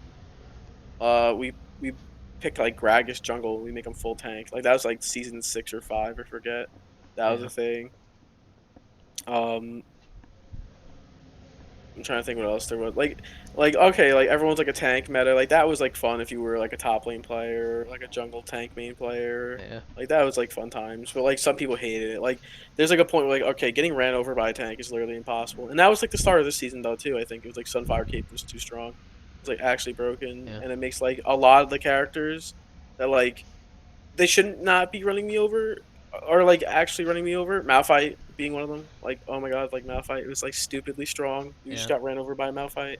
we pick like Gragas jungle, we make him full tank. Like that was like season 6 or 5, I forget. That was Yeah. a thing. Um, I'm trying to think what else there was. Like okay, like everyone's like a tank meta. Like that was like fun if you were like a top lane player, like a jungle tank main player. Yeah. Like that was like fun times. But like some people hated it. Like there's like a point where like okay, getting ran over by a tank is literally impossible. And that was like the start of this season though too. I think it was like Sunfire Cape was too strong. It's like actually broken, Yeah. and it makes like a lot of the characters that like they shouldn't not be running me over or like actually running me over. Malphite being one of them. Like oh my god, like Malphite, it was like stupidly strong. You just Yeah. got ran over by a Malphite.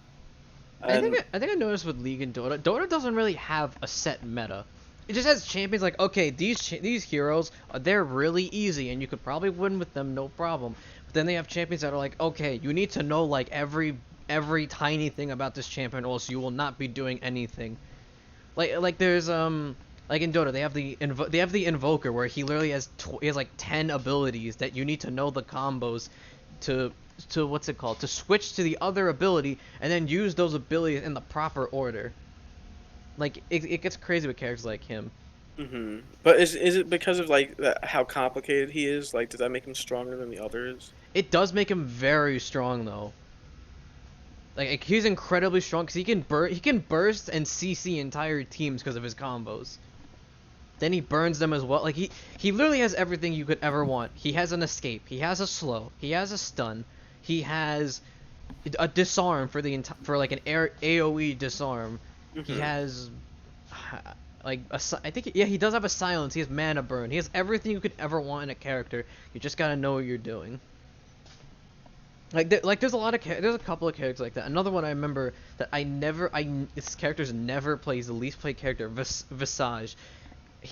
I And think I noticed with League and Dota. Dota doesn't really have a set meta. It just has champions like okay, these heroes they're really easy and you could probably win with them no problem. But then they have champions that are like okay, you need to know like every tiny thing about this champion, or else you will not be doing anything. Like there's like in Dota they have the Invoker where he literally he has like 10 abilities that you need to know the combos to what's it called, to switch to the other ability and then use those abilities in the proper order. Like it gets crazy with characters like him. But is it because of like how complicated he is? Like, does that make him stronger than the others? It does make him very strong though. Like he's incredibly strong because he can burst and CC entire teams because of his combos. Then he burns them as well. Like he literally has everything you could ever want. He has an escape. He has a slow. He has a stun. He has a disarm for for like an AOE disarm. He has like I think yeah, he does have a silence. He has mana burn. He has everything you could ever want in a character. You just gotta know what you're doing. Like there's there's a couple of characters like that. Another one I remember that this character's never plays, the least played character, Visage.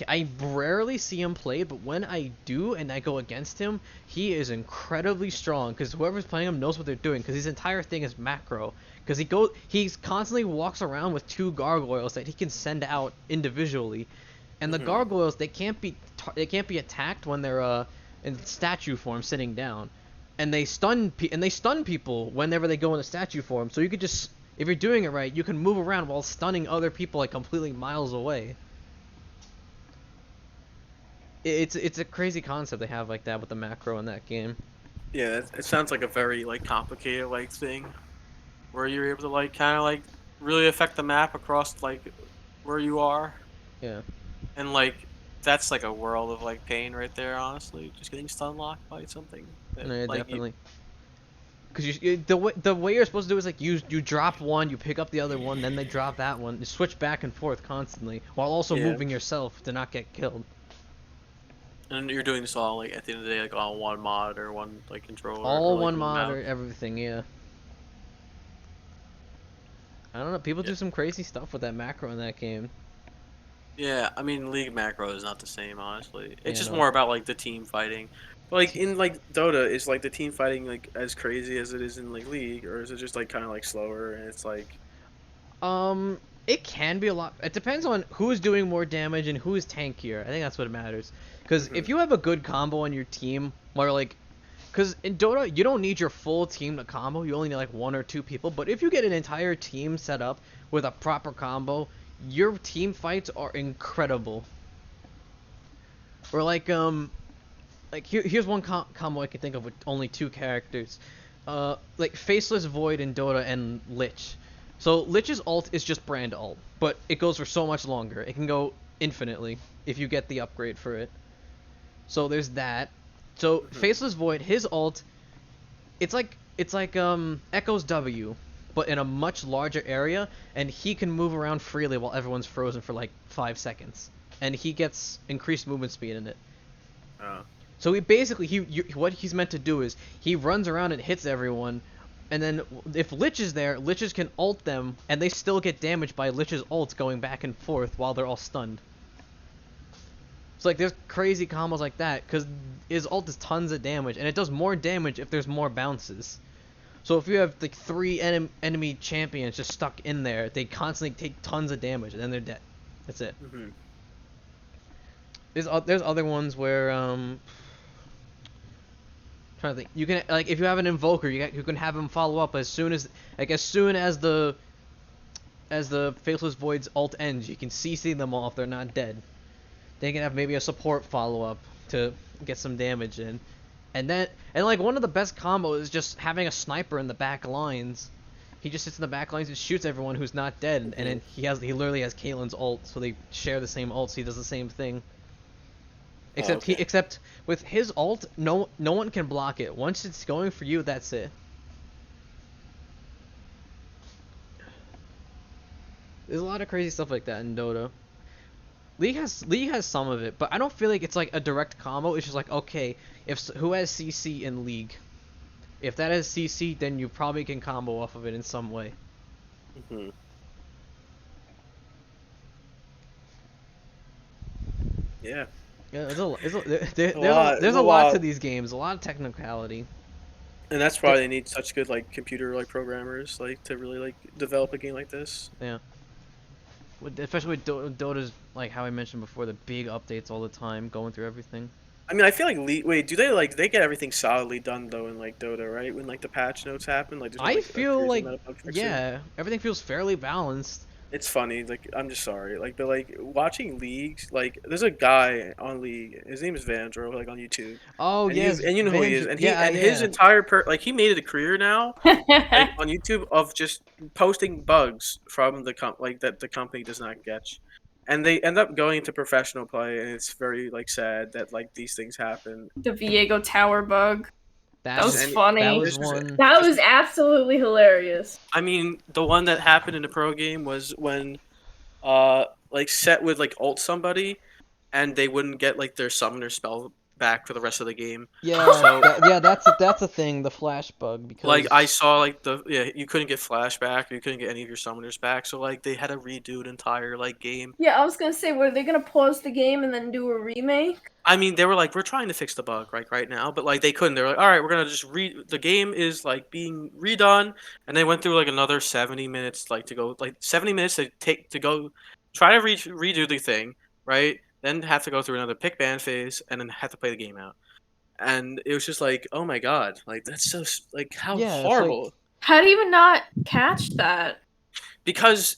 I rarely see him play, but when I do and I go against him, he is incredibly strong because whoever's playing him knows what they're doing because his entire thing is macro. Because he's constantly walks around with 2 gargoyles that he can send out individually, and the gargoyles they can't be attacked when they're in statue form sitting down, and they stun people whenever they go in a statue form. So you could just, if you're doing it right, you can move around while stunning other people like completely miles away. It's a crazy concept they have like that with the macro in that game. Yeah, it sounds like a very like complicated like thing, where you're able to like kind of like really affect the map across like where you are. Yeah. And like that's like a world of like pain right there. Honestly, just getting stun locked by something. That, Yeah, like, definitely. Because the way you're supposed to do is like you drop one, you pick up the other one, then they drop that one. You switch back and forth constantly while also moving yourself to not get killed. And you're doing this all like at the end of the day, like on one mod or one like controller. All or, like, one mod mouse. or everything, yeah. I don't know. People do some crazy stuff with that macro in that game. Yeah, I mean League macro is not the same, honestly. It's Yeah, just no. more about like the team fighting. But, like in like Dota, is like the team fighting like as crazy as it is in like League, or is it just like kind of like slower and it's like? It can be a lot. It depends on who's doing more damage and who is tankier. I think that's what matters. Because if you have a good combo on your team, where like, because in Dota you don't need your full team to combo. You only need like 1 or 2 people. But if you get an entire team set up with a proper combo, your team fights are incredible. Or like here's one combo I can think of with only 2 characters. Like Faceless Void in Dota and Lich. So Lich's ult is just brand ult, but it goes for so much longer. It can go infinitely if you get the upgrade for it. So there's that. So Faceless Void, his ult, it's like Echo's W, but in a much larger area, and he can move around freely while everyone's frozen for like 5 seconds, and he gets increased movement speed in it. So he basically what he's meant to do is he runs around and hits everyone, and then if Lich is there, Liches can ult them, and they still get damaged by Lich's ults going back and forth while they're all stunned. So like there's crazy combos like that, because his ult does tons of damage, and it does more damage if there's more bounces. So if you have like 3 enemy champions just stuck in there, they constantly take tons of damage, and then they're dead. That's it. There's other ones where trying to think. You can like if you have an invoker, you can have him follow up as soon as the Faceless Void's ult ends. You can CC them all if they're not dead. They can have maybe a support follow up to get some damage in, and like one of the best combos is just having a sniper in the back lines. He just sits in the back lines and shoots everyone who's not dead, and then he literally has Caitlyn's ult, so they share the same ult. So he does the same thing. Except with his ult, no one can block it. Once it's going for you, that's it. There's a lot of crazy stuff like that in Dota. League has some of it, but I don't feel like it's like a direct combo. It's just like, okay, who has CC in League? If that has CC, then you probably can combo off of it in some way. Yeah. Yeah, there's a lot to these games, a lot of technicality. And that's why they need such good like computer like programmers like to really like develop a game like this. Yeah. Especially with Dota's, like how I mentioned before, the big updates all the time, going through everything. I mean, I feel like wait, do they get everything solidly done though in like Dota, right? When like the patch notes happen, like there's no, I like, feel like bug fixing? yeah, everything feels fairly balanced. It's funny. Like I'm just sorry. Like but like watching leagues. Like there's a guy on League. His name is Vandro. Like on YouTube. Oh yes, And you know who he is. And Yeah, his yeah. entire like he made it a career now. Like on YouTube of just posting bugs from the company does not catch. And they end up going into professional play, and it's very like sad that like these things happen. The Viego Tower bug. That That was Just that funny. was This is one. That just was absolutely hilarious. I mean, the one that happened in the pro game was when like Set would like ult somebody and they wouldn't get like their summoner spell back for the rest of the game. Yeah, So that's a thing, the flash bug, like I because saw like you couldn't get flashback, you couldn't get any of your summoners back, so like they had to redo an entire like game. Yeah, I was gonna say, were they gonna pause the game and then do a remake? I mean, they were like, we're trying to fix the bug right now, but like they couldn't. They were like, all right, we're gonna just the game is like being redone, and they went through like another 70 minutes, like to go like 70 minutes to take to go try to redo the thing, right? Then have to go through another pick ban phase, and then have to play the game out. And it was just like, oh my god, like that's so like how yeah, it's like horrible. How do you not catch that? Because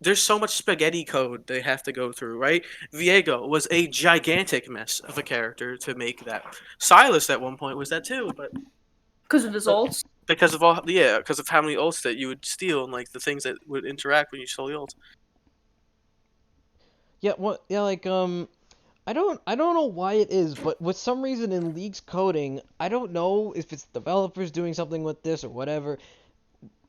there's so much spaghetti code they have to go through, right? Viego was a gigantic mess of a character to make that. Silas at one point was that too, but Because of his ults? because of how many ults that you would steal and like the things that would interact when you stole the ult. yeah, what yeah, like I don't know why it is, but with some reason in League's coding, I don't know if it's developers doing something with this or whatever.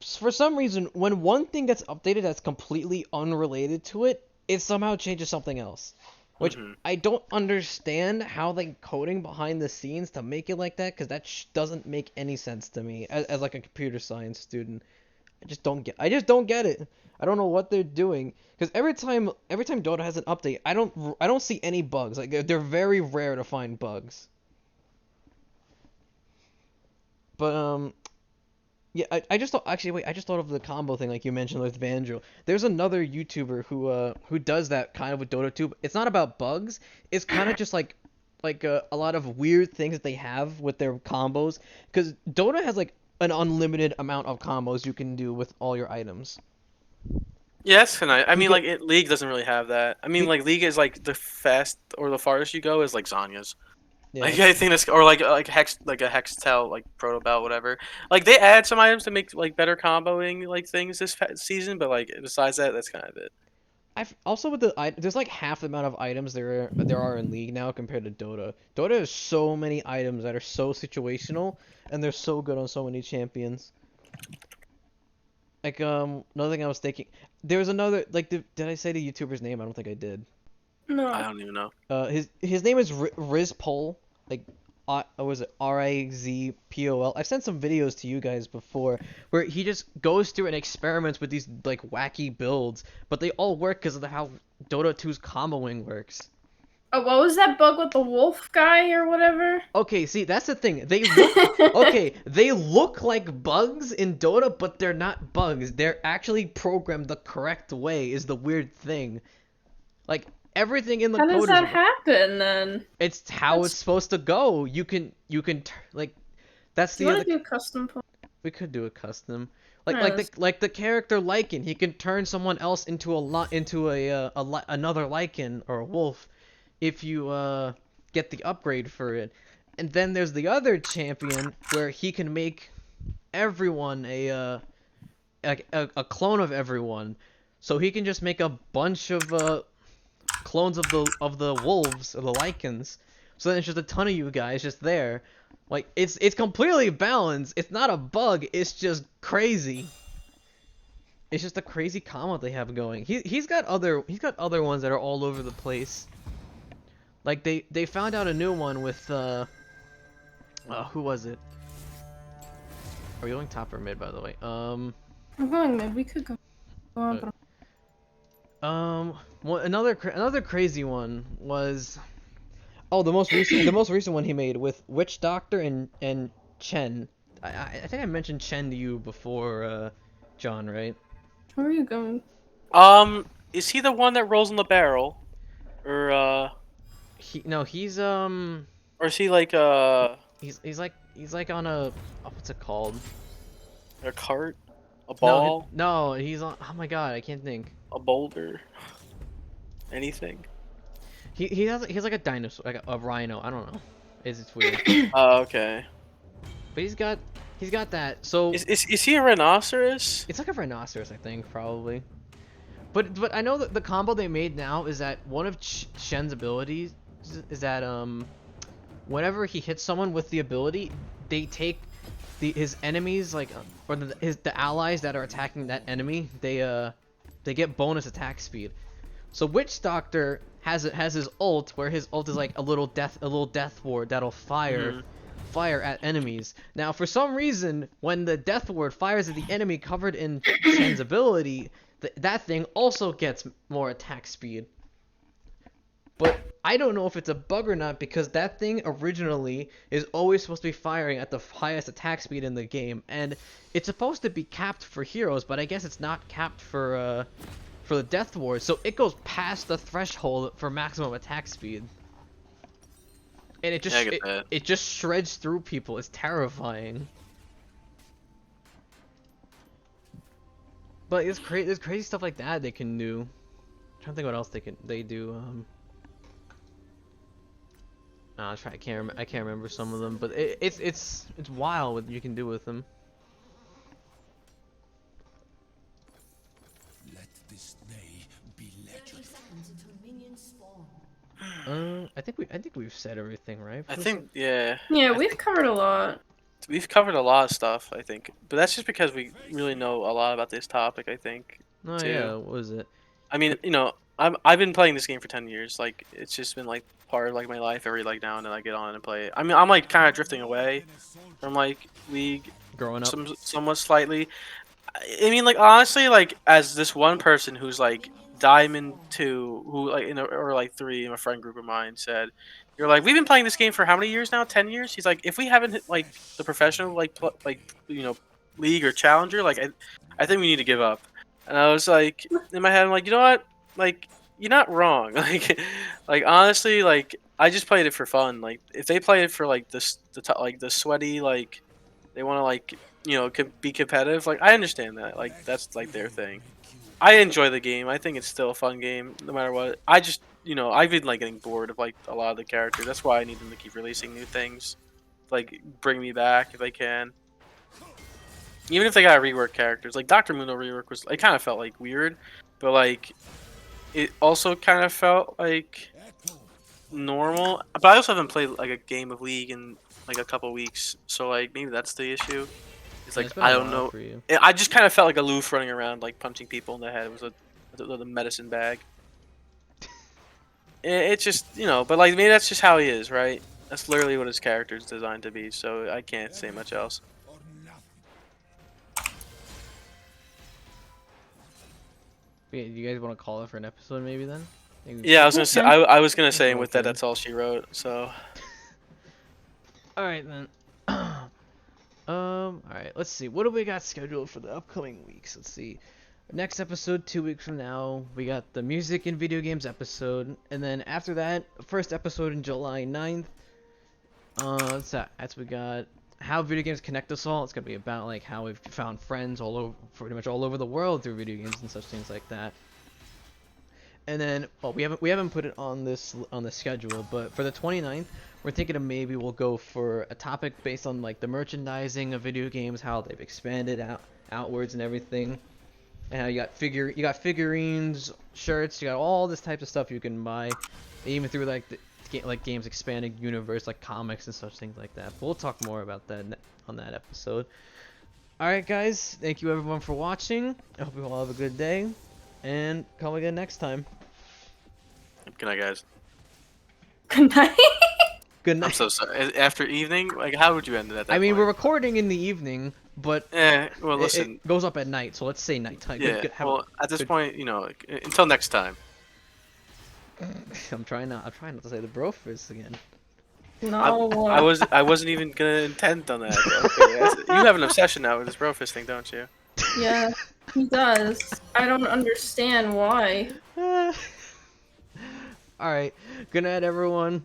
For some reason, when one thing gets updated that's completely unrelated to it, it somehow changes something else. Which Mhm. I don't understand how they coding behind the scenes to make it like that, because that doesn't make any sense to me as like a computer science student. I just don't get it. I don't know what they're doing, because every time Dota has an update, I don't see any bugs. Like they're very rare to find bugs. But yeah, I just thought actually wait, I just thought of the combo thing like you mentioned with Vandro. There's another YouTuber who does that kind of with Dota too. But it's not about bugs. It's kind of just like a lot of weird things that they have with their combos, because Dota has like an unlimited amount of combos you can do with all your items. Yes, and I You mean get like League doesn't really have that. I mean you, like League is like the fast or the farthest you go is like Zanya's. yeah. Like I think that's or like a Hextel like Proto Bell whatever. Like they add some items to make like better comboing like things this season, but like besides that, that's kind of it. I've also with there's like half the amount of items there are in League now compared to Dota. Dota has so many items that are so situational and they're so good on so many champions. Like another thing I was thinking, there's another like did I say the YouTuber's name? I don't think I did. I No. don't even know. His name is Rizpol, like was it Rizpol? I've sent some videos to you guys before where he just goes through and experiments with these like wacky builds, but they all work because of how Dota 2's comboing works. Oh, what was that bug with the wolf guy or whatever? Okay, see, that's the thing. They look like bugs in Dota, but they're not bugs. They're actually programmed the correct way is the weird thing. Like everything in the How does code that is happen then? it's how it's supposed to go. Like that's Do the you other want to do custom point? we could do a custom. Yes. Like the character Lycan, he can turn someone else into another Lycan or a wolf if you get the upgrade for it. And then there's the other champion where he can make everyone a clone of everyone. So he can just make a bunch of clones of the wolves or the Lycans. So then it's just a ton of you guys just there. Like it's completely balanced. It's not a bug. It's just crazy. It's just a crazy combo they have going. He's got other ones that are all over the place. Like they found out a new one with who was it? Are we going top or mid, by the way? I'm going mid. We could go. Another crazy one was the most recent one he made with Witch Doctor and Chen. I think I mentioned Chen to you before, John, right? Where are you going? Is he the one that rolls in the barrel, or He's or is he like he's like on a what's it called? a cart? A ball? No, he's on. Oh my god, I can't think. A boulder? Anything? He has like a dinosaur, like a rhino. I don't know. It's weird. Oh, okay. But he's got that. So Is he a rhinoceros? it's like a rhinoceros, I think, probably. But I know that the combo they made now is that one of Shen's abilities is that whenever he hits someone with the ability, they take his enemies or the allies that are attacking that enemy, they get bonus attack speed. So Witch Doctor has his ult where his ult is like a little death ward that'll fire at enemies. Now for some reason when the death ward fires at the enemy covered in Shen's ability, that thing also gets more attack speed. But I don't know if it's a bug or not because that thing originally is always supposed to be firing at the highest attack speed in the game, and it's supposed to be capped for heroes, but I guess it's not capped for the Death Ward, so it goes past the threshold for maximum attack speed. And it just it just shreds through people. It's terrifying. But there's crazy stuff like that they can do. I'm trying to think what else they do. I can't remember some of them, but it's wild what you can do with them. Let this day be legend. I think we've said everything, right? I think, yeah. Yeah, we've covered a lot. We've covered a lot of stuff, I think. But that's just because we really know a lot about this topic, I think. Oh too. yeah, what was it? I mean, you know, I've been playing this game for 10 years. Like, it's just been like part of like my life. Every like now and then I get on and play it. I mean, I'm like kind of drifting away from like League, Growing up. somewhat slightly. I mean, like honestly, like as this one person who's like Diamond 2, who like or like 3 in a friend group of mine said, you're like, we've been playing this game for how many years now? 10 years? He's like, if we haven't hit like the professional like you know, league or challenger, like I think we need to give up. And I was like, in my head, I'm like, you know what? Like, you're not wrong. Like honestly, like I just played it for fun. Like if they play it for like the sweaty, like they want to like, you know, be competitive. Like I understand that. Like that's like their thing. I enjoy the game. I think it's still a fun game, no matter what. I just, you know, I've been like getting bored of like a lot of the characters. That's why I need them to keep releasing new things, like bring me back if they can. Even if they got rework characters, like Dr. Mundo rework was, it kind of felt like weird, but like it also kind of felt like normal. But I also haven't played like a game of League in like a couple weeks, so like maybe that's the issue. It's like I don't know. I just kind of felt like aloof running around, like punching people in the head. It was the medicine bag. It's just, you know, but like maybe that's just how he is, right? That's literally what his character is designed to be. So I can't say much else. Yeah, you guys want to call it for an episode, maybe then? Yeah, I was gonna say. I was gonna say with that. That's all she wrote. So. All right then. All right. Let's see. What do we got scheduled for the upcoming weeks? Let's see. Next episode 2 weeks from now, we got the music and video games episode, and then after that, first episode in July 9th. What's that? That's we got how video games connect us all. It's gonna be about like how we've found friends all over, pretty much all over the world through video games and such things like that. And then, well, we haven't put it on the schedule, but for the 29th, we're thinking of maybe we'll go for a topic based on like the merchandising of video games, how they've expanded outwards and everything, and how you got figurines, shirts, you got all this type of stuff you can buy, even through like games expanding universe, like comics and such things like that. But we'll talk more about that on that episode. All right, guys, thank you everyone for watching. I hope you all have a good day. And come again next time. Good night, guys. Good night. Good night. I'm so sorry. After evening, like, how would you end it at that I mean, point? we're recording in the evening, but well, listen. it goes up at night, so let's say nighttime. Yeah. Well, at this point, you know, until next time. I'm trying not to say the brofist again. No. I wasn't even gonna intend on that. Okay. You have an obsession now with this brofist thing, don't you? Yeah, he does. I don't understand why. All right. Good night, everyone.